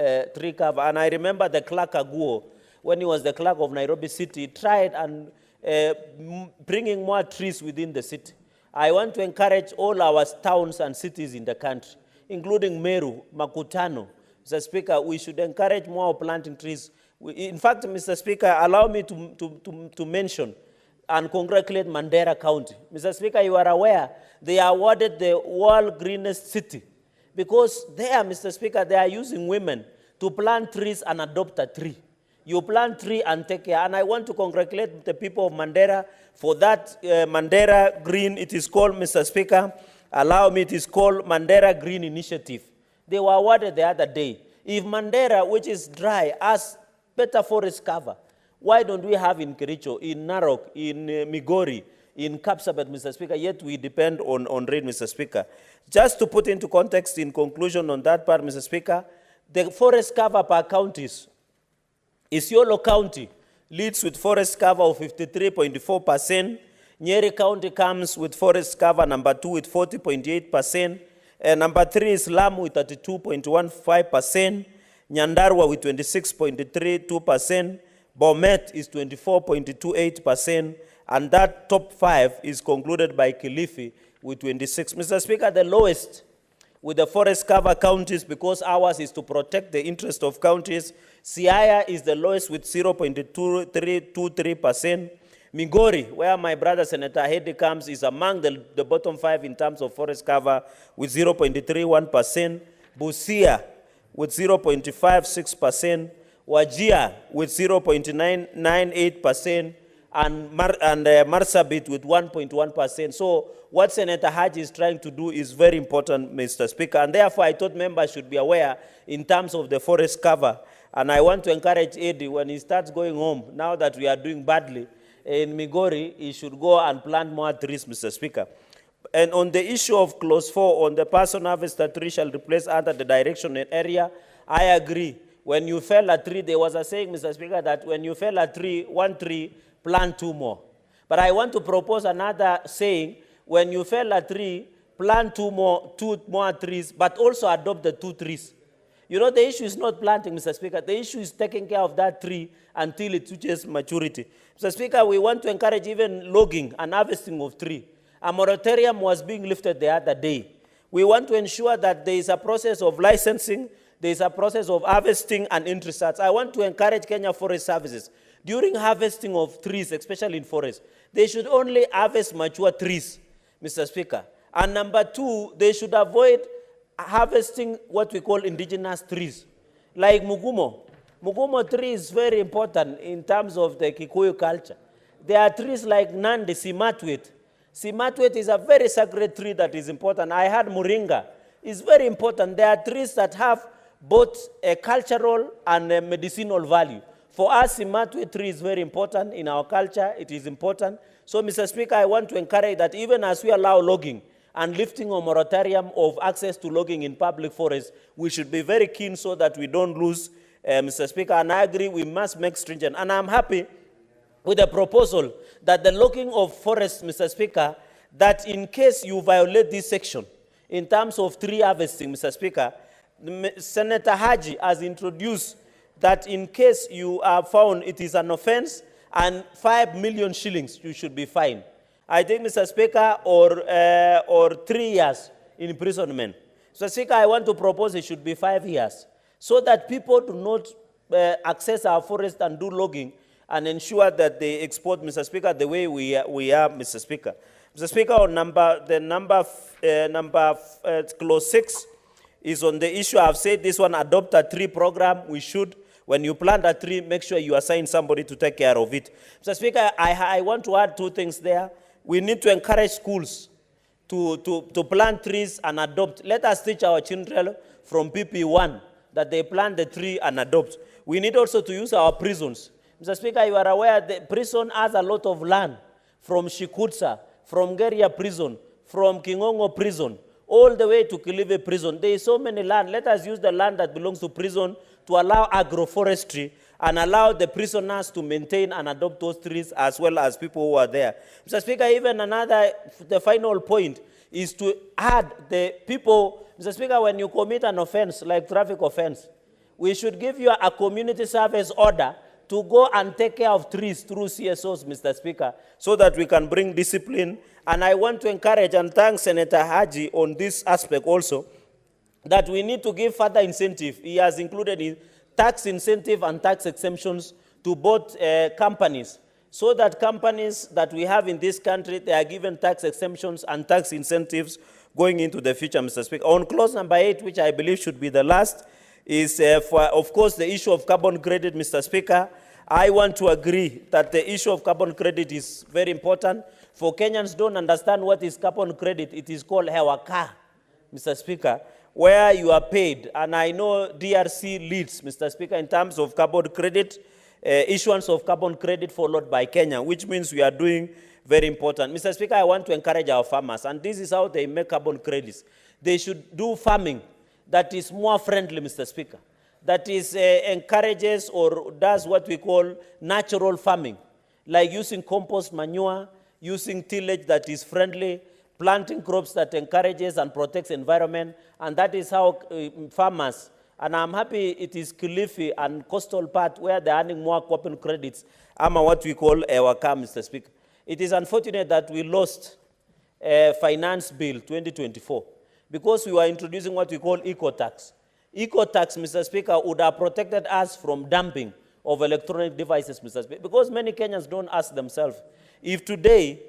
And I remember the clerk Aguo, when he was the clerk of Nairobi City, tried and bringing more trees within the city. I want to encourage all our towns and cities in the country, including Meru, Makutano. Mr. Speaker, we should encourage more planting trees. In fact, Mr. Speaker, allow me to mention and congratulate Mandera County. Mr. Speaker, you are aware they are awarded the world greenest city because there, Mr. Speaker, they are using women to plant trees and adopt a tree. You plant tree and take care. And I want to congratulate the people of Mandera for that Mandera Green. It is called, Mr. Speaker, allow me, it is called Mandera Green Initiative. They were awarded the other day. If Mandera, which is dry, has better forest cover, why don't we have in Kericho, in Narok, in Migori, in Kapsabet, Mr. Speaker, yet we depend on rain, Mr. Speaker. Just to put into context, in conclusion on that part, Mr. Speaker, the forest cover per counties, Isiolo County leads with forest cover of 53.4%, Nyeri County comes with forest cover number 2 with 40.8%, number 3 is Lamu with 32.15%, Nyandarua with 26.32%, Bomet is 24.28%, and that top 5 is concluded by Kilifi with 26. Mr. Speaker, the lowest with the forest cover counties, because ours is to protect the interest of counties, Siaya is the lowest with 0.23%, Migori, where my brother Senator Hedy comes, is among the bottom 5 in terms of forest cover with 0.31%. Busia with 0.56%. Wajir with 0.998%. And Marsabit with 1.1%. So what Senator Haji is trying to do is very important, Mr. Speaker. And therefore, I thought members should be aware in terms of the forest cover. And I want to encourage Eddie, when he starts going home, now that we are doing badly in Migori, he should go and plant more trees, Mr. Speaker. And on the issue of clause 4, on the person harvested tree shall replace under the direction and area, I agree. When you fell a tree, there was a saying, Mr. Speaker, that when you fell a tree, one tree, plant 2 more. But I want to propose another saying, when you fell a tree, plant 2 more trees, but also adopt the 2 trees. You know, the issue is not planting, Mr. Speaker. The issue is taking care of that tree until it reaches maturity. Mr. Speaker, we want to encourage even logging and harvesting of tree. A moratorium was being lifted the other day. We want to ensure that there is a process of licensing, there is a process of harvesting and interest. I want to encourage Kenya Forest Services. During harvesting of trees, especially in forests, they should only harvest mature trees, Mr. Speaker. And number 2, they should avoid harvesting what we call indigenous trees, like Mugumo. Mugumo tree is very important in terms of the Kikuyu culture. There are trees like Nandi, Simatwet. Simatwet is a very sacred tree that is important. I heard Moringa is very important. There are trees that have both a cultural and a medicinal value. For us, Simatwet tree is very important in our culture. It is important. So, Mr. Speaker, I want to encourage that even as we allow logging and lifting a moratorium of access to logging in public forests, we should be very keen so that we don't lose, Mr. Speaker. And I agree we must make stringent. And I'm happy with the proposal that the logging of forests, Mr. Speaker, that in case you violate this section in terms of tree harvesting, Mr. Speaker, Senator Haji has introduced that in case you are found it is an offense and 5 million shillings you should be fined. I think, Mr. Speaker, or 3 years in imprisonment. Mr. Speaker, I want to propose it should be 5 years so that people do not access our forest and do logging and ensure that they export, Mr. Speaker, the way we are, Mr. Speaker. Mr. Speaker, on clause 6 is on the issue. I've said this one, adopt a tree program. We should. When you plant a tree, make sure you assign somebody to take care of it. Mr. Speaker, I want to add 2 things there. We need to encourage schools to plant trees and adopt. Let us teach our children from PP1 that they plant the tree and adopt. We need also to use our prisons. Mr. Speaker, you are aware the prison has a lot of land from Shikutsa, from Geria prison, from Kingongo prison, all the way to Kilive prison. There is so many land. Let us use the land that belongs to prison to allow agroforestry and allow the prisoners to maintain and adopt those trees as well as people who are there. Mr. Speaker, even the final point is to add the people. Mr. Speaker, when you commit an offense, like traffic offense, we should give you a community service order to go and take care of trees through CSOs, Mr. Speaker, so that we can bring discipline. And I want to encourage and thank Senator Haji on this aspect also, that we need to give further incentive. He has included in tax incentive and tax exemptions to both companies, so that companies that we have in this country, they are given tax exemptions and tax incentives going into the future, Mr. Speaker. On clause number 8, which I believe should be the last, is of course, the issue of carbon credit, Mr. Speaker. I want to agree that the issue of carbon credit is very important. For Kenyans don't understand what is carbon credit, it is called hewaka, Mr. Speaker, where you are paid. And I know DRC leads, Mr. Speaker, in terms of carbon credit, issuance of carbon credit followed by Kenya, which means we are doing very important. Mr. Speaker, I want to encourage our farmers, and this is how they make carbon credits. They should do farming that is more friendly, Mr. Speaker, that is encourages or does what we call natural farming, like using compost manure, using tillage that is friendly, planting crops that encourages and protects environment, and that is how farmers, and I'm happy it is Kilifi and coastal part where they're earning more carbon credits, what we call Ewaka, Mr. Speaker. It is unfortunate that we lost Finance Bill 2024 because we were introducing what we call eco-tax. Eco-tax, Mr. Speaker, would have protected us from dumping of electronic devices, Mr. Speaker, because many Kenyans don't ask themselves, if today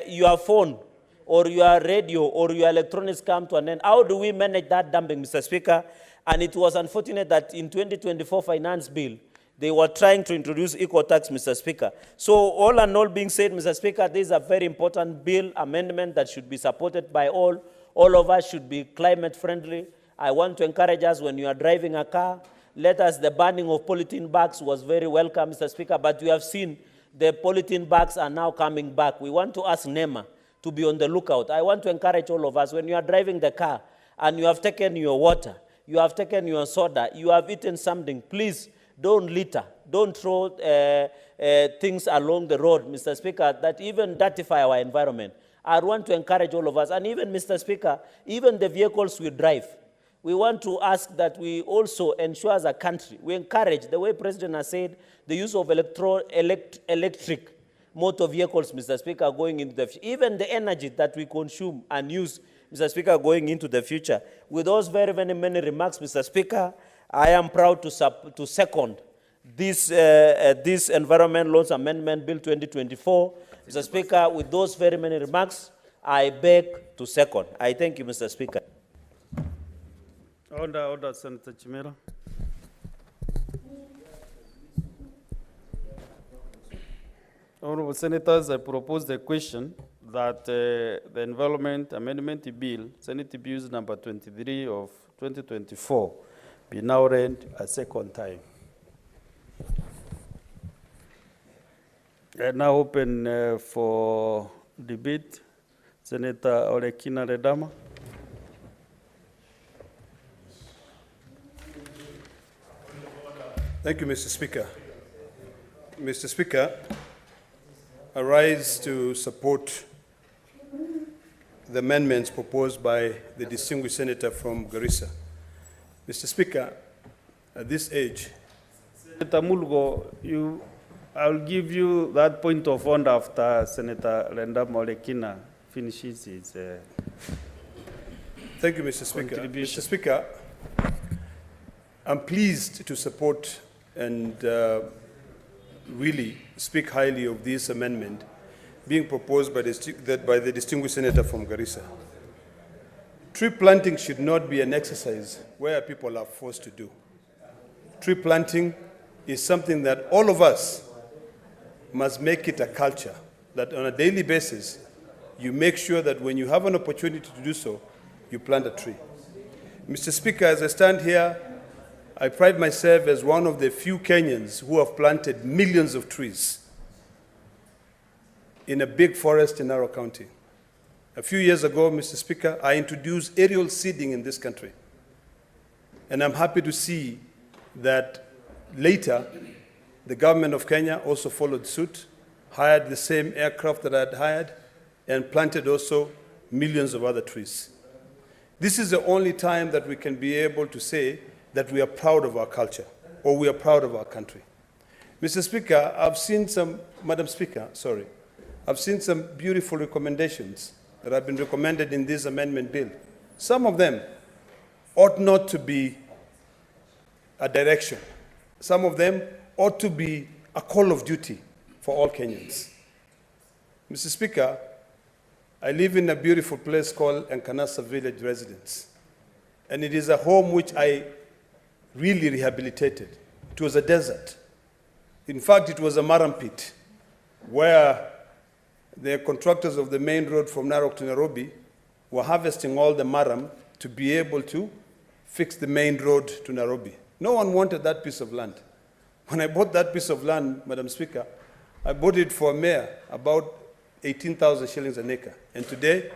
your phone or your radio or your electronics come to an end, how do we manage that dumping, Mr. Speaker? And it was unfortunate that in 2024 finance bill, they were trying to introduce eco tax, Mr. Speaker. So all and all being said, Mr. Speaker, this is a very important bill amendment that should be supported by all. All of us should be climate friendly. I want to encourage us when you are driving a car, the banning of polythene bags was very welcome, Mr. Speaker, but we have seen the polythene bags are now coming back. We want to ask NEMA to be on the lookout. I want to encourage all of us, when you are driving the car and you have taken your water, you have taken your soda, you have eaten something, please don't litter, don't throw things along the road, Mr. Speaker, that even dirtify our environment. I want to encourage all of us, and even, Mr. Speaker, even the vehicles we drive, we want to ask that we also ensure as a country, we encourage, the way President has said, the use of electric motor vehicles, Mr. Speaker, going into the future. Even the energy that we consume and use, Mr. Speaker, going into the future. With those very, very many remarks, Mr. Speaker, I am proud to second this Environment Laws Amendment Bill 2024. Mr. Speaker, with those very many remarks, I beg to second. I thank you, Mr. Speaker. Order, Senator Chimera. Honorable Senators, I propose the question that the Environment Amendment Bill, Senate Bills number 23 of 2024, be now read a second time. I now open for debate. Senator Olekina Redama. Thank you, Mr. Speaker. Mr. Speaker, I rise to support the amendments proposed by the distinguished senator from Garissa. Mr. Speaker, at this age, Senator Mulgo, I'll give you that point of order after Senator Rendama Olekina finishes his Thank you, Mr. Speaker. Mr. Speaker, I'm pleased to support and really speak highly of this amendment being proposed by the distinguished senator from Garissa. Tree planting should not be an exercise where people are forced to do. Tree planting is something that all of us must make it a culture, that on a daily basis, you make sure that when you have an opportunity to do so, you plant a tree. Mr. Speaker, as I stand here, I pride myself as one of the few Kenyans who have planted millions of trees in a big forest in Narok County. A few years ago, Mr. Speaker, I introduced aerial seeding in this country. And I'm happy to see that later, the government of Kenya also followed suit, hired the same aircraft that I had hired, and planted also millions of other trees. This is the only time that we can be able to say that we are proud of our culture, or we are proud of our country. Mr. Speaker, Madam Speaker, sorry, I've seen some beautiful recommendations that have been recommended in this amendment bill. Some of them ought not to be a direction. Some of them ought to be a call of duty for all Kenyans. Mr. Speaker, I live in a beautiful place called Enkanasa Village Residence, and it is a home which I really rehabilitated. It was a desert. In fact, it was a maram pit where the contractors of the main road from Narok to Nairobi were harvesting all the maram to be able to fix the main road to Nairobi. No one wanted that piece of land. When I bought that piece of land, Madam Speaker, I bought it for a mayor, about 18,000 shillings an acre. And today,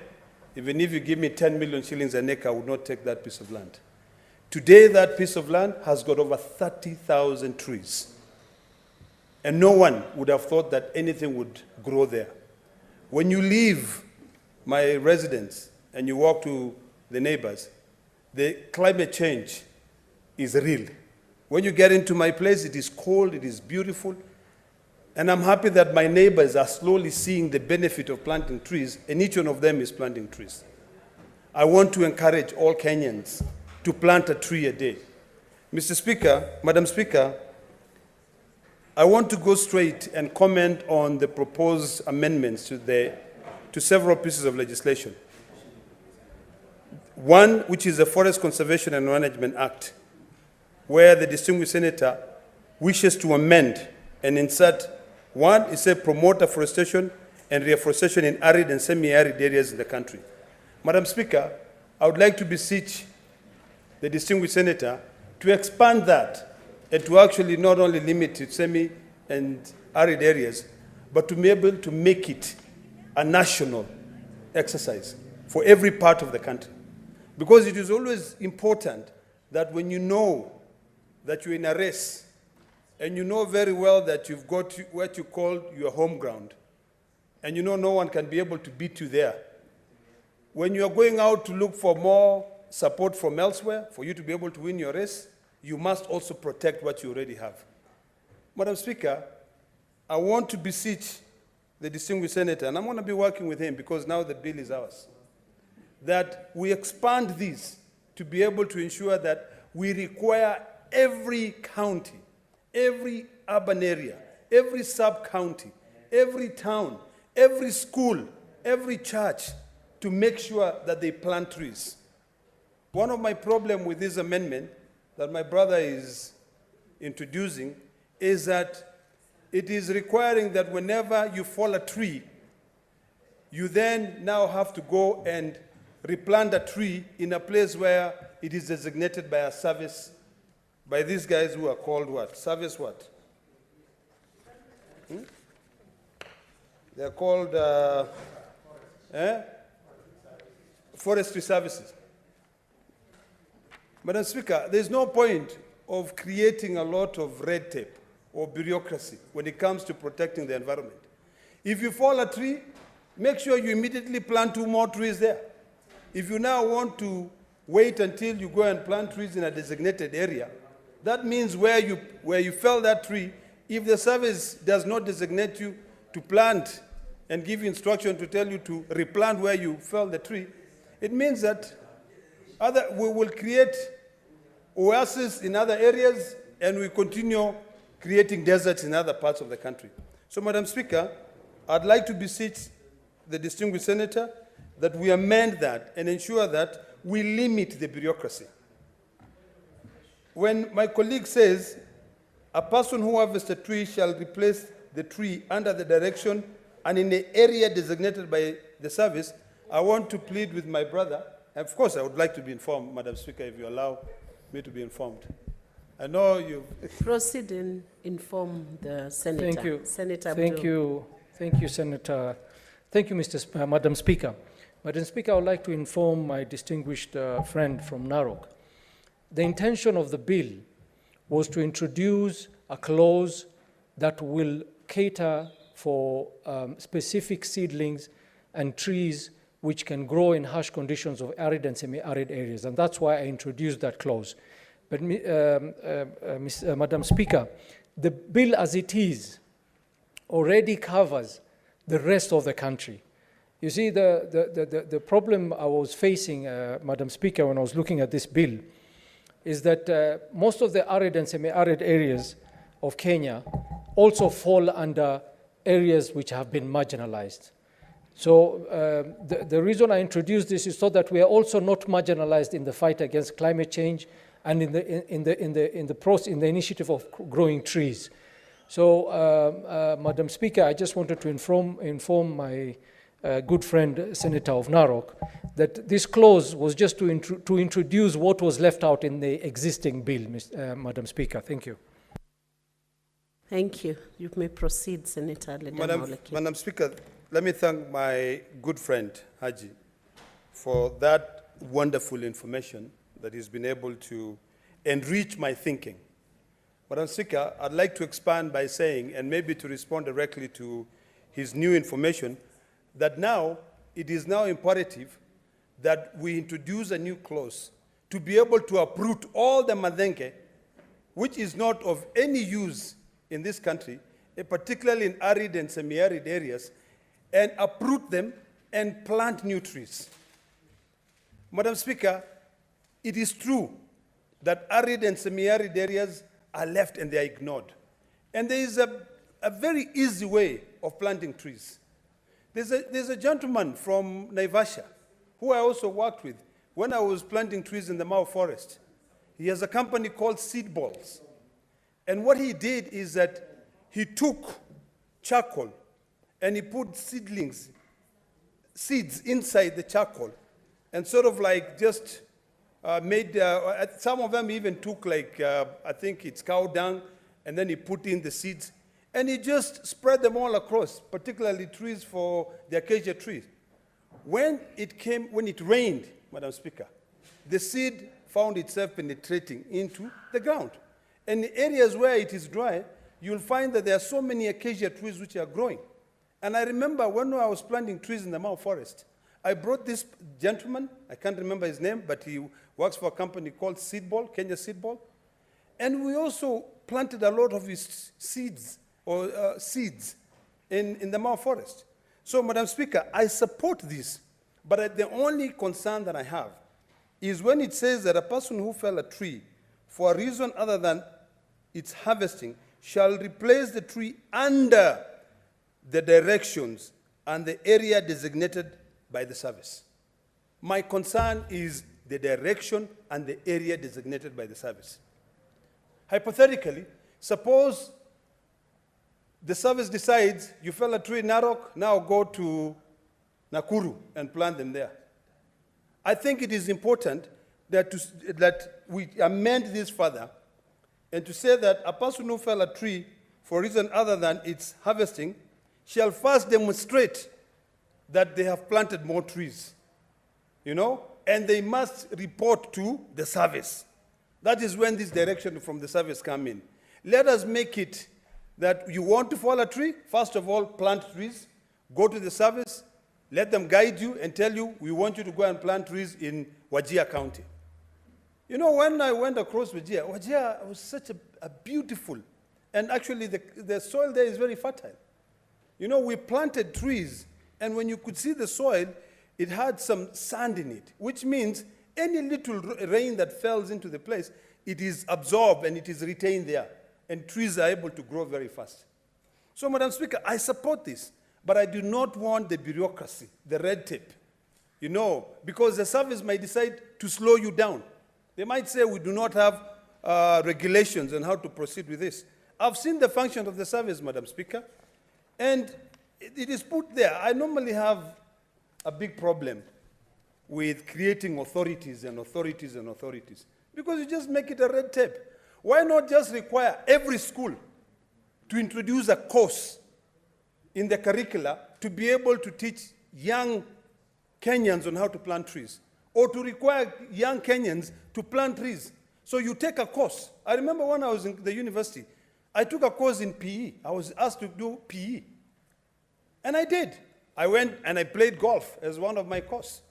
even if you give me 10 million shillings an acre, I would not take that piece of land. Today, that piece of land has got over 30,000 trees. And no one would have thought that anything would grow there. When you leave my residence and you walk to the neighbors, the climate change is real. When you get into my place, it is cold, it is beautiful. And I'm happy that my neighbors are slowly seeing the benefit of planting trees, and each one of them is planting trees. I want to encourage all Kenyans to plant a tree a day. Mr. Speaker, Madam Speaker, I want to go straight and comment on the proposed amendments to several pieces of legislation. One, which is the Forest Conservation and Management Act, where the distinguished senator wishes to amend and insert one, it says promote afforestation and reforestation in arid and semi-arid areas in the country. Madam Speaker, I would like to beseech the distinguished senator to expand that and to actually not only limit to semi and arid areas, but to be able to make it a national exercise for every part of the country. Because it is always important that when you know that you're in a race, and you know very well that you've got what you call your home ground, and you know no one can be able to beat you there, when you are going out to look for more support from elsewhere for you to be able to win your race, you must also protect what you already have. Madam Speaker, I want to beseech the distinguished senator, and I'm going to be working with him because now the bill is ours, that we expand this to be able to ensure that we require every county, every urban area, every sub-county, every town, every school, every church to make sure that they plant trees. One of my problems with this amendment that my brother is introducing is that it is requiring that whenever you fall a tree, you then now have to go and replant a tree in a place where it is designated by a service, by these guys who are called what? Service what? They're called forestry services. Madam Speaker, there's no point of creating a lot of red tape or bureaucracy when it comes to protecting the environment. If you fall a tree, make sure you immediately plant 2 more trees there. If you now want to wait until you go and plant trees in a designated area, that means where you fell that tree, if the service does not designate you to plant and give you instruction to tell you to replant where you fell the tree, it means that we will create oases in other areas and we continue creating deserts in other parts of the country. So, Madam Speaker, I'd like to beseech the distinguished senator that we amend that and ensure that we limit the bureaucracy. When my colleague says, a person who harvests a tree shall replace the tree under the direction and in the area designated by the service, I want to plead with my brother. Of course, I would like to be informed, Madam Speaker, if you allow me to be informed. I know you proceed and inform the senator. Thank you. Senator Thank Abdul. you. Thank you, Senator. Thank you, Madam Speaker. Madam Speaker, I would like to inform my distinguished friend from Narok. The intention of the bill was to introduce a clause that will cater for specific seedlings and trees which can grow in harsh conditions of arid and semi-arid areas. And that's why I introduced that clause. But Madam Speaker, the bill as it is already covers the rest of the country. You see, the problem I was facing, Madam Speaker, when I was looking at this bill, is that most of the arid and semi-arid areas of Kenya also fall under areas which have been marginalized. So the reason I introduced this is so that we are also not marginalized in the fight against climate change and in the initiative of growing trees. So, Madam Speaker, I just wanted to inform my good friend, Senator of Narok, that this clause was just to introduce what was left out in the existing bill, Madam Speaker. Thank you. Thank you. You may proceed, Senator Ledama. Madam Speaker, let me thank my good friend, Haji, for that wonderful information that he's been able to enrich my thinking. Madam Speaker, I'd like to expand by saying, and maybe to respond directly to his new information, that now it is now imperative that we introduce a new clause to be able to uproot all the madenke, which is not of any use in this country, particularly in arid and semi-arid areas, and uproot them and plant new trees. Madam Speaker, it is true that arid and semi-arid areas are left and they are ignored. And there is a very easy way of planting trees. There's a gentleman from Naivasha who I also worked with when I was planting trees in the Mau forest. He has a company called Seed Balls. And what he did is that he took charcoal and he put seeds inside the charcoal and sort of like just made, some of them even took like, I think it's cow dung, and then he put in the seeds. And he just spread them all across, particularly trees for the acacia trees. When it rained, Madam Speaker, the seed found itself penetrating into the ground. And in areas where it is dry, you'll find that there are so many acacia trees which are growing. And I remember when I was planting trees in the Mau forest, I brought this gentleman, I can't remember his name, but he works for a company called Seed Ball, Kenya Seed Ball. And we also planted a lot of his seeds in the Mau forest. So, Madam Speaker, I support this, but the only concern that I have is when it says that a person who fell a tree for a reason other than its harvesting shall replace the tree under the directions and the area designated by the service. My concern is the direction and the area designated by the service. Hypothetically, suppose the service decides you fell a tree in Narok, now go to Nakuru and plant them there. I think it is important that we amend this further and to say that a person who fell a tree for a reason other than its harvesting shall first demonstrate that they have planted more trees, and they must report to the service. That is when this direction from the service come in. Let us make it that you want to fall a tree, first of all, plant trees, go to the service, let them guide you and tell you, we want you to go and plant trees in Wajir County. When I went across Wajir was such a beautiful, and actually the soil there is very fertile. We planted trees, and when you could see the soil, it had some sand in it, which means any little rain that falls into the place, it is absorbed and it is retained there, and trees are able to grow very fast. So, Madam Speaker, I support this, but I do not want the bureaucracy, the red tape, because the service might decide to slow you down. They might say we do not have regulations on how to proceed with this. I've seen the function of the service, Madam Speaker, and it is put there. I normally have a big problem with creating authorities and authorities and authorities, because you just make it a red tape. Why not just require every school to introduce a course in the curricula to be able to teach young Kenyans on how to plant trees, or to require young Kenyans to plant trees? So you take a course. I remember when I was in the university, I took a course in PE. I was asked to do PE. And I did. I went and I played golf as one of my courses.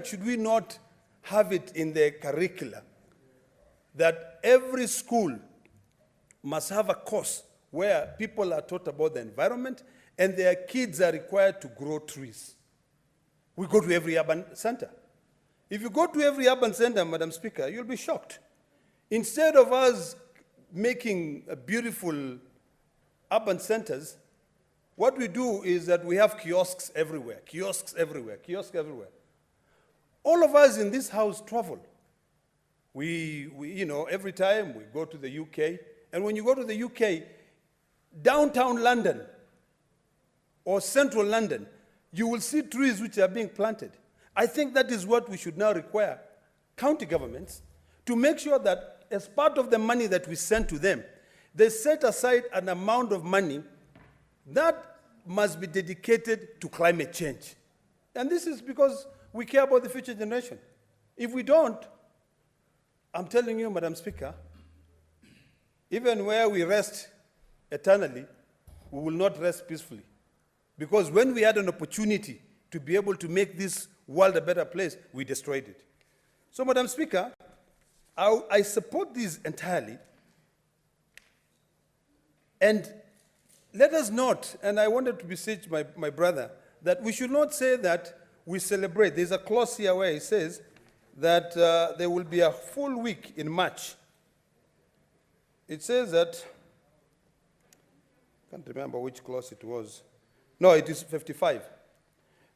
Should we not have it in the curricula that every school must have a course where people are taught about the environment and their kids are required to grow trees? We go to every urban center. If you go to every urban center, Madam Speaker, you'll be shocked. Instead of us making beautiful urban centers, what we do is that we have kiosks everywhere, kiosks everywhere, kiosks everywhere. All of us in this house travel. We every time we go to the UK, and when you go to the UK, downtown London or central London, you will see trees which are being planted. I think that is what we should now require county governments to make sure that as part of the money that we send to them, they set aside an amount of money that must be dedicated to climate change. And this is because we care about the future generation. If we don't, I'm telling you, Madam Speaker, even where we rest eternally, we will not rest peacefully. Because when we had an opportunity to be able to make this world a better place, we destroyed it. So, Madam Speaker, I support this entirely. And let us not, and I wanted to beseech my brother, that we should not say that we celebrate. There's a clause here where it says that there will be a full week in March. It says that can't remember which clause it was. No, it is 55.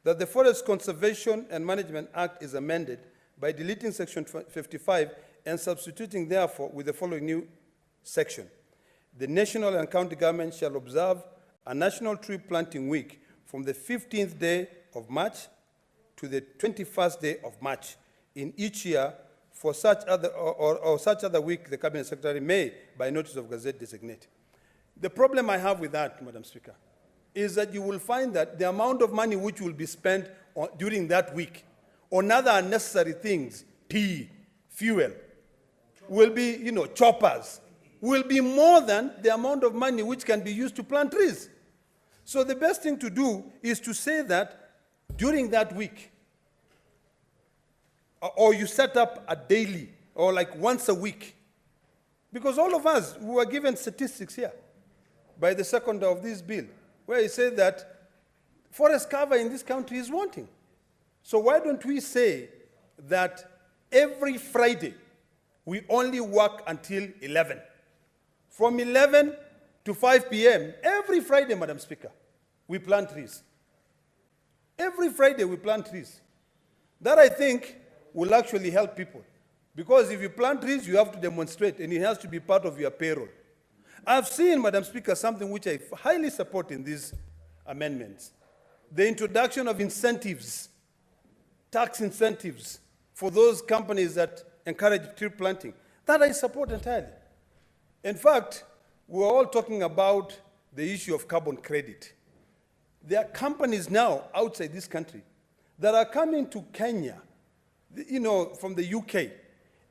That the Forest Conservation and Management Act is amended by deleting section 55 and substituting therefore with the following new section. The national and county government shall observe a national tree planting week from the 15th day of March to the 21st day of March in each year for such other, or such other week the Cabinet Secretary may, by notice of Gazette, designate. The problem I have with that, Madam Speaker, is that you will find that the amount of money which will be spent during that week on other unnecessary things, tea, fuel, will be, choppers, will be more than the amount of money which can be used to plant trees. So the best thing to do is to say that during that week, or you set up a daily, or like once a week, because all of us were given statistics here by the seconder of this bill, where he said that forest cover in this country is wanting. So why don't we say that every Friday we only work until 11? From 11 to 5 p.m., every Friday, Madam Speaker, we plant trees. Every Friday we plant trees. That, I think, will actually help people. Because if you plant trees, you have to demonstrate, and it has to be part of your payroll. I've seen, Madam Speaker, something which I highly support in these amendments. The introduction of incentives, tax incentives, for those companies that encourage tree planting. That I support entirely. In fact, we're all talking about the issue of carbon credit. There are companies now outside this country that are coming to Kenya, from the UK,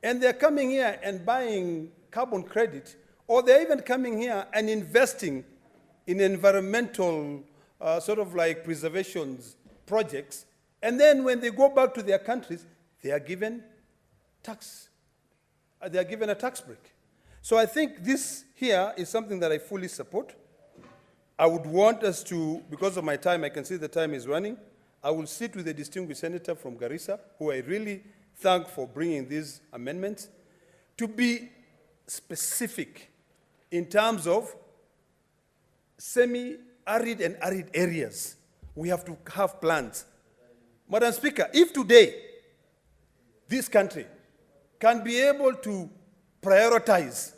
and they're coming here and buying carbon credit, or they're even coming here and investing in environmental sort of like preservation projects, and then when they go back to their countries, they are given tax. They are given a tax break. So I think this here is something that I fully support. I would want us to, because of my time, I can see the time is running, I will sit with the distinguished senator from Garissa, who I really thank for bringing these amendments, to be specific in terms of semi-arid and arid areas. We have to have plans. Madam Speaker, if today this country can be able to prioritize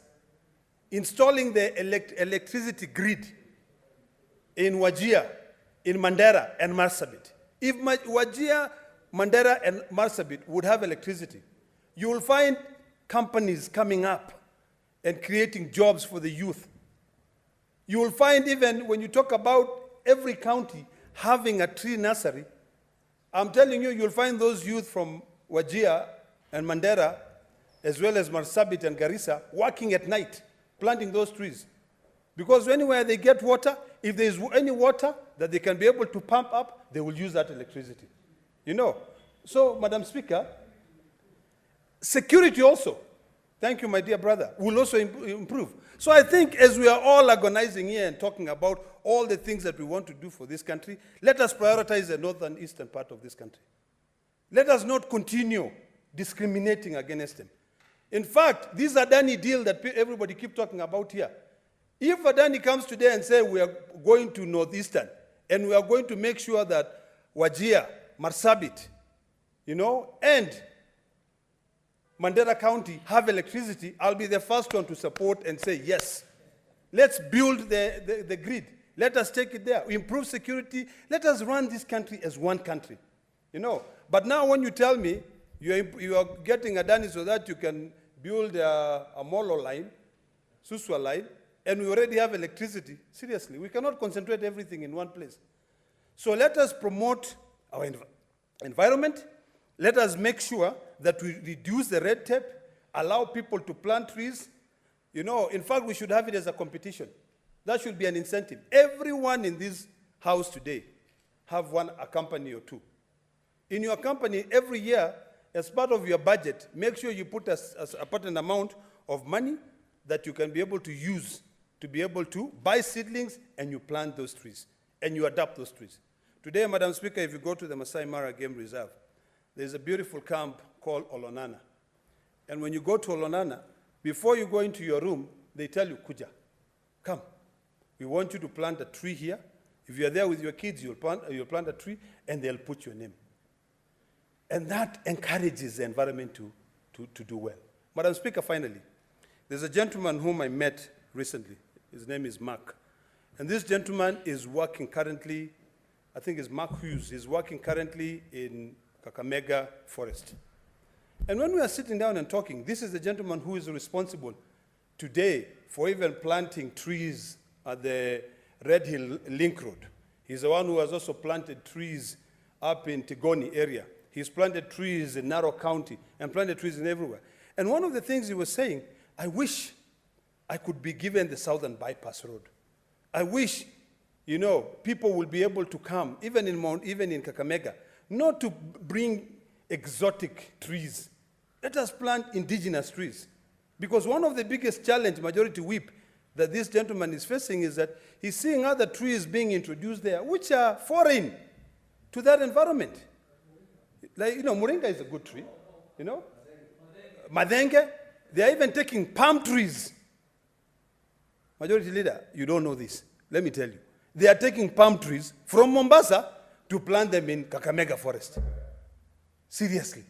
installing the electricity grid in Wajir, in Mandera, and Marsabit. If Wajir, Mandera, and Marsabit would have electricity, you will find companies coming up and creating jobs for the youth. You will find, even when you talk about every county having a tree nursery, I'm telling you, you'll find those youth from Wajir and Mandera, as well as Marsabit and Garissa, working at night, planting those trees. Because anywhere they get water, if there's any water that they can be able to pump up, they will use that electricity. So, Madam Speaker, security also, thank you, my dear brother, will also improve. So I think as we are all agonizing here and talking about all the things that we want to do for this country, let us prioritize the northern eastern part of this country. Let us not continue discriminating against them. In fact, this Adani deal that everybody keeps talking about here, if Adani comes today and says we are going to northeastern and we are going to make sure that Wajir, Marsabit, and Mandera County have electricity, I'll be the first one to support and say, yes, let's build the grid. Let us take it there. We improve security. Let us run this country as one country. But now when you tell me you are getting Adani so that you can build a Molo line, Suswa line, and we already have electricity, seriously, we cannot concentrate everything in one place. So let us promote our environment. Let us make sure that we reduce the red tape, allow people to plant trees. In fact, we should have it as a competition. That should be an incentive. Everyone in this house today have a company or two. In your company, every year, as part of your budget, make sure you put a certain amount of money that you can be able to use to be able to buy seedlings, and you plant those trees, and you adapt those trees. Today, Madam Speaker, if you go to the Masai Mara Game Reserve, there's a beautiful camp called Olonana. And when you go to Olonana, before you go into your room, they tell you, Kuja, come. We want you to plant a tree here. If you're there with your kids, you'll plant a tree, and they'll put your name. And that encourages the environment to do well. Madam Speaker, finally, there's a gentleman whom I met recently. His name is Mark. And this gentleman is working currently, I think it's Mark Hughes, he's working currently in Kakamega Forest. And when we are sitting down and talking, this is the gentleman who is responsible today for even planting trees at the Red Hill Link Road. He's the one who has also planted trees up in Tigoni area. He's planted trees in Narok County and planted trees in everywhere. And one of the things he was saying, I wish I could be given the Southern Bypass Road. I wish, people will be able to come, even in Kakamega, not to bring exotic trees. Let us plant indigenous trees. Because one of the biggest challenge, Majority Whip, that this gentleman is facing is that he's seeing other trees being introduced there, which are foreign to that environment. Like, Moringa is a good tree, Madenge, they are even taking palm trees. Majority Leader, you don't know this. Let me tell you. They are taking palm trees from Mombasa to plant them in Kakamega Forest. Seriously.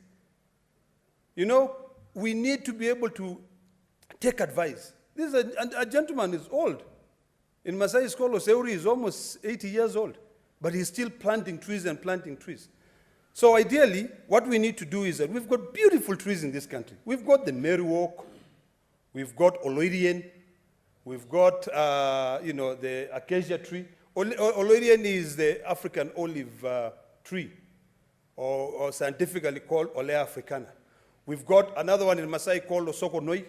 We need to be able to take advice. This is a gentleman is old. In Masai Skolo, Seuri is almost 80 years old, but he's still planting trees and planting trees. So ideally, what we need to do is that we've got beautiful trees in this country. We've got the Meru oak, we've got Oloirian, we've got, the acacia tree. Oloirian is the African olive tree, or scientifically called Olea africana. We've got another one in Masai called Osokonoi,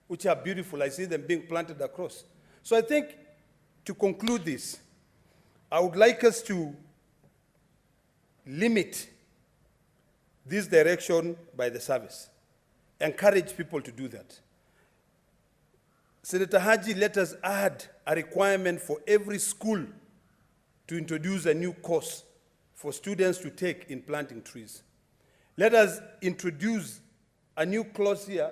which are beautiful. I see them being planted across. So I think, to conclude this, I would like us to limit this direction by the service. Encourage people to do that. Senator Haji, let us add a requirement for every school to introduce a new course for students to take in planting trees. Let us introduce a new clause here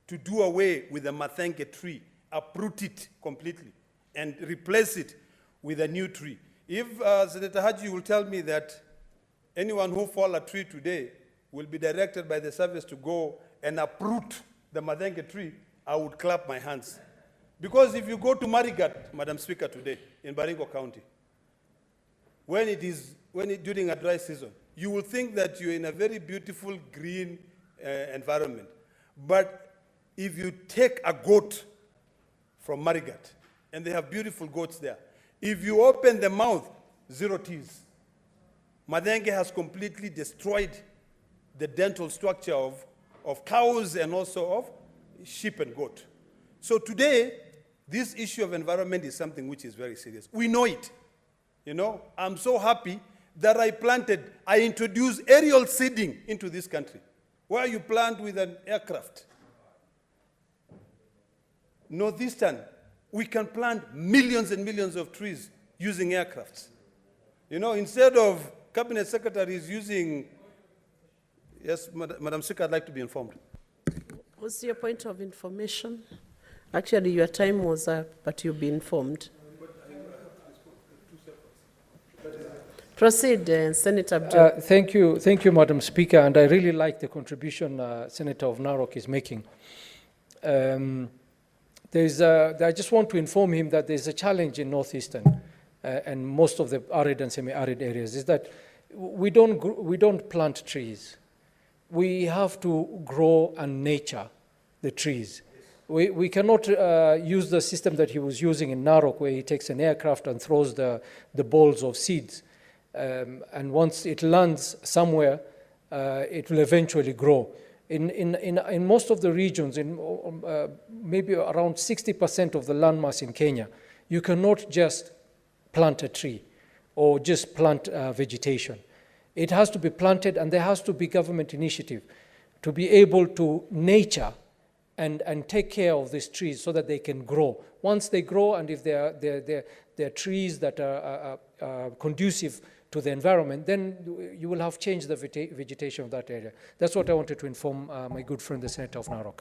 to do away with the Mathenke tree, uproot it completely, and replace it with a new tree. If Senator Haji will tell me that anyone who fall a tree today will be directed by the service to go and uproot the Mathenke tree, I would clap my hands. Because if you go to Marigat, Madam Speaker, today in Baringo County, during a dry season, you will think that you're in a very beautiful green environment. But if you take a goat from Marigat, and they have beautiful goats there, if you open the mouth, zero teeth. Mathenke has completely destroyed the dental structure of cows and also of sheep and goat. So today, this issue of environment is something which is very serious. We know it. I'm so happy that I introduced aerial seeding into this country, where you plant with an aircraft. Northeastern, we can plant millions and millions of trees using aircrafts. Instead of cabinet secretaries using, yes, Madam Speaker, I'd like to be informed. What's your point of information? Actually, your time was up, but you'll be informed. Proceed, Senator Abdul. Thank you, Madam Speaker, and I really like the contribution Senator of Narok is making. I just want to inform him that there's a challenge in Northeastern and most of the arid and semi-arid areas, is that we don't plant trees. We have to grow and nurture the trees. We cannot use the system that he was using in Narok, where he takes an aircraft and throws the balls of seeds. And once it lands somewhere, it will eventually grow. In most of the regions, maybe around 60% of the landmass in Kenya, you cannot just plant a tree or just plant vegetation. It has to be planted, and there has to be government initiative to be able to nurture and take care of these trees so that they can grow. Once they grow, and if they're trees that are conducive to the environment, then you will have changed the vegetation of that area. That's what I wanted to inform my good friend, the Senator of Narok.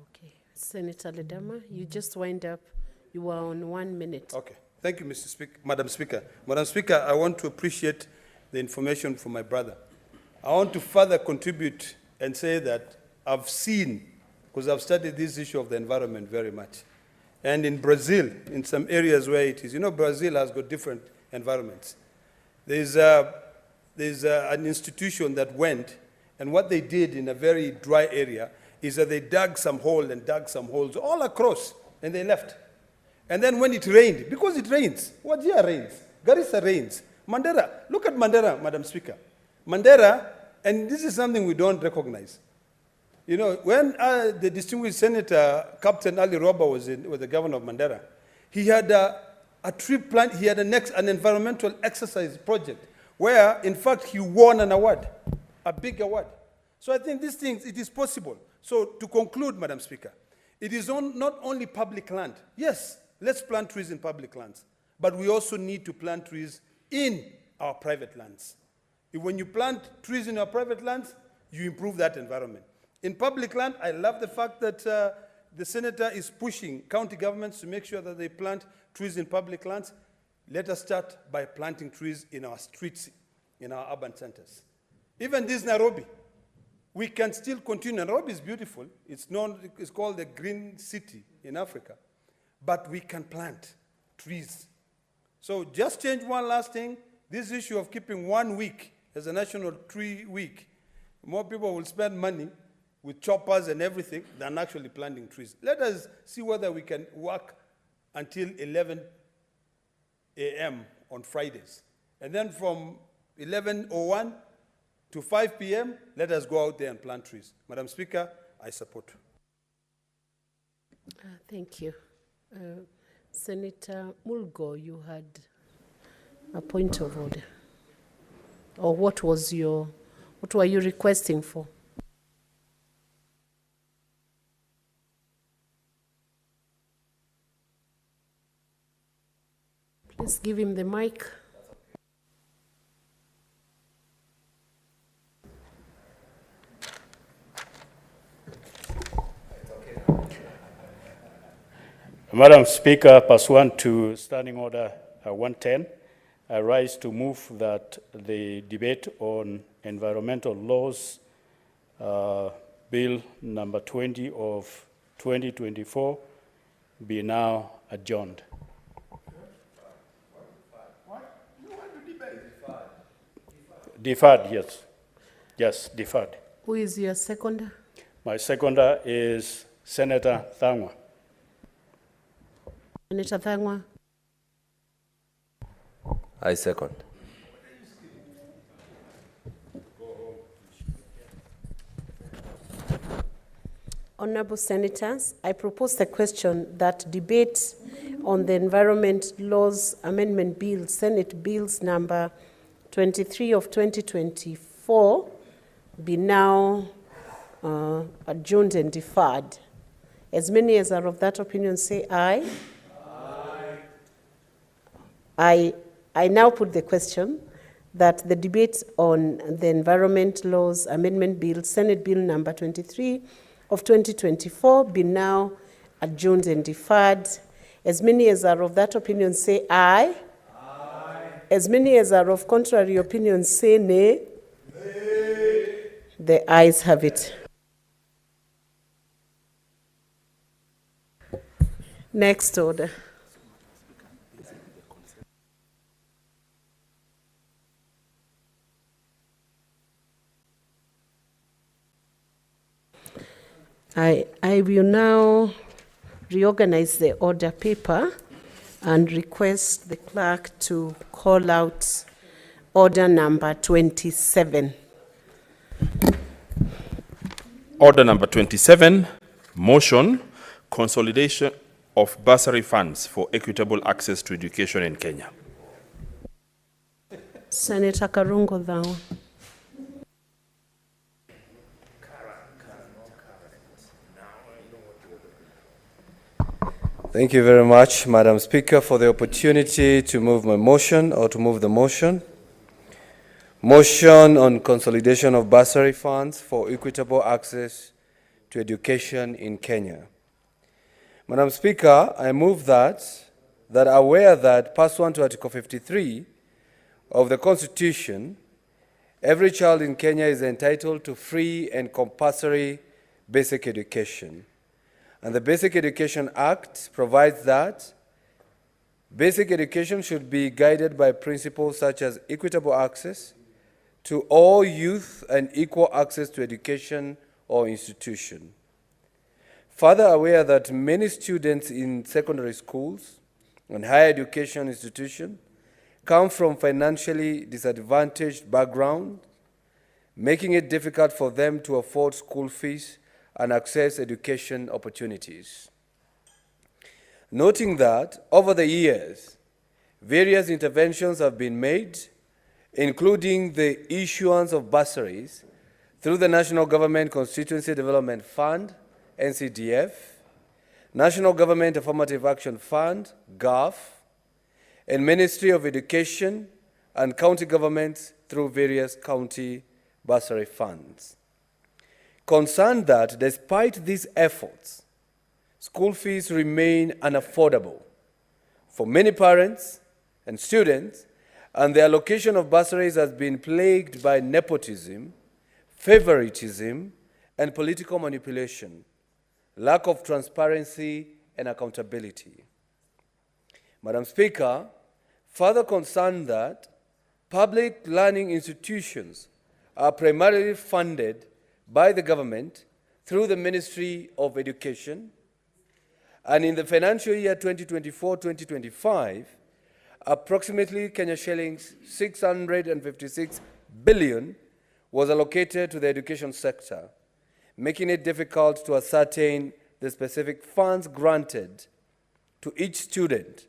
Okay. Senator Ledama, you just wind up You are on 1 minute. Okay. Thank you, Mr. Speaker, Madam Speaker. Madam Speaker, I want to appreciate the information from my brother. I want to further contribute and say that I've seen, because I've studied this issue of the environment very much. And in Brazil, in some areas where it is, you know, Brazil has got different environments. There's an institution that went, and what they did in a very dry area is that they dug some hole and dug some holes all across, and they left. And then when it rained, because it rains, what year rains? Garissa rains. Mandera, look at Mandera, Madam Speaker. Mandera, and this is something we don't recognize. You know, when the distinguished Senator Captain Ali Roba was the governor of Mandera, he had a tree plant, he had an environmental exercise project where, in fact, he won an award, a big award. So I think these things, it is possible. So to conclude, Madam Speaker, it is not only public land. Yes, let's plant trees in public lands, but we also need to plant trees in our private lands. When you plant trees in our private lands, you improve that environment. In public land, I love the fact that the senator is pushing county governments to make sure that they plant trees in public lands. Let us start by planting trees in our streets, in our urban centers. Even this Nairobi, we can still continue. Nairobi is beautiful. It's called the green city in Africa. But we can plant trees. So just change one last thing. This issue of keeping 1 week as a national tree week, more people will spend money with choppers and everything than actually planting trees. Let us see whether we can work until 11 a.m. on Fridays. And then from 11:01 to 5 p.m., let us go out there and plant trees. Madam Speaker, I support. Thank you. Senator Mulgo, you had a point of order. Or what were you requesting for? Please give him the mic. Madam Speaker, pursuant to Standing Order 110, I rise to move that the debate on environmental laws, Bill number 20 of 2024, be now adjourned. Deferred, yes. Yes, deferred. Who is your seconder? My seconder is Senator Thangwa. Senator Thangwa. I second. Honorable Senators, I propose the question that debate on the Environment Laws Amendment Bill, Senate Bills number 23 of 2024, be now adjourned and deferred. As many as are of that opinion say aye. Aye. I now put the question that the debate on the Environment Laws Amendment Bill, Senate Bill number 23 of 2024, be now adjourned and deferred. As many as are of that opinion say aye. Aye. As many as are of contrary opinion say nay. Nay. The ayes have it. Next order. I will now reorganize the order paper and request the clerk to call out order number 27. Order number 27, motion, consolidation of bursary funds for equitable access to education in Kenya. Senator Karungo Thao. Thank you very much, Madam Speaker, for the opportunity to move my motion or to move the motion. Motion on consolidation of bursary funds for equitable access to education in Kenya. Madam Speaker, I move that aware that pursuant to Article 53 of the Constitution, every child in Kenya is entitled to free and compulsory basic education. And the Basic Education Act provides that basic education should be guided by principles such as equitable access to all youth and equal access to education or institution. Further aware that many students in secondary schools and higher education institutions come from financially disadvantaged backgrounds, making it difficult for them to afford school fees and access education opportunities. Noting that over the years, various interventions have been made, including the issuance of bursaries through the National Government Constituency Development Fund, NCDF, National Government Affirmative Action Fund, GAF, and Ministry of Education and county governments through various county bursary funds. Concerned that despite these efforts, school fees remain unaffordable for many parents and students, and the allocation of bursaries has been plagued by nepotism, favoritism, and political manipulation, lack of transparency and accountability. Madam Speaker, further concerned that public learning institutions are primarily funded by the government through the Ministry of Education, and in the financial year 2024-2025, approximately Kenya shillings 656 billion was allocated to the education sector, making it difficult to ascertain the specific funds granted to each student,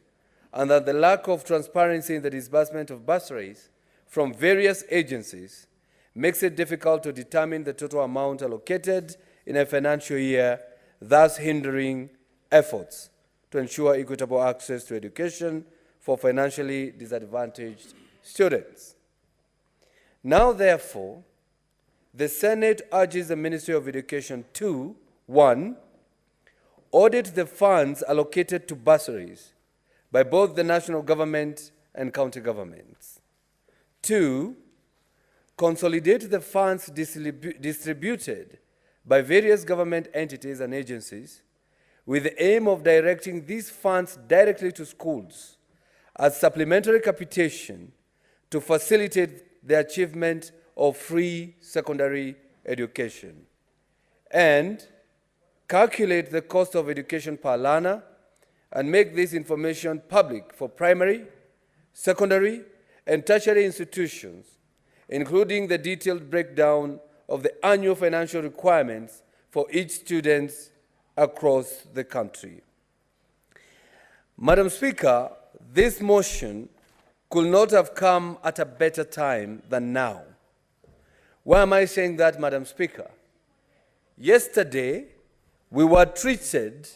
and that the lack of transparency in the disbursement of bursaries from various agencies makes it difficult to determine the total amount allocated in a financial year, thus hindering efforts to ensure equitable access to education for financially disadvantaged students. Now, therefore, the Senate urges the Ministry of Education to, 1, audit the funds allocated to bursaries by both the national government and county governments. 2, consolidate the funds distributed by various government entities and agencies with the aim of directing these funds directly to schools as supplementary capitation to facilitate the achievement of free secondary education, and calculate the cost of education per learner and make this information public for primary, secondary, and tertiary institutions, including the detailed breakdown of the annual financial requirements for each student across the country. Madam Speaker, this motion could not have come at a better time than now. Why am I saying that, Madam Speaker? Yesterday, we were treated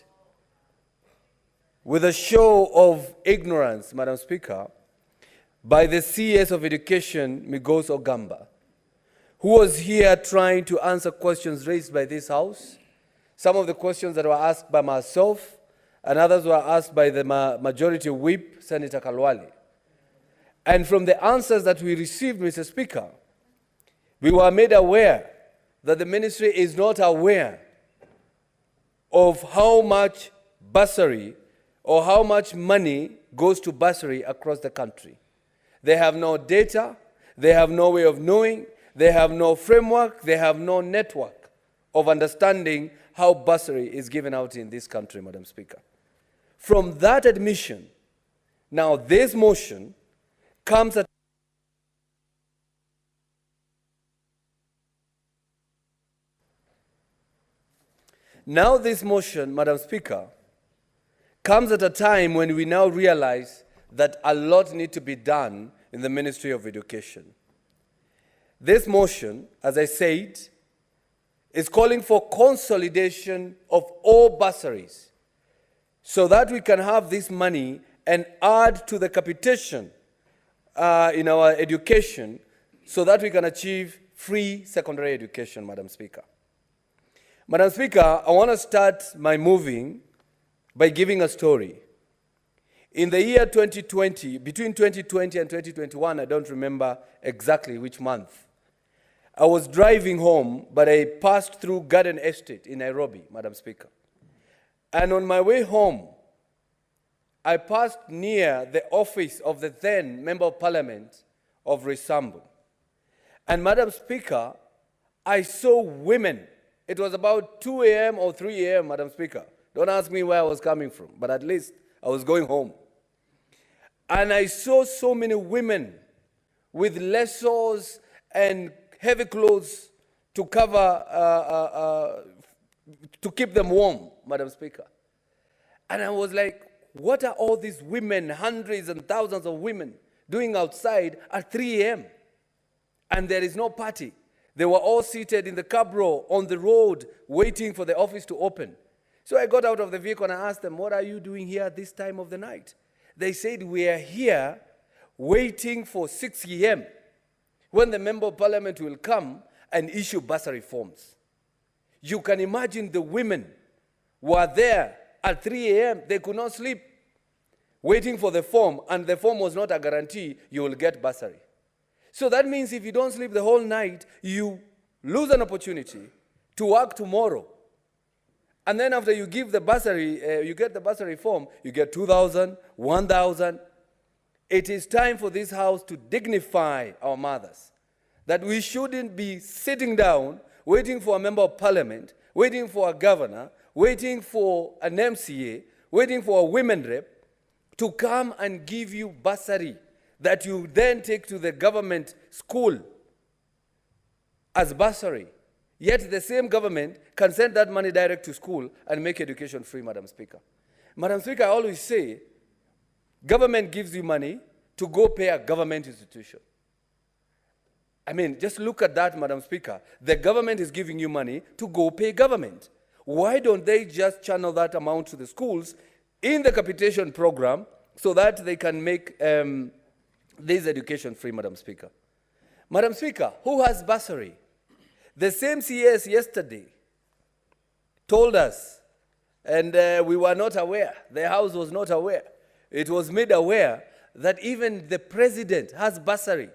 with a show of ignorance, Madam Speaker, by the CS of Education, Migos Ogamba, who was here trying to answer questions raised by this House. Some of the questions that were asked by myself, and others were asked by the Majority Whip, Senator Kalwali. And from the answers that we received, Mr. Speaker, we were made aware that the ministry is not aware of how much bursary or how much money goes to bursary across the country. They have no data, they have no way of knowing, they have no framework, they have no network of understanding how bursary is given out in this country, Madam Speaker. From that admission, now this motion comes at Now this motion, Madam Speaker, comes at a time when we now realize that a lot needs to be done in the Ministry of Education. This motion, as I said, is calling for consolidation of all bursaries so that we can have this money and add to the capitation in our education so that we can achieve free secondary education, Madam Speaker. Madam Speaker, I want to start my moving by giving a story. In the year 2020, between 2020 and 2021, I don't remember exactly which month, I was driving home, but I passed through Garden Estate in Nairobi, Madam Speaker. And on my way home, I passed near the office of the then Member of Parliament of Risambu. And Madam Speaker, I saw women. It was about 2 a.m. or 3 a.m., Madam Speaker. Don't ask me where I was coming from, but at least I was going home. And I saw so many women with lassos and heavy clothes to cover, to keep them warm, Madam Speaker. And I was like, what are all these women, hundreds and thousands of women, doing outside at 3 a.m.? And there is no party. They were all seated in the cab row on the road waiting for the office to open. So I got out of the vehicle and I asked them, what are you doing here at this time of the night? They said, we are here waiting for 6 a.m. when the Member of Parliament will come and issue bursary forms. You can imagine the women were there at 3 a.m. They could not sleep, waiting for the form, and the form was not a guarantee you will get bursary. So that means if you don't sleep the whole night, you lose an opportunity to work tomorrow. And then after you give the bursary, you get the bursary form, you get 2,000, 1,000. It is time for this house to dignify our mothers. That we shouldn't be sitting down, waiting for a Member of Parliament, waiting for a governor, waiting for an MCA, waiting for a women rep to come and give you bursary that you then take to the government school as bursary. Yet the same government can send that money direct to school and make education free, Madam Speaker. Madam Speaker, I always say, government gives you money to go pay a government institution. I mean, just look at that, Madam Speaker. The government is giving you money to go pay government. Why don't they just channel that amount to the schools in the capitation program so that they can make this education free, Madam Speaker? Madam Speaker, who has bursary? The same CS yesterday told us, and we were not aware, the House was not aware. It was made aware that even the President has bursary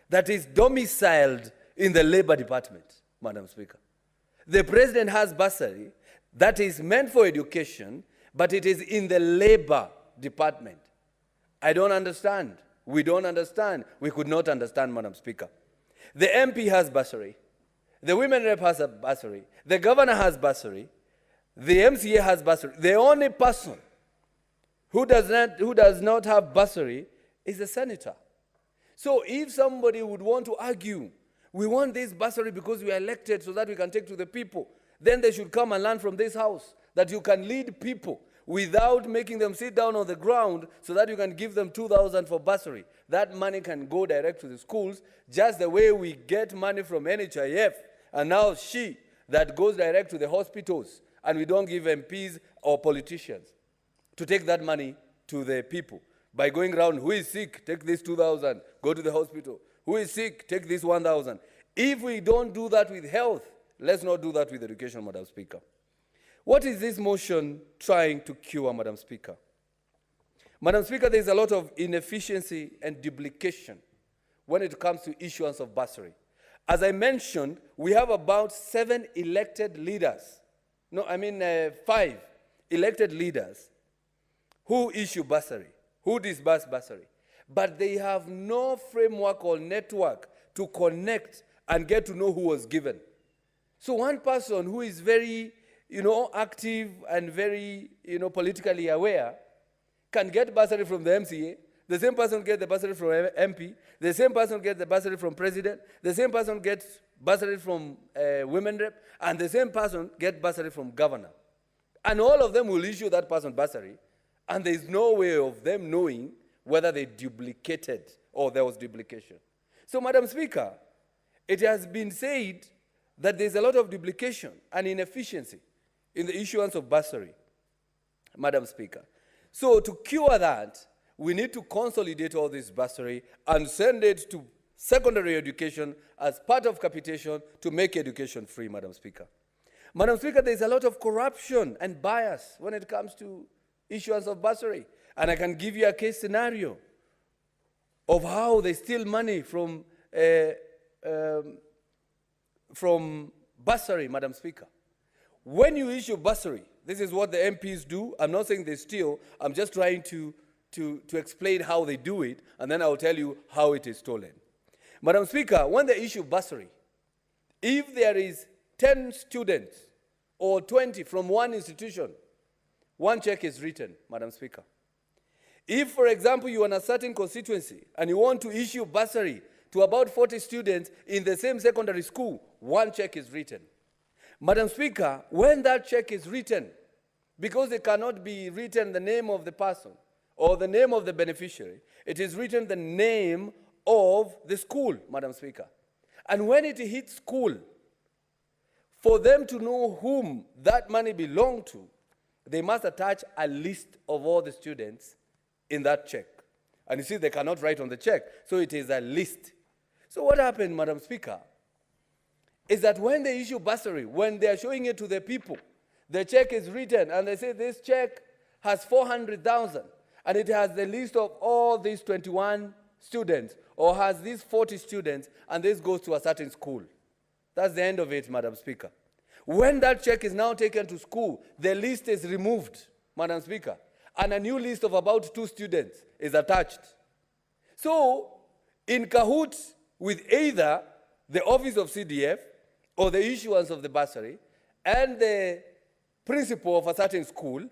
that is domiciled in the Labor Department, Madam Speaker. The President has bursary that is meant for education, but it is in the Labor Department. I don't understand. We don't understand. We could not understand, Madam Speaker. The MP has bursary. The women rep has a bursary. The governor has bursary. The MCA has bursary. The only person who does not have bursary is the senator. So if somebody would want to argue, we want this bursary because we are elected so that we can take to the people, then they should come and learn from this house that you can lead people without making them sit down on the ground so that you can give them 2,000 for bursary. That money can go direct to the schools, just the way we get money from NHIF, and now that goes direct to the hospitals, and we don't give MPs or politicians to take that money to the people. By going around, who is sick, take this 2,000, go to the hospital. Who is sick, take this 1,000. If we don't do that with health, let's not do that with education, Madam Speaker. What is this motion trying to cure, Madam Speaker? Madam Speaker, there is a lot of inefficiency and duplication when it comes to issuance of bursary. As I mentioned, we have about 7 elected leaders. No, I mean 5 elected leaders who issue bursary, who disburse bursary. But they have no framework or network to connect and get to know who was given. So one person who is very, active and very, politically aware can get bursary from the MCA. The same person gets the bursary from MP. The same person gets the bursary from president. The same person gets bursary from women rep. And the same person gets bursary from governor. And all of them will issue that person bursary. And there is no way of them knowing whether they duplicated or there was duplication. So, Madam Speaker, it has been said that there's a lot of duplication and inefficiency in the issuance of bursary, Madam Speaker. So to cure that, we need to consolidate all this bursary and send it to secondary education as part of capitation to make education free, Madam Speaker. Madam Speaker, there's a lot of corruption and bias when it comes to issuance of bursary. And I can give you a case scenario of how they steal money from bursary, Madam Speaker. When you issue bursary, this is what the MPs do. I'm not saying they steal. I'm just trying to explain how they do it, and then I'll tell you how it is stolen. Madam Speaker, when they issue bursary, if there is 10 students or 20 from one institution, one check is written, Madam Speaker. If, for example, you are in a certain constituency and you want to issue bursary to about 40 students in the same secondary school, one check is written. Madam Speaker, when that check is written, because it cannot be written the name of the person or the name of the beneficiary, it is written the name of the school, Madam Speaker. And when it hits school, for them to know whom that money belonged to, they must attach a list of all the students in that check. And you see, they cannot write on the check, so it is a list. So what happened, Madam Speaker, is that when they issue bursary, when they are showing it to the people, the check is written, and they say this check has 400,000, and it has the list of all these 21 students, or has these 40 students, and this goes to a certain school. That's the end of it, Madam Speaker. When that check is now taken to school, the list is removed, Madam Speaker, and a new list of about 2 students is attached. So, in cahoots with either the office of CDF or the issuance of the bursary and the principal of a certain school,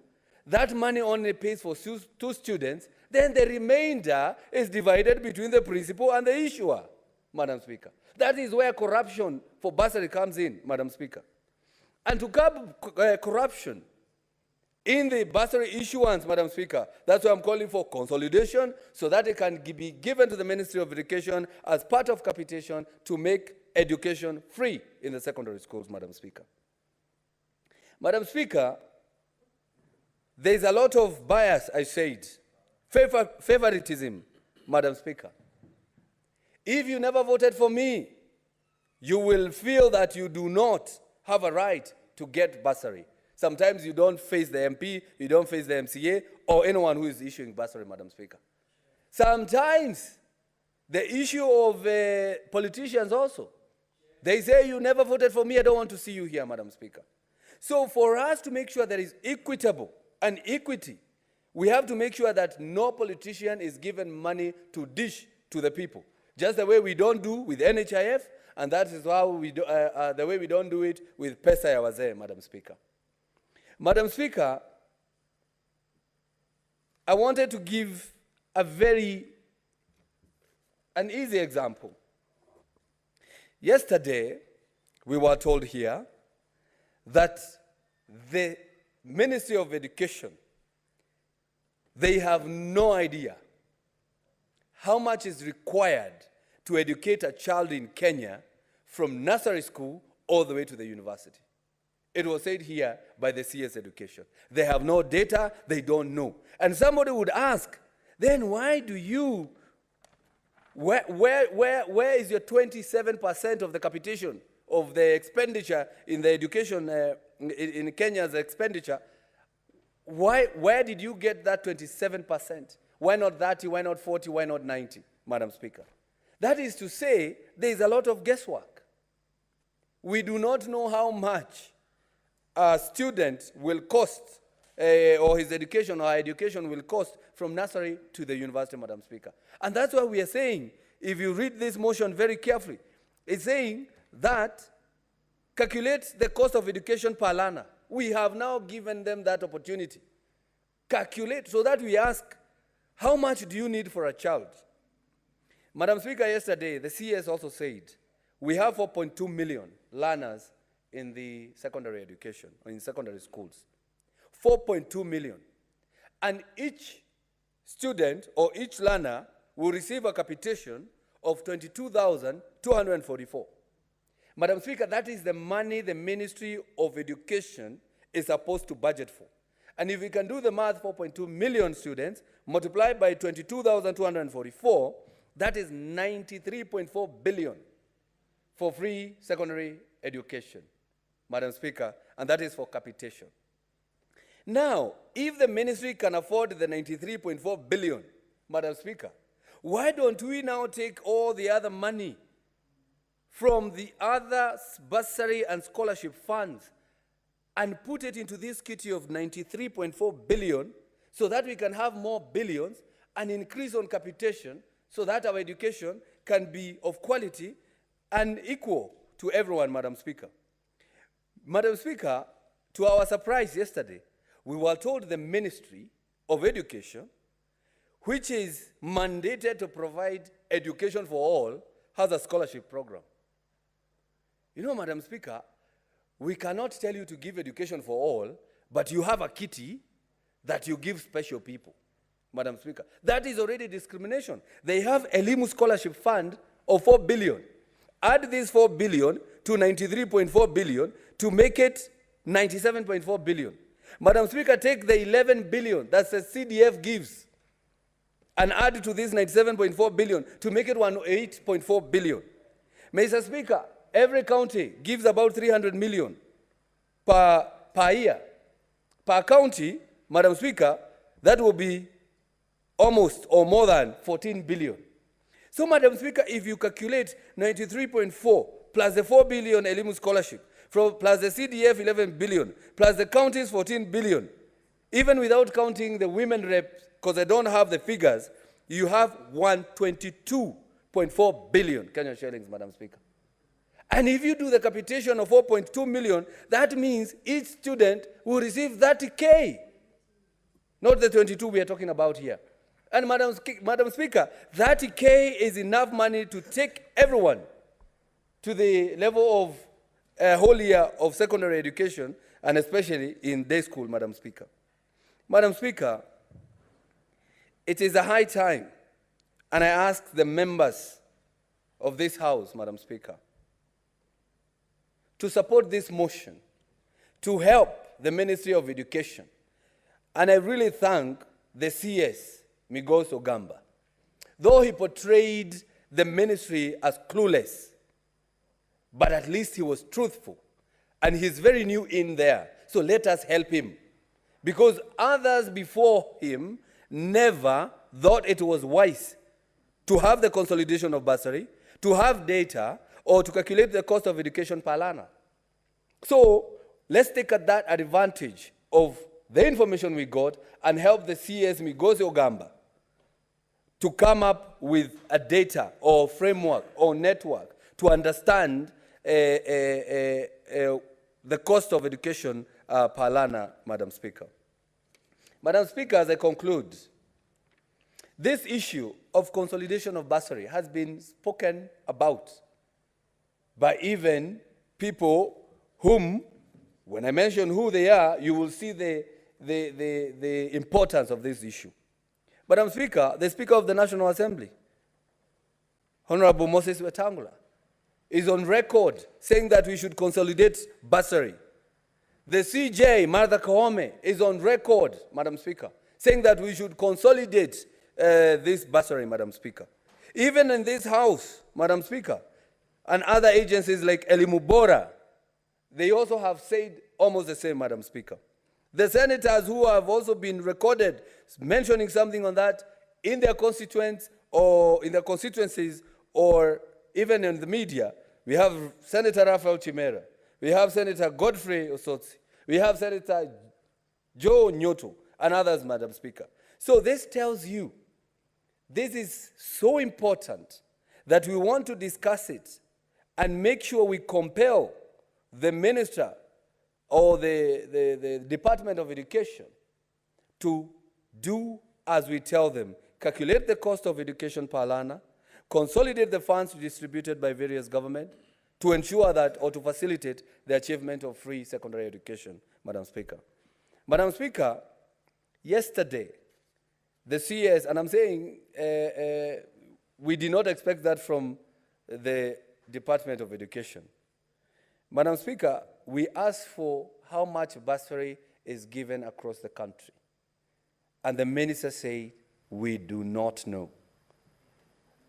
that money only pays for 2 students, then the remainder is divided between the principal and the issuer, Madam Speaker. That is where corruption for bursary comes in, Madam Speaker. And to curb corruption in the bursary issuance, Madam Speaker, that's why I'm calling for consolidation so that it can be given to the Ministry of Education as part of capitation to make education free in the secondary schools, Madam Speaker. Madam Speaker, there's a lot of bias, I said, favoritism, Madam Speaker. If you never voted for me, you will feel that you do not have a right to get bursary. Sometimes you don't face the MP, you don't face the MCA, or anyone who is issuing bursary, Madam Speaker. Sometimes the issue of politicians also. They say, you never voted for me, I don't want to see you here, Madam Speaker. So for us to make sure there is equitable and equity, we have to make sure that no politician is given money to dish to the people. Just the way we don't do with NHIF, and that is how we do, the way we don't do it with Pesa ya Wazee, Madam Speaker. Madam Speaker, I wanted to give an easy example. Yesterday, we were told here that the Ministry of Education, they have no idea how much is required to educate a child in Kenya from nursery school all the way to the university. It was said here by the CS Education. They have no data, they don't know. And somebody would ask, then why do you, where is your 27% of the capitation of the expenditure in the education, in Kenya's expenditure? Where did you get that 27%? Why not 30, why not 40, why not 90, Madam Speaker? That is to say, there is a lot of guesswork. We do not know how much a student will cost, or his education or education will cost from nursery to the university, Madam Speaker. And that's why we are saying, if you read this motion very carefully, it's saying that calculate the cost of education per learner. We have now given them that opportunity. Calculate, so that we ask, how much do you need for a child? Madam Speaker, yesterday, the CS also said, we have 4.2 million learners in the secondary education, or in secondary schools. 4.2 million. And each student or each learner will receive a capitation of 22,244. Madam Speaker, that is the money the Ministry of Education is supposed to budget for. And if we can do the math, 4.2 million students, multiplied by 22,244, that is 93.4 billion for free secondary education, Madam Speaker, and that is for capitation. Now, if the ministry can afford the 93.4 billion, Madam Speaker, why don't we now take all the other money from the other bursary and scholarship funds and put it into this kitty of 93.4 billion so that we can have more billions and increase on capitation so that our education can be of quality and equal to everyone, Madam Speaker. Madam Speaker, to our surprise yesterday, we were told the Ministry of Education, which is mandated to provide education for all, has a scholarship program. You know, Madam Speaker, we cannot tell you to give education for all, but you have a kitty that you give special people, Madam Speaker. That is already discrimination. They have a Elimu Scholarship Fund of 4 billion. Add this 4 billion to 93.4 billion to make it 97.4 billion. Madam Speaker, take the 11 billion that the CDF gives and add to this 97.4 billion to make it 108.4 billion. Mr. Speaker, every county gives about 300 million per year. Per county, Madam Speaker, that will be almost or more than 14 billion. So, Madam Speaker, if you calculate 93.4 plus the 4 billion Elimu scholarship, plus the CDF 11 billion, plus the counties 14 billion, even without counting the women reps, because I don't have the figures, you have 122.4 billion Kenyan shillings, Madam Speaker. And if you do the capitation of 4.2 million, that means each student will receive 30K, not the 22 we are talking about here. And Madam Speaker, 30K is enough money to take everyone to the level of a whole year of secondary education, and especially in day school, Madam Speaker. Madam Speaker, it is a high time, and I ask the members of this House, Madam Speaker, to support this motion, to help the Ministry of Education. And I really thank the CS, Migos Ogamba. Though he portrayed the ministry as clueless, but at least he was truthful. And he's very new in there. So let us help him. Because others before him never thought it was wise to have the consolidation of bursary, to have data, or to calculate the cost of education per learner. So let's take that advantage of the information we got and help the CS Migos Ogamba to come up with a data or framework or network to understand the cost of education per learner, Madam Speaker. Madam Speaker, as I conclude, this issue of consolidation of bursary has been spoken about by even people whom, when I mention who they are, you will see the importance of this issue. Madam Speaker, the Speaker of the National Assembly, Honorable Moses Wetangula, is on record saying that we should consolidate bursary. The CJ, Martha Koome, is on record, Madam Speaker, saying that we should consolidate this bursary, Madam Speaker. Even in this House, Madam Speaker, and other agencies like Elimu Bora, they also have said almost the same, Madam Speaker. The senators who have also been recorded mentioning something on that in their constituents or in their constituencies or even in the media, we have Senator Raphael Chimera, we have Senator Godfrey Osotsi, we have Senator Joe Nyoto, and others, Madam Speaker. So this tells you this is so important that we want to discuss it and make sure we compel the minister or the Department of Education to do as we tell them. Calculate the cost of education per learner, consolidate the funds distributed by various governments to ensure that or to facilitate the achievement of free secondary education, Madam Speaker. Madam Speaker, yesterday, the CS, and I'm saying we did not expect that from the Department of Education. Madam Speaker, we asked for how much bursary is given across the country. And the minister said, we do not know.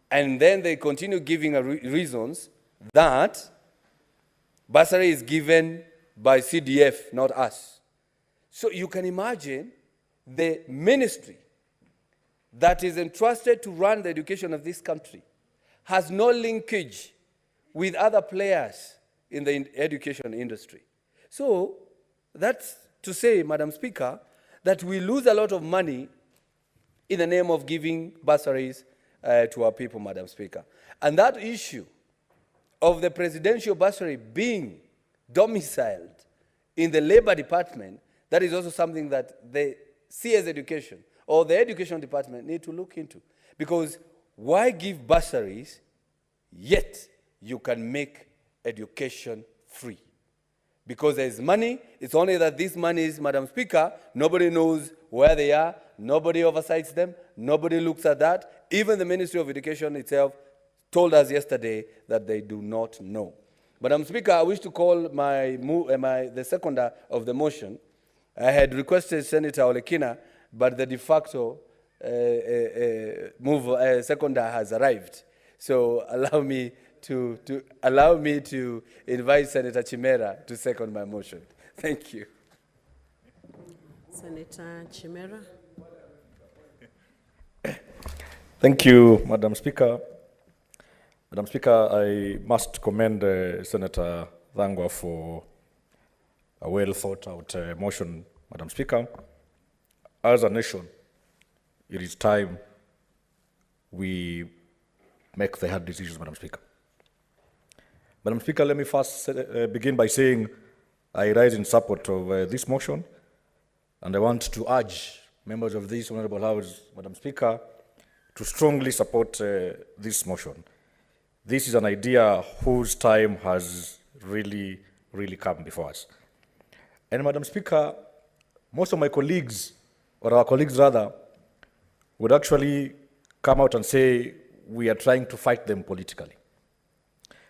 And then they continue giving reasons that bursary is given by CDF, not us. So you can imagine the ministry that is entrusted to run the education of this country has no linkage with other players in the education industry. So that's to say, Madam Speaker, that we lose a lot of money in the name of giving bursaries to our people, Madam Speaker. And that issue of the presidential bursary being domiciled in the Labor Department, that is also something that the CS Education or the Education Department need to look into. Because why give bursaries, yet you can make education free? Because there is money, it's only that this money is, Madam Speaker, nobody knows where they are, nobody oversights them, nobody looks at that. Even the Ministry of Education itself told us yesterday that they do not know. Madam Speaker, I wish to call the seconder of the motion. I had requested Senator Olekina, but the de facto seconder has arrived. So allow me to invite Senator Chimera to second my motion. Thank you. Senator Chimera. Thk you, Madam Speaker. Madam Speaker, I must commend Senator Dhangwa for a well thought out motion, Madam Speaker. As a nation, it is time we make the hard decisions, Madam Speaker. Madam Speaker, let me first begin by saying I rise in support of this motion, and I want to urge members of this Honorable House, Madam Speaker, to strongly support this motion. This is an idea whose time has really come before us. And Madam Speaker, most of my colleagues, or our colleagues rather, would actually come out and say we are trying to fight them politically,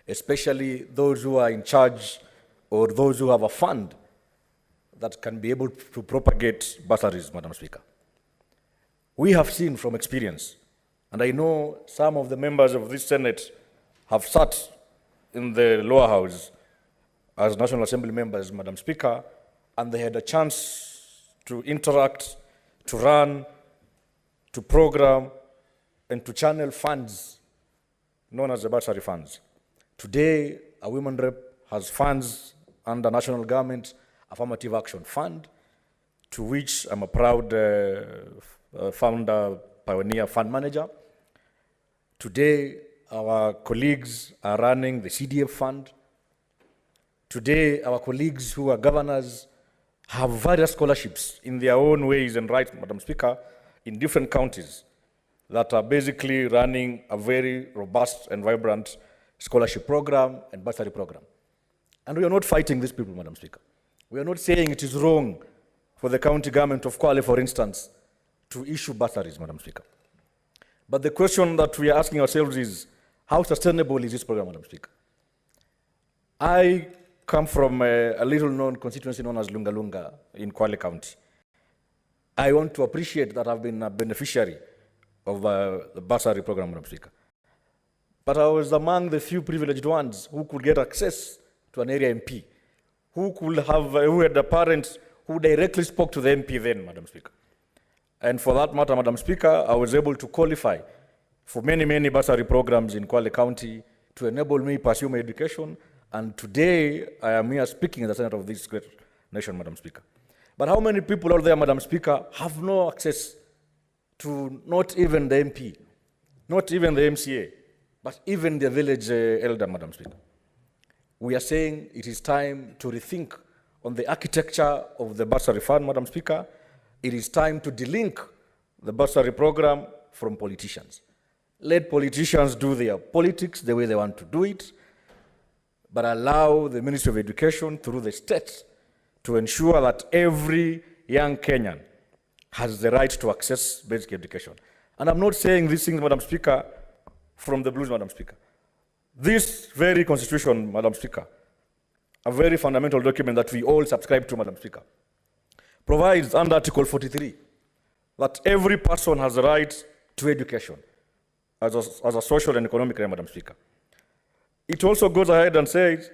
especially those who are in charge or those who have a fund that can be able to propagate bursaries, Madam Speaker. We have seen from experience, and I know some of the members of this Senate have sat in the lower house as National Assembly members, Madam Speaker, and they had a chance to interact, to run, to program, and to channel funds known as the bursary funds. Today, a women rep has funds under national government affirmative action fund, to which I'm a proud founder, pioneer, fund manager. Today, our colleagues are running the CDF fund. Today, our colleagues who are governors have various scholarships in their own ways and rights, Madam Speaker, in different counties that are basically running a very robust and vibrant scholarship program and bursary program. And we are not fighting these people, Madam Speaker. We are not saying it is wrong for the county government of Kwale, for instance, to issue bursaries, Madam Speaker. But the question that we are asking ourselves is, how sustainable is this program, Madam Speaker? I come from a little-known constituency known as Lunga Lunga in Kwale County. I want to appreciate that I've been a beneficiary of the bursary program, Madam Speaker. But I was among the few privileged ones who could get access to an area MP, who had a parent who directly spoke to the MP then, Madam Speaker. And for that matter, Madam Speaker, I was able to qualify for many bursary programs in Kwale County to enable me pursue my education. And today, I am here speaking in the Senate of this great nation, Madam Speaker. But how many people out there, Madam Speaker, have no access to not even the MP, not even the MCA, but even the village elder, Madam Speaker? We are saying it is time to rethink on the architecture of the bursary fund, Madam Speaker. It is time to delink the bursary program from politicians. Let politicians do their politics the way they want to do it, but allow the Ministry of Education through the state to ensure that every young Kenyan has the right to access basic education. And I'm not saying these things, Madam Speaker, from the blues, Madam Speaker. This very constitution, Madam Speaker, a very fundamental document that we all subscribe to, Madam Speaker, provides under Article 43 that every person has the right to education as a social and economic right, Madam Speaker. It also goes ahead and says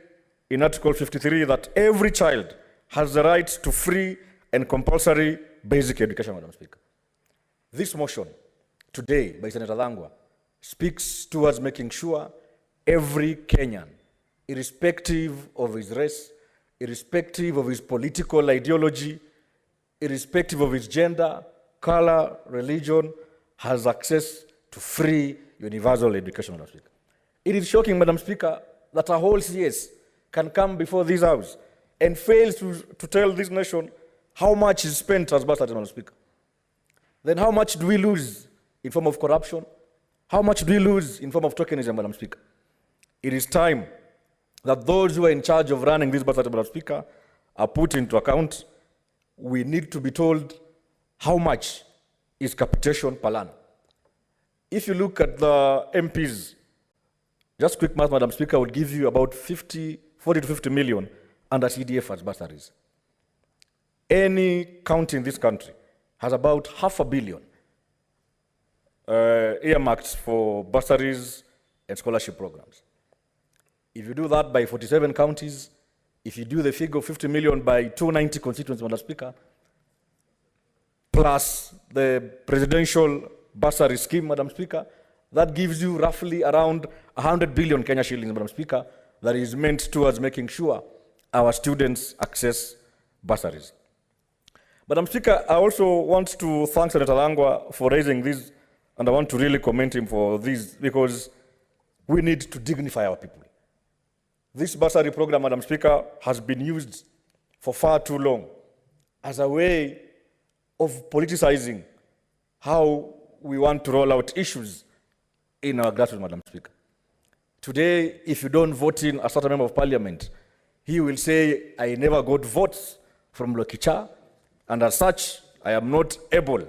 in Article 53 that every child has the right to free, and compulsory basic education, Madam Speaker. This motion today by Senator Langwa speaks towards making sure every Kenyan, irrespective of his race, irrespective of his political ideology, irrespective of his gender, color, religion, has access to free universal education, Madam Speaker. It is shocking, Madam Speaker, that a whole CS can come before this House and fails to tell this nation how much is spent as budget, Madam Speaker. Then how much do we lose in form of corruption? How much do we lose in form of tokenism, Madam Speaker? It is time that those who are in charge of running this budget, Madam Speaker, are put into account. We need to be told how much is capitation per annum. If you look at the MPs, just quick math, Madam Speaker, would give you about 40 to 50 million under CDF as bursaries. Any county in this country has about $500 million earmarked for bursaries and scholarship programs. If you do that by 47 counties, if you do the figure of 50 million by 290 constituencies, Madam Speaker, plus the presidential bursary scheme, Madam Speaker, that gives you roughly around 100 billion Kenya shillings, Madam Speaker, that is meant towards making sure our students access bursaries. Madam Speaker, I also want to thank Senator Langwa for raising this, and I want to really commend him for this, because we need to dignify our people. This bursary program, Madam Speaker, has been used for far too long as a way of politicizing how we want to roll out issues in our grassroots, Madam Speaker. Today, if you don't vote in a certain member of parliament, he will say, I never got votes from Lokicha, and as such, I am not able.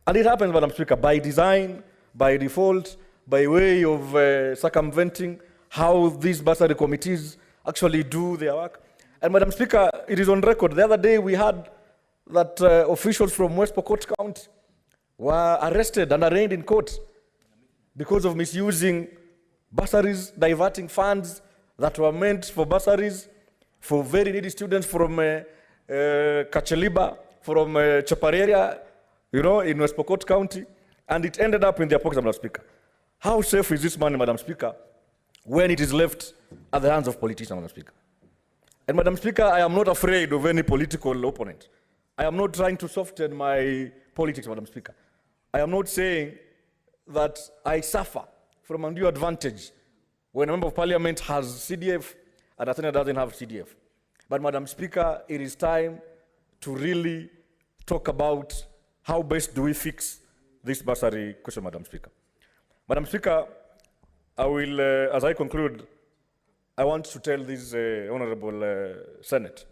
And it happens, Madam Speaker, by design, by default, by way of circumventing how these bursary committees actually do their work. And Madam Speaker, it is on record. The other day we had that officials from West Pokot County were arrested and arraigned in court because of misusing bursaries, diverting funds that were meant for bursaries for very needy students from Kacheliba, from Chapareria, in West Pokot County, and it ended up in their pockets, Madam Speaker. How safe is this money, Madam Speaker, when it is left at the hands of politicians, Madam Speaker? And Madam Speaker, I am not afraid of any political opponent. I am not trying to soften my politics, Madam Speaker. I am not saying that I suffer from undue advantage when a member of parliament has CDF and a senator doesn't have CDF. But Madam Speaker, it is time to really talk about how best do we fix this bursary question, Madam Speaker. Madam Speaker, I will, as I conclude, I want to tell this Honorable Senate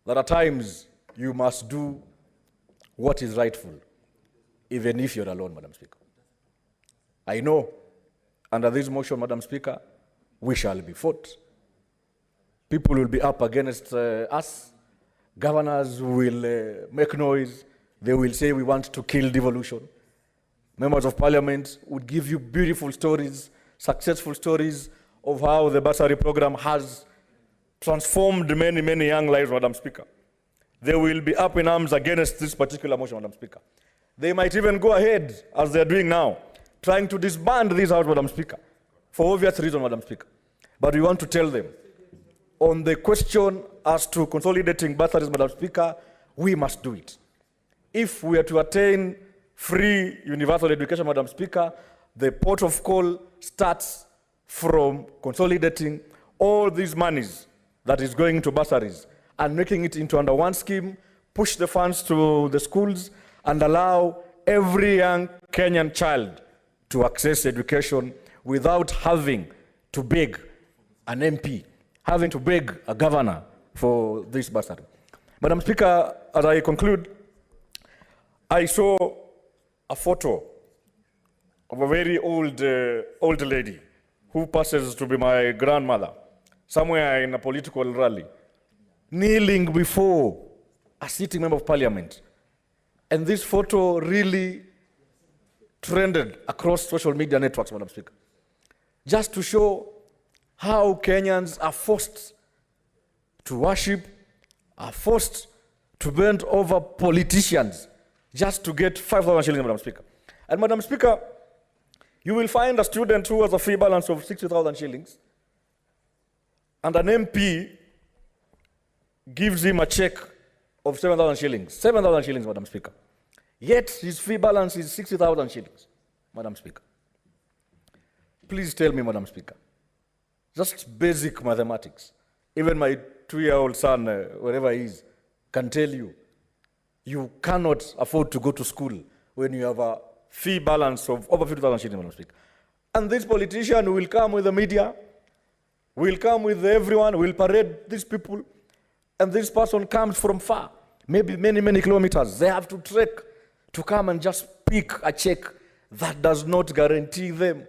that at times you must do what is rightful, even if you're alone, Madam Speaker. I know under this motion, Madam Speaker, we shall be fought. People will be up against us. Governors will make noise. They will say we want to kill devolution. Members of Parliament would give you beautiful stories, successful stories of how the bursary program has transformed many, many young lives, Madam Speaker. They will be up in arms against this particular motion, Madam Speaker. They might even go ahead, as they're doing now, trying to disband this House, Madam Speaker, for obvious reasons, Madam Speaker. But we want to tell them, on the question as to consolidating bursaries, Madam Speaker, we must do it. If we are to attain free universal education, Madam Speaker, the port of call starts from consolidating all these monies that is going to bursaries and making it into under one scheme, push the funds to the schools, and allow every young Kenyan child to access education without having to beg an MP, having to beg a governor for this bursary. Madam Speaker, as I conclude, I saw a photo of a very old lady who passes to be my grandmother, somewhere in a political rally, kneeling before a sitting member of parliament. And this photo really trended across social media networks, Madam Speaker, just to show how Kenyans are forced to worship, are forced to bend over politicians just to get 5,000 shillings, Madam Speaker. And Madam Speaker, you will find a student who has a fee balance of 60,000 shillings, and an MP gives him a check of 7,000 shillings. 7,000 shillings, Madam Speaker. Yet his fee balance is 60,000 shillings, Madam Speaker. Please tell me, Madam Speaker. Just basic mathematics. Even my 2-year-old son, wherever he is, can tell you, you cannot afford to go to school when you have a fee balance of over 50,000 shillings, Madam Speaker. And this politician will come with the media, will come with everyone, will parade these people, and this person comes from far, maybe many, many kilometers. They have to trek to come and just pick a check that does not guarantee them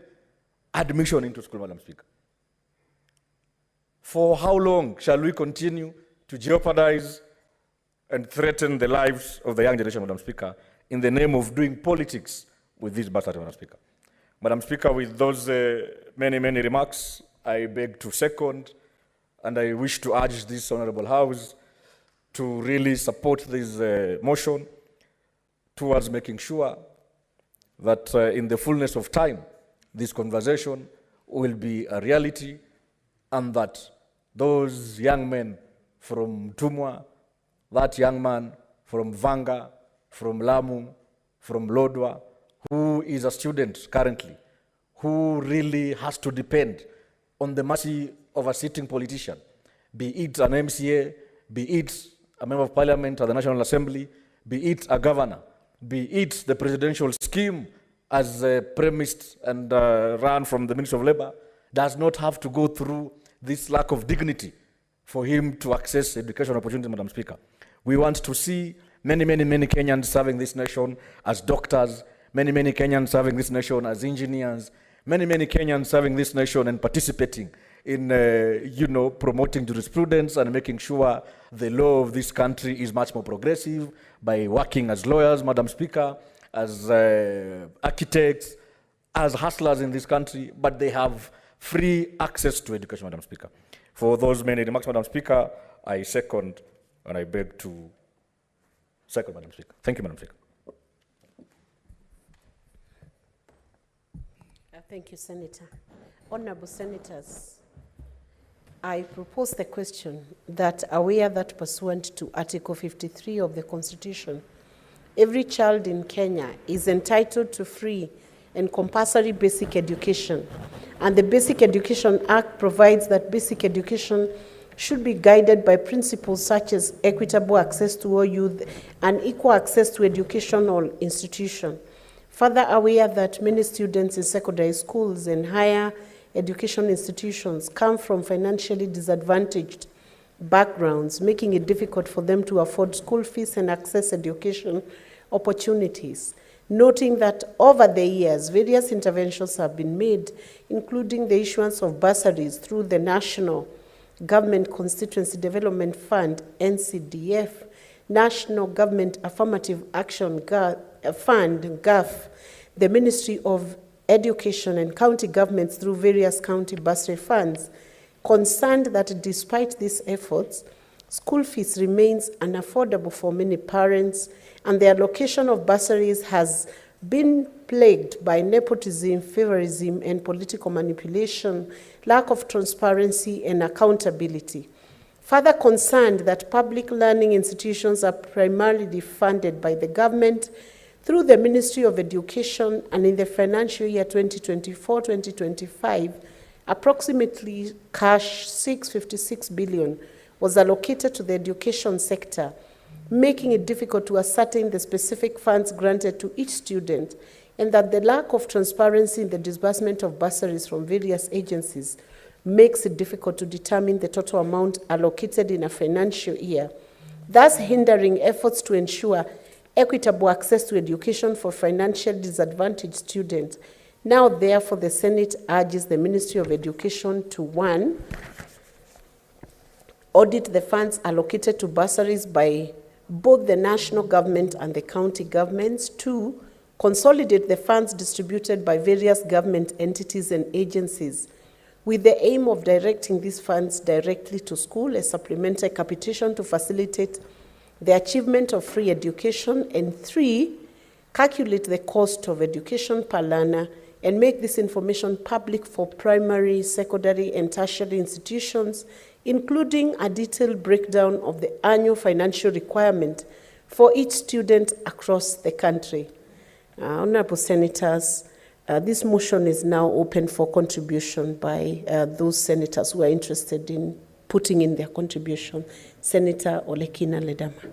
admission into school, Madam Speaker. For how long shall we continue to jeopardize and threaten the lives of the young generation, Madam Speaker, in the name of doing politics with this bursary, Madam Speaker? Madam Speaker, with those many, many remarks, I beg to second, and I wish to urge this Honorable House to really support this motion towards making sure that in the fullness of time, this conversation will be a reality, and that those young men from Tumwa, that young man from Vanga, from Lamu, from Lodwa, who is a student currently, who really has to depend on the mercy of a sitting politician, be it an MCA, be it a member of parliament at the National Assembly, be it a governor, be it the presidential scheme as premised and run from the Ministry of Labor, does not have to go through this lack of dignity for him to access education opportunities, Madam Speaker. We want to see many, many, many Kenyans serving this nation as doctors, many, many Kenyans serving this nation as engineers, many, many Kenyans serving this nation and participating in, promoting jurisprudence and making sure the law of this country is much more progressive by working as lawyers, Madam Speaker, as architects, as hustlers in this country, but they have free access to education, Madam Speaker. For those many remarks, Madam Speaker, I second and I beg to second, Madam Speaker. Thank you, Madam Speaker. Thank you, Senator. Honorable Senators, I propose the question that aware that pursuant to Article 53 of the Constitution, every child in Kenya is entitled to free and compulsory basic education. And the Basic Education Act provides that basic education should be guided by principles such as equitable access to all youth and equal access to educational institutions. Further aware that many students in secondary schools and higher education institutions come from financially disadvantaged backgrounds, making it difficult for them to afford school fees and access education opportunities. Noting that over the years, various interventions have been made, including the issuance of bursaries through the National Government Constituency Development Fund, NCDF, National Government Affirmative Action Fund, GAF, the Ministry of Education and county governments through various county bursary funds, concerned that despite these efforts, school fees remains unaffordable for many parents, and the allocation of bursaries has been plagued by nepotism, favorism, and political manipulation, lack of transparency and accountability. Further concerned that public learning institutions are primarily funded by the government through the Ministry of Education, and in the financial year 2024-2025, approximately cash 656 billion was allocated to the education sector, making it difficult to ascertain the specific funds granted to each student, and that the lack of transparency in the disbursement of bursaries from various agencies makes it difficult to determine the total amount allocated in a financial year, thus hindering efforts to ensure equitable access to education for financially disadvantaged students. Now, therefore, the Senate urges the Ministry of Education to 1, audit the funds allocated to bursaries by both the national government and the county governments. 2, consolidate the funds distributed by various government entities and agencies with the aim of directing these funds directly to school, a supplementary capitation to facilitate the achievement of free education, and 3, calculate the cost of education per learner and make this information public for primary, secondary, and tertiary institutions, including a detailed breakdown of the annual financial requirement for each student across the country. Honorable Senators, this motion is now open for contribution by those senators who are interested in putting in their contribution. Senator Olekina Ledama.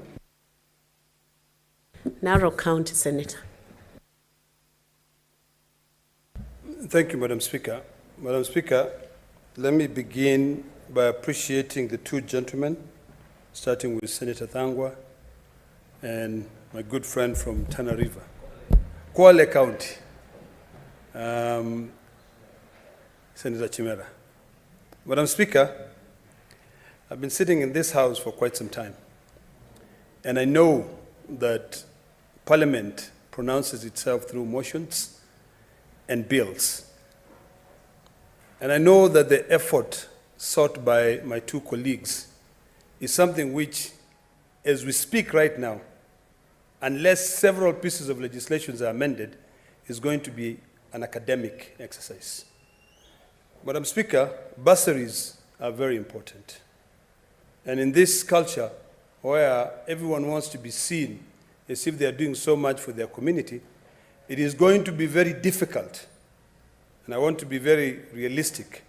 Narok County Senator. Thank you, Madam Speaker. Madam Speaker, let me begin by appreciating the two gentlemen, starting with Senator Thangwa and my good friend from Tana River, Kwale County, Senator Chimera. Madam Speaker, I've been sitting in this House for quite some time, and I know that Parliament pronounces itself through motions and bills. And I know that the effort sought by my two colleagues is something which, as we speak right now, unless several pieces of legislation are amended, is going to be an academic exercise. Madam Speaker, bursaries are very important. And in this culture where everyone wants to be seen as if they are doing so much for their community, it is going to be very difficult, and I want to be very realistic,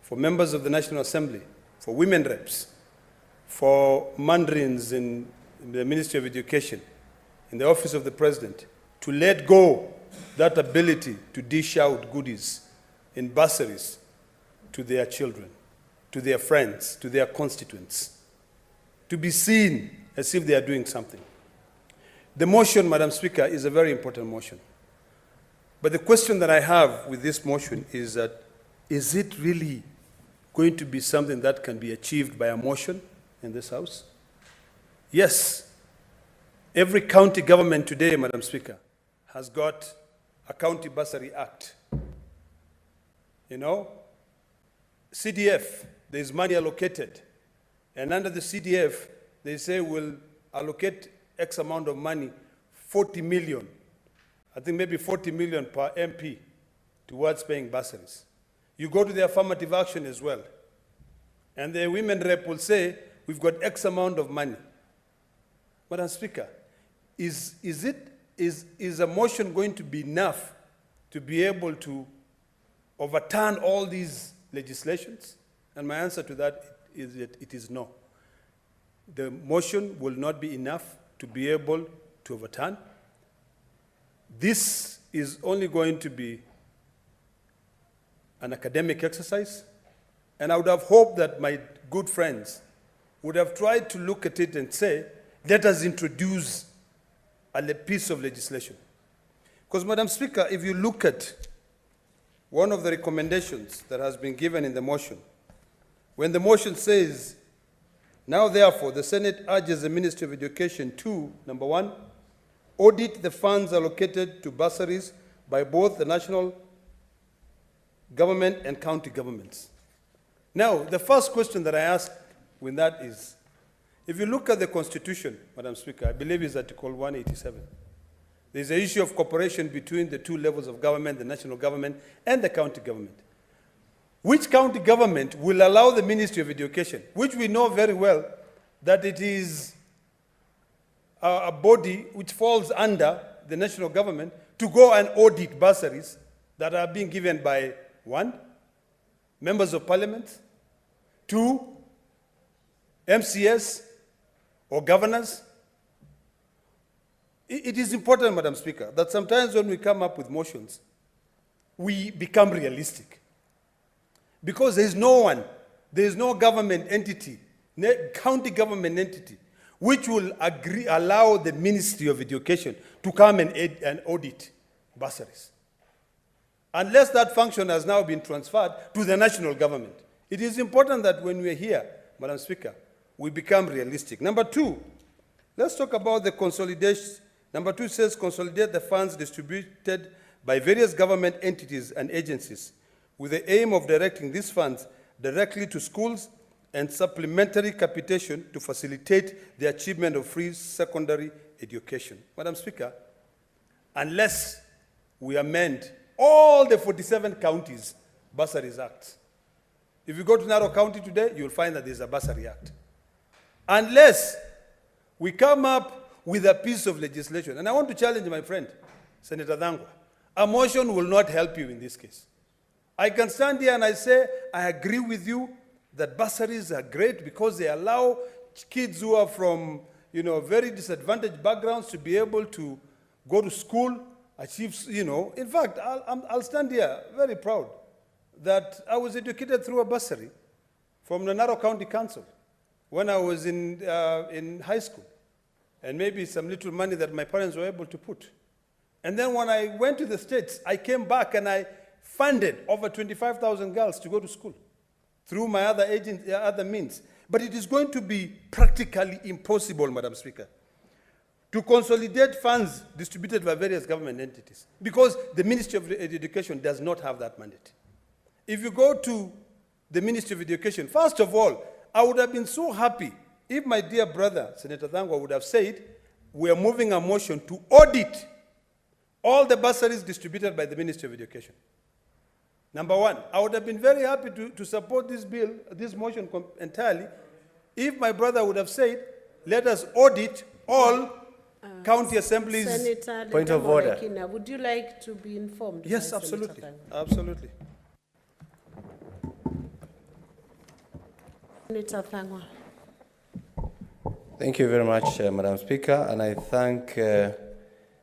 for members of the National Assembly, for women reps, for mandarins in the Ministry of Education, in the Office of the President, to let go that ability to dish out goodies in bursaries to their children, to their friends, to their constituents, to be seen as if they are doing something. The motion, Madam Speaker, is a very important motion. But the question that I have with this motion is that, is it really going to be something that can be achieved by a motion in this House? Yes, every county government today, Madam Speaker, has got a County Bursary Act. You know, CDF, there's money allocated. And under the CDF, they say we'll allocate X amount of money, 40 million, I think maybe 40 million per MP towards paying bursaries. You go to the affirmative action as well, and the women rep will say, we've got X amount of money. Madam Speaker, is a motion going to be enough to be able to overturn all these legislations? And my answer to that is that it is no. The motion will not be enough to be able to overturn. This is only going to be an academic exercise, and I would have hoped that my good friends would have tried to look at it and say, let us introduce a piece of legislation. Because, Madam Speaker, if you look at one of the recommendations that has been given in the motion, when the motion says, now therefore, the Senate urges the Ministry of Education to, number 1, audit the funds allocated to bursaries by both the national government and county governments. Now, the first question that I ask with that is, if you look at the Constitution, Madam Speaker, I believe it's Article 187. There's an issue of cooperation between the two levels of government, the national government and the county government. Which county government will allow the Ministry of Education, which we know very well that it is a body which falls under the national government, to go and audit bursaries that are being given by 1, members of parliament, 2, MCS or governors? It is important, Madam Speaker, that sometimes when we come up with motions, we become realistic. Because there is no one, there is no government entity, county government entity, which will allow the Ministry of Education to come and audit bursaries. Unless that function has now been transferred to the national government. It is important that when we are here, Madam Speaker, we become realistic. Number 2, let's talk about the consolidation. Number 2 says consolidate the funds distributed by various government entities and agencies with the aim of directing these funds directly to schools and supplementary capitation to facilitate the achievement of free secondary education. Madam Speaker, unless we amend all the 47 counties bursaries acts. If you go to Narok County today, you'll find that there's a bursary act. Unless we come up with a piece of legislation, and I want to challenge my friend, Senator Dhangwa, a motion will not help you in this case. I can stand here and I say, I agree with you that bursaries are great because they allow kids who are from, very disadvantaged backgrounds to be able to go to school, achieve, In fact, I'll stand here very proud that I was educated through a bursary from the Narok County Council when I was in high school, and maybe some little money that my parents were able to put. And then when I went to the States, I came back and I funded over 25,000 girls to go to school through my other means. But it is going to be practically impossible, Madam Speaker, to consolidate funds distributed by various government entities because the Ministry of Education does not have that mandate. If you go to the Ministry of Education, first of all, I would have been so happy if my dear brother, Senator Dhangwa, would have said, we are moving a motion to audit all the bursaries distributed by the Ministry of Education. Number one, I would have been very happy to support this bill, this motion entirely, if my brother would have said, let us audit all county assemblies. Senator Point of order. Lekina, would you like to be informed? Yes, by absolutely. Senator Absolutely. Senator Thangwa. Thank you very much, Madam Speaker, and I thank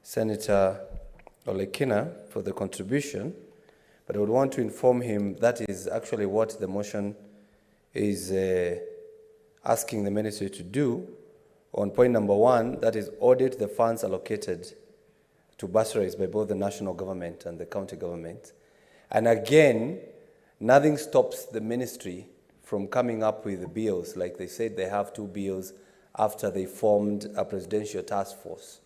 Senator Olekina for the contribution, but I would want to inform him that is actually what the motion is asking the ministry to do on point number one, that is audit the funds allocated to bursaries by both the national government and the county government. And again, nothing stops the ministry from coming up with bills, like they said they have 2 bills after they formed a presidential task force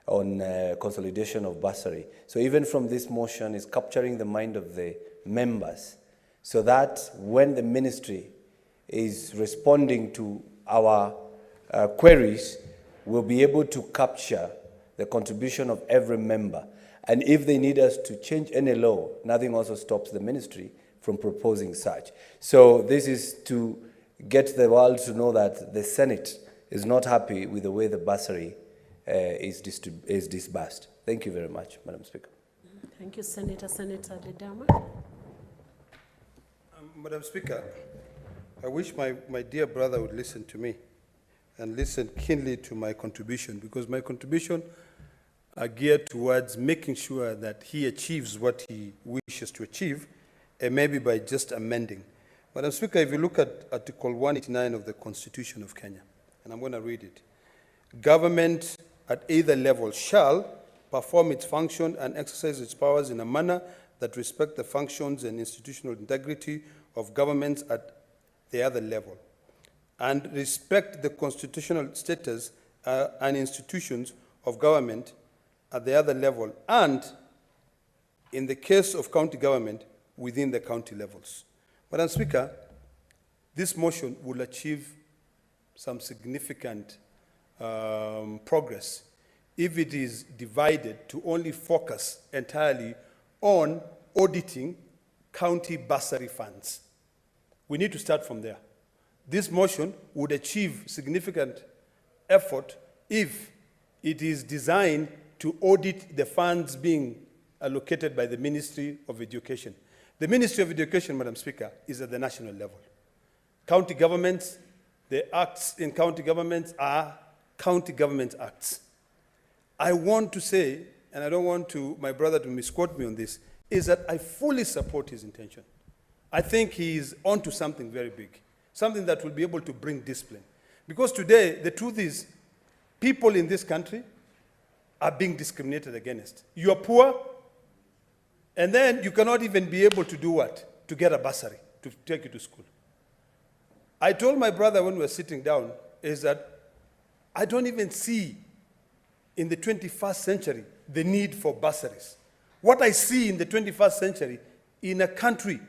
on consolidation of bursary. So even from this motion is capturing the mind of the members so that when the ministry is responding to our queries, we'll be able to capture the contribution of every member. And if they need us to change any law, nothing also stops the ministry from proposing such. So this is to get the world to know that the Senate is not happy with the way the bursary is disbursed. Thank you very much, Madam Speaker. Thank you, Senator. Senator Ledama. Madam Speaker, I wish my dear brother would listen to me and listen keenly to my contribution, because my contribution are geared towards making sure that he achieves what he wishes to achieve, and maybe by just amending. Madam Speaker, if you look at Article 189 of the Constitution of Kenya, and I'm going to read it, government at either level shall perform its function and exercise its powers in a manner that respect the functions and institutional integrity of governments at the other level, and respect the constitutional status and institutions of government at the other level, and in the case of county government, within the county levels. Madam Speaker, this motion will achieve some significant progress if it is divided to only focus entirely on auditing county bursary funds. We need to start from there. This motion would achieve significant effort if it is designed to audit the funds being allocated by the Ministry of Education. The Ministry of Education, Madam Speaker, is at the national level. County governments, the acts in county governments are county government acts. I want to say, and I don't want my brother to misquote me on this, is that I fully support his intention. I think he is onto something very big, something that will be able to bring discipline. Because today, the truth is, people in this country are being discriminated against. You are poor, and then you cannot even be able to do what? To get a bursary, to take you to school. I told my brother when we were sitting down, is that I don't even see in the 21st century the need for bursaries. What I see in the 21st century in a country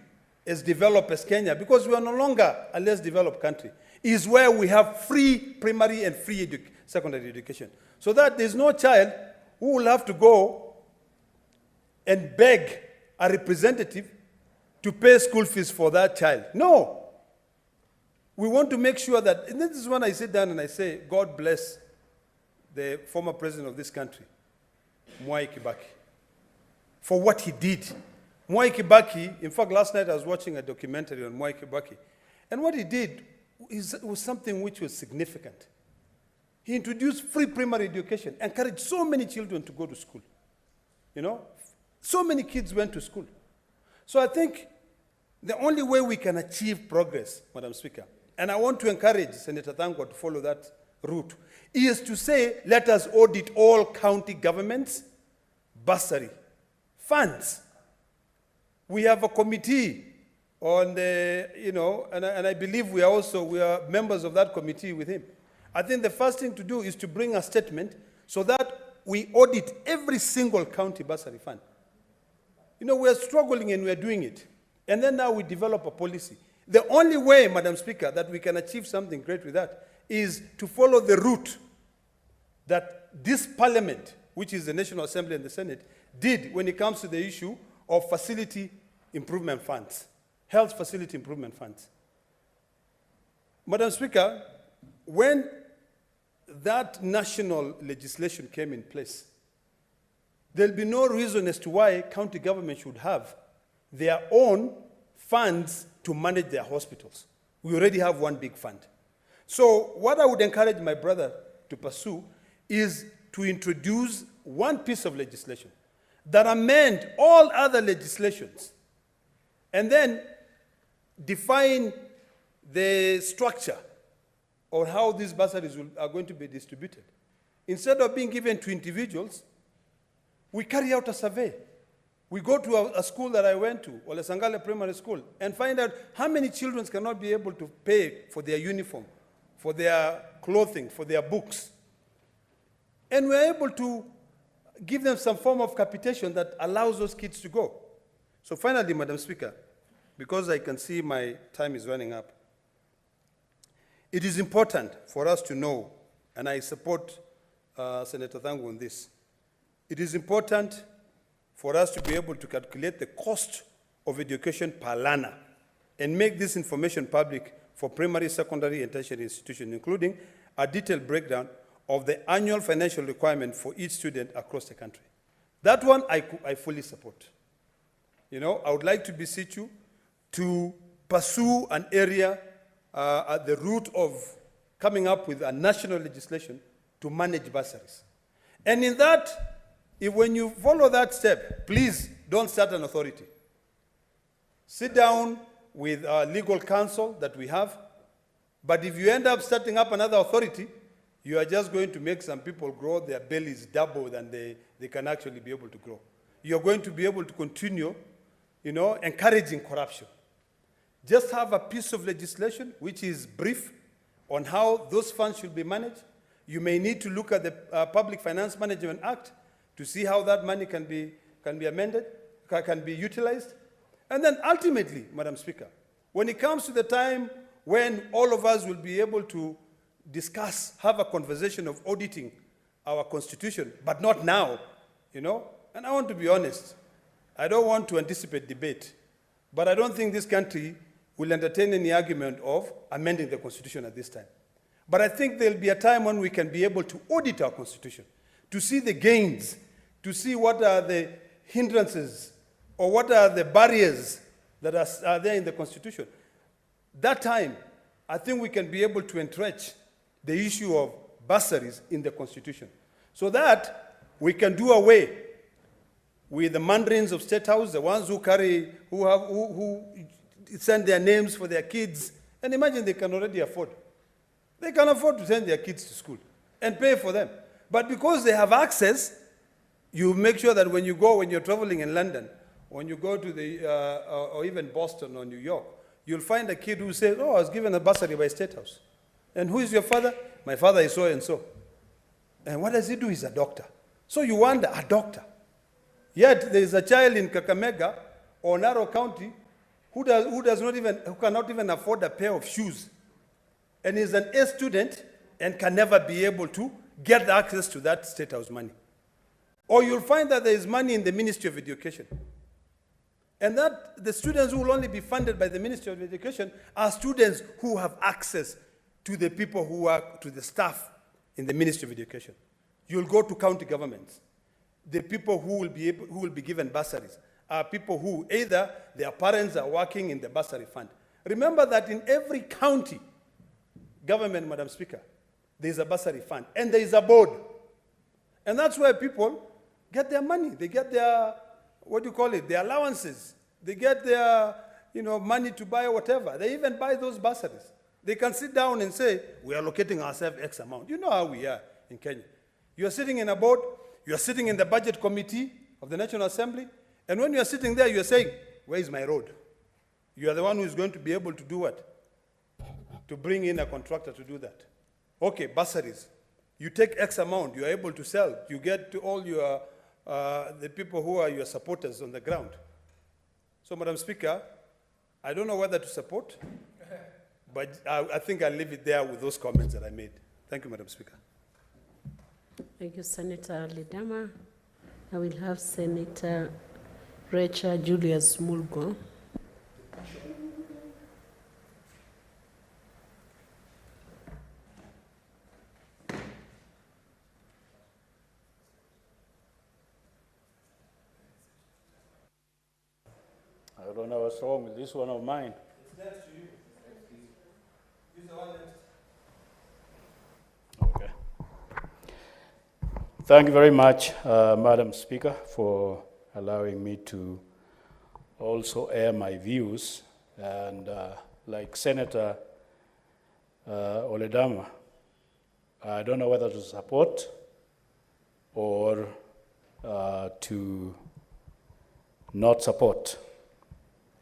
as developed as Kenya, because we are no longer a less developed country, is where we have free primary and free secondary education. So that there's no child who will have to go and beg a representative to pay school fees for that child. No. We want to make sure that, and this is when I sit down and I say, God bless the former president of this country, Mwai Kibaki, for what he did. Mwai Kibaki, in fact, last night I was watching a documentary on Mwai Kibaki, and what he did was something which was significant. He introduced free primary education, encouraged so many children to go to school. You know, so many kids went to school. So I think the only way we can achieve progress, Madam Speaker, and I want to encourage Senator Thangwa to follow that route, is to say, let us audit all county governments' bursary funds. We have a committee on the, you know, and I believe we are members of that committee with him. I think the first thing to do is to bring a statement so that we audit every single county bursary fund. You know, we are struggling and we are doing it. And then now we develop a policy. The only way, Madam Speaker, that we can achieve something great with that is to follow the route that this parliament, which is the National Assembly and the Senate, did when it comes to the issue of facility improvement funds, health facility improvement funds. Madam Speaker, when that national legislation came in place, there'll be no reason as to why county government should have their own funds to manage their hospitals. We already have one big fund. So what I would encourage my brother to pursue is to introduce one piece of legislation that amend all other legislations and then define the structure or how these bursaries are going to be distributed. Instead of being given to individuals, we carry out a survey. We go to a school that I went to, Ole Sangale Primary School, and find out how many children cannot be able to pay for their uniform, for their clothing, for their books. And we're able to give them some form of capitation that allows those kids to go. So finally, Madam Speaker, because I can see my time is running up, it is important for us to know, and I support Senator Thangwa on this, it is important for us to be able to calculate the cost of education per learner and make this information public for primary, secondary, and tertiary institutions, including a detailed breakdown of the annual financial requirement for each student across the country. That one I fully support. You know, I would like to beseech you to pursue an area at the route of coming up with a national legislation to manage bursaries. And in that, when you follow that step, please don't start an authority. Sit down with our legal counsel that we have, but if you end up starting up another authority, you are just going to make some people grow their bellies double than they can actually be able to grow. You're going to be able to continue, you know, encouraging corruption. Just have a piece of legislation which is brief on how those funds should be managed. You may need to look at the Public Finance Management Act to see how that money can be amended, can be utilized. And then ultimately, Madam Speaker, when it comes to the time when all of us will be able to discuss, have a conversation of auditing our constitution, but not now, you know, and I want to be honest, I don't want to anticipate debate, but I don't think this country will entertain any argument of amending the constitution at this time. But I think there'll be a time when we can be able to audit our constitution, to see the gains, to see what are the hindrances or what are the barriers that are there in the constitution. That time, I think we can be able to entrench the issue of bursaries in the constitution so that we can do away with the mandarins of State House, the ones who send their names for their kids, and imagine they can already afford. They can afford to send their kids to school and pay for them. But because they have access, you make sure that when you're traveling in London, when you go to or even Boston or New York, you'll find a kid who says, oh, I was given a bursary by State House. And who is your father? My father is so and so. And what does he do? He's a doctor. So you wonder, a doctor. Yet there is a child in Kakamega or Narrow County who cannot even afford a pair of shoes, and is an A student and can never be able to get access to that State House money. Or you'll find that there is money in the Ministry of Education. And that the students who will only be funded by the Ministry of Education are students who have access to the people who work, to the staff in the Ministry of Education. You'll go to county governments. The people who will be given bursaries are people who either their parents are working in the bursary fund. Remember that in every county government, Madam Speaker, there is a bursary fund and there is a board. And that's where people get their money. They get their, what do you call it, their allowances. They get their, money to buy whatever. They even buy those bursaries. They can sit down and say, we are allocating ourselves X amount. You know how we are in Kenya. You are sitting in a board, you are sitting in the budget committee of the National Assembly, and when you are sitting there, you are saying, where is my road? You are the one who is going to be able to do what? To bring in a contractor to do that. Okay, bursaries. You take X amount, you are able to sell. You get to all your, the people who are your supporters on the ground. So, Madam Speaker, I don't know whether to support, but I think I'll leave it there with those comments that I made. Thank you, Madam Speaker. Thank you, Senator Ledama. I will have Senator Recha Julius Mulgo. I don't know what's wrong with this one of mine. Okay. Thank you very much, Madam Speaker, for allowing me to also air my views. And like Senator Oledama, I don't know whether to support or to not support.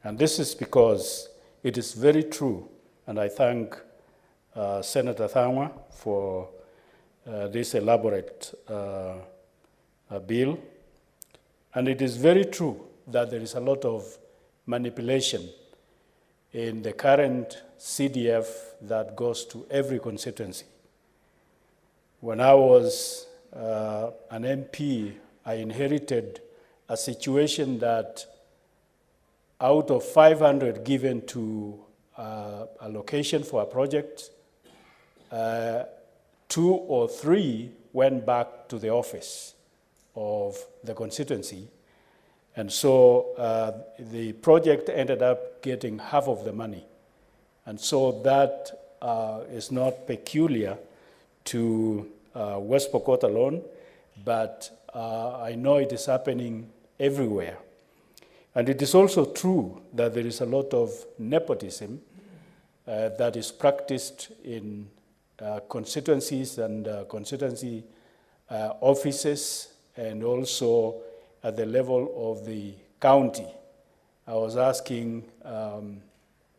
And this is because it is very true, and I thank Senator Thangwa for this elaborate bill. And it is very true that there is a lot of manipulation in the current CDF that goes to every constituency. When I was an MP, I inherited a situation that out of 500 given to a location for a project, 2 or 3 went back to the office of the constituency. And so the project ended up getting half of the money. And so that is not peculiar to West Pokot alone, but I know it is happening everywhere. And it is also true that there is a lot of nepotism that is practiced in constituencies and constituency offices, and also at the level of the county. I was asking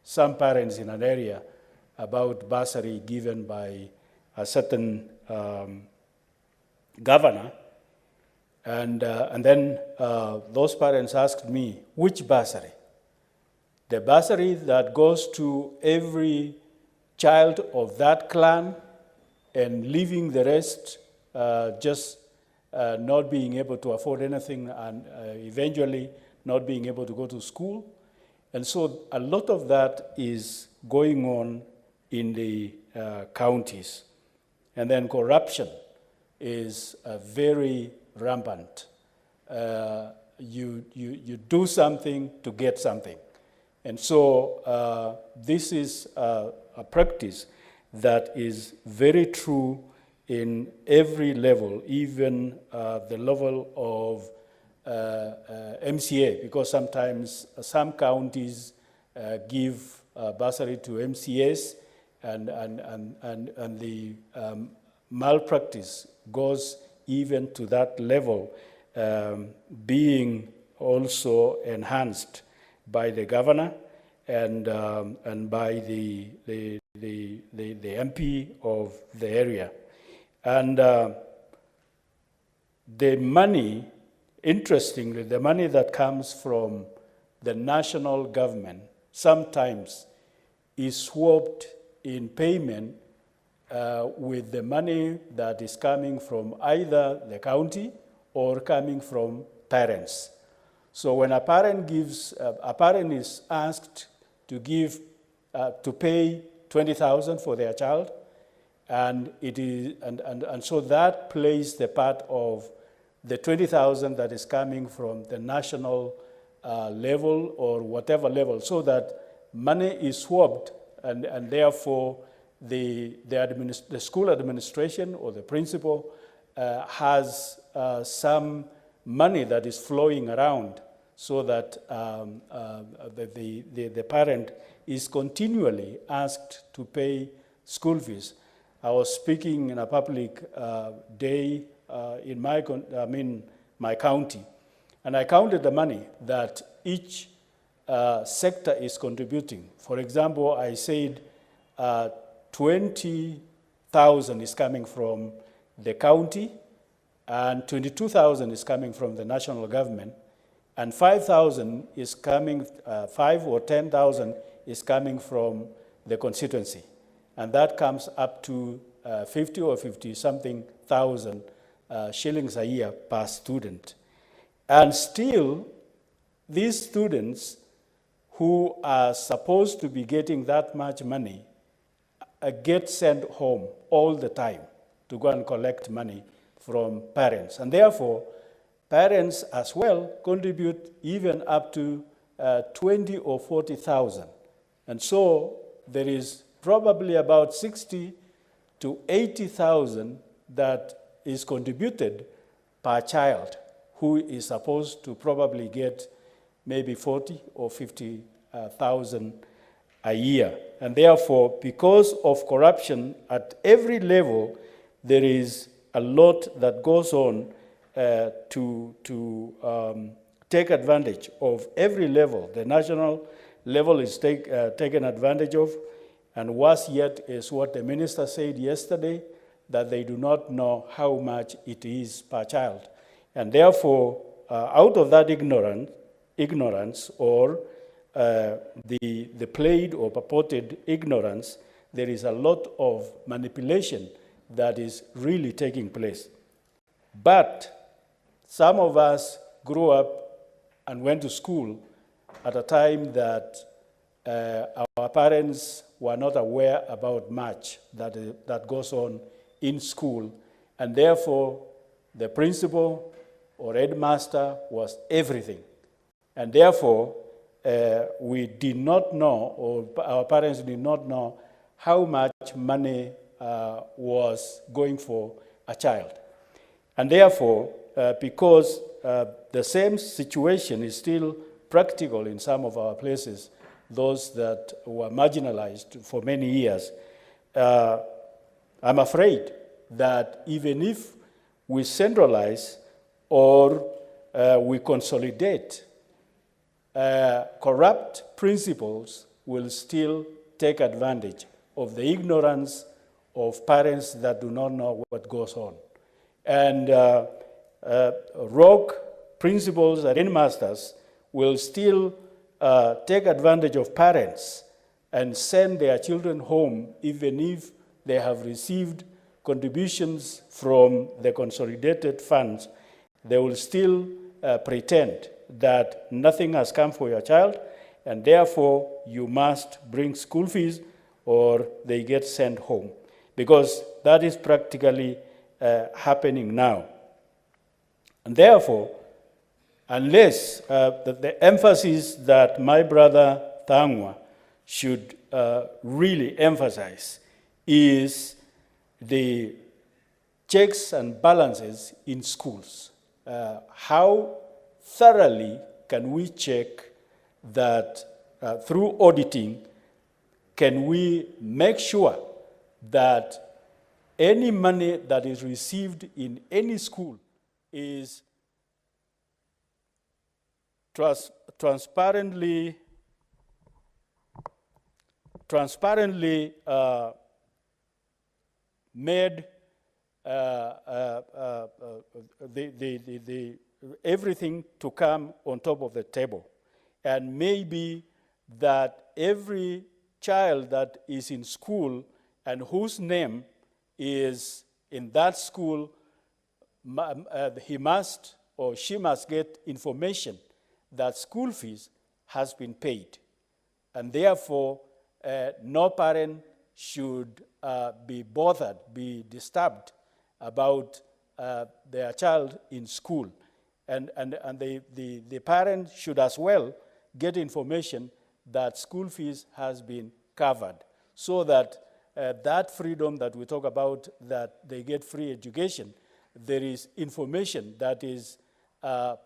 some parents in an area about bursary given by a certain governor, and then those parents asked me, which bursary? The bursary that goes to every child of that clan and leaving the rest just not being able to afford anything and eventually not being able to go to school. And so a lot of that is going on in the counties. And then corruption is very rampant. You do something to get something. And so this is a practice that is very true in every level, even the level of MCA, because sometimes some counties give bursary to MCAs, and the malpractice goes even to that level, being also enhanced by the governor and by the MP of the area. And the money, interestingly, the money that comes from the national government sometimes is swapped in payment with the money that is coming from either the county or coming from parents. So when a parent is asked to give, to pay 20,000 for their child, and so that plays the part of the 20,000 that is coming from the national level or whatever level, so that money is swapped, and therefore the school administration or the principal has some money that is flowing around, so that the parent is continually asked to pay school fees. I was speaking in a public day in my county, and I counted the money that each sector is contributing. For example, I said 20,000 is coming from the county, and 22,000 is coming from the national government, and 5,000 is coming, 5 or 10,000 is coming from the constituency. And that comes up to 50 or 50-something thousand shillings a year per student. And still, these students who are supposed to be getting that much money get sent home all the time to go and collect money from parents. And therefore, parents as well contribute even up to 20 or 40,000. And so there is probably about 60 to 80,000 that is contributed per child, who is supposed to probably get maybe 40 or 50,000 a year. And therefore, because of corruption at every level, there is a lot that goes on to take advantage of every level. The national level is taken advantage of, and worse yet is what the minister said yesterday, that they do not know how much it is per child. And therefore, out of that ignorance or the played or purported ignorance, there is a lot of manipulation that is really taking place. But some of us grew up and went to school at a time that our parents were not aware about much that goes on in school, and therefore the principal or headmaster was everything. And therefore, we did not know, or our parents did not know, how much money was going for a child. And therefore, because the same situation is still practical in some of our places, those that were marginalized for many years, I'm afraid that even if we centralize or we consolidate, corrupt principles will still take advantage of the ignorance of parents that do not know what goes on. And rogue principals and headmasters will still take advantage of parents and send their children home even if they have received contributions from the consolidated funds. They will still pretend that nothing has come for your child, and therefore you must bring school fees or they get sent home, because that is practically happening now. And therefore, unless the emphasis that my brother Thangwa should really emphasize is the checks and balances in schools. How thoroughly can we check that through auditing, can we make sure that any money that is received in any school is transparently made everything to come on top of the table. And maybe that every child that is in school and whose name is in that school, he must or she must get information that school fees has been paid. And therefore, no parent should be bothered, be disturbed about their child in school. And the parent should as well get information that school fees has been covered, so that that freedom that we talk about, that they get free education, there is information that is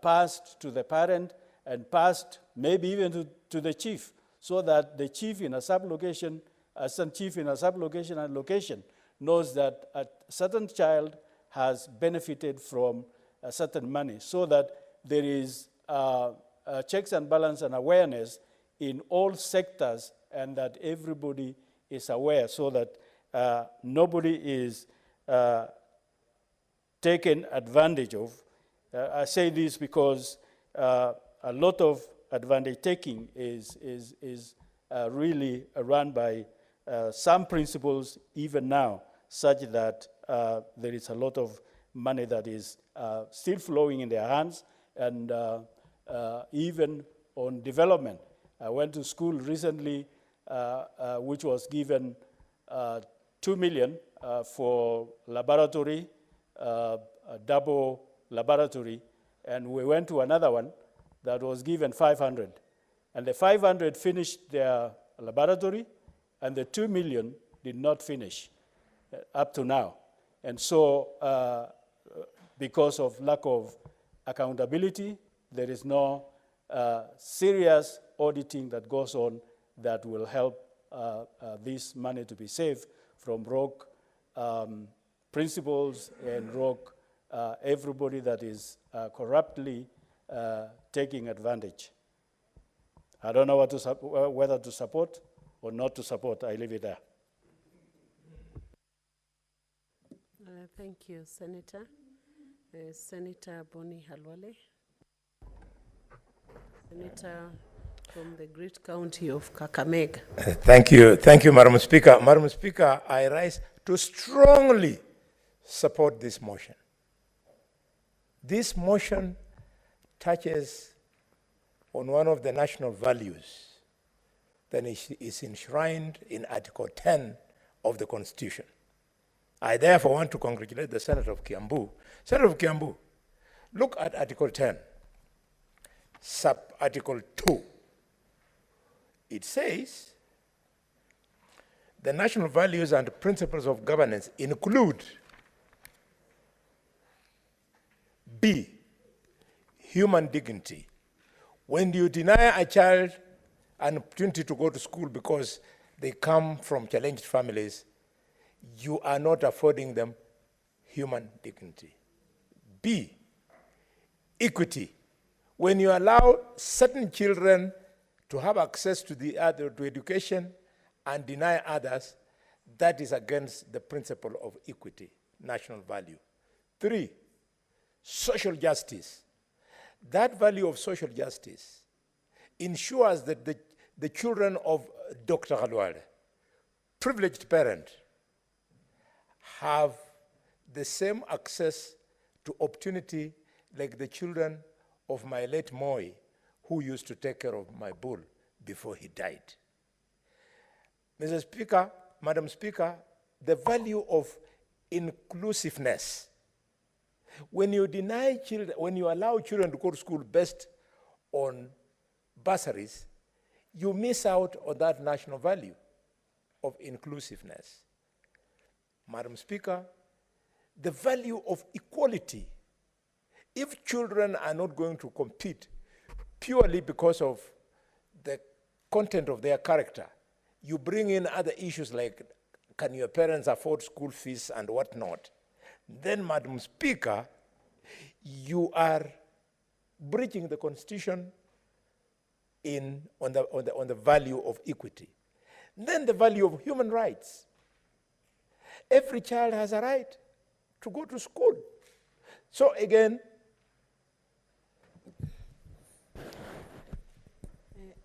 passed to the parent and passed maybe even to the chief, so that the chief in a sub-location, assistant chief in a sub-location and location knows that a certain child has benefited from a certain money, so that there is checks and balance and awareness in all sectors, and that everybody is aware, so that nobody is taken advantage of. I say this because a lot of advantage taking is really run by some principals even now, such that there is a lot of money that is still flowing in their hands, and even on development. I went to school recently, which was given 2 million for laboratory, a double laboratory, and we went to another one that was given 500. And the 500 finished their laboratory, and the 2 million did not finish up to now. And so, because of lack of accountability, there is no serious auditing that goes on that will help this money to be saved from rogue principals and rogue everybody that is corruptly taking advantage. I don't know what to whether to support or not to support. I leave it there. Thank you, Senator. Senator Boni Halwale. Senator from the great county of Kakamega. Thank you, Madam Speaker. Madam Speaker, I rise to strongly support this motion. This motion touches on one of the national values that is enshrined in Article 10 of the Constitution. I therefore want to congratulate the Senator of Kiambu. Senator of Kiambu, look at Article 10, sub-Article 2. It says, the national values and principles of governance include B, human dignity. When you deny a child an opportunity to go to school because they come from challenged families, you are not affording them human dignity. B, equity. When you allow certain children to have access to to education and deny others, that is against the principle of equity, national value. 3, social justice. That value of social justice ensures that the children of Dr. Halwale, privileged parent, have the same access to opportunity like the children of my late Moi, who used to take care of my bull before he died. Mr. Speaker, Madam Speaker, the value of inclusiveness. When you deny children, when you allow children to go to school based on bursaries, you miss out on that national value of inclusiveness. Madam Speaker, the value of equality. If children are not going to compete purely because of the content of their character, you bring in other issues like, can your parents afford school fees and whatnot? Then, Madam Speaker, you are breaching the Constitution on the value of equity. Then the value of human rights. Every child has a right to go to school. So again,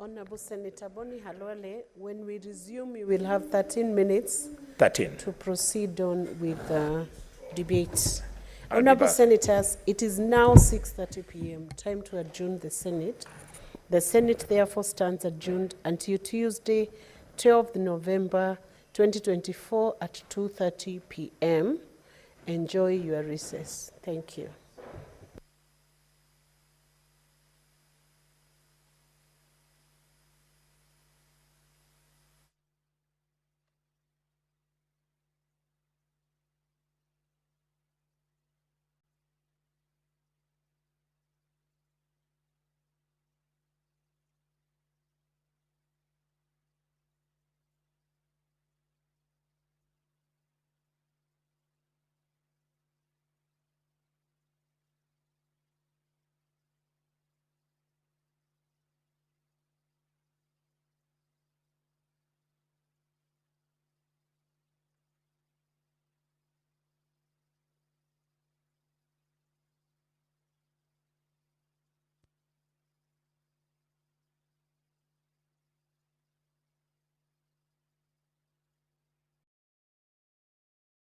Honorable Senator Boni Halwale, when we resume, you will have 13 minutes 13. to proceed on with the debate. I'll be Honorable back. Senators, it is now 6:30 p.m. Time to adjourn the Senate. The Senate therefore stands adjourned until Tuesday, 12th November 2024 at 2:30 p.m. Enjoy your recess. Thank you.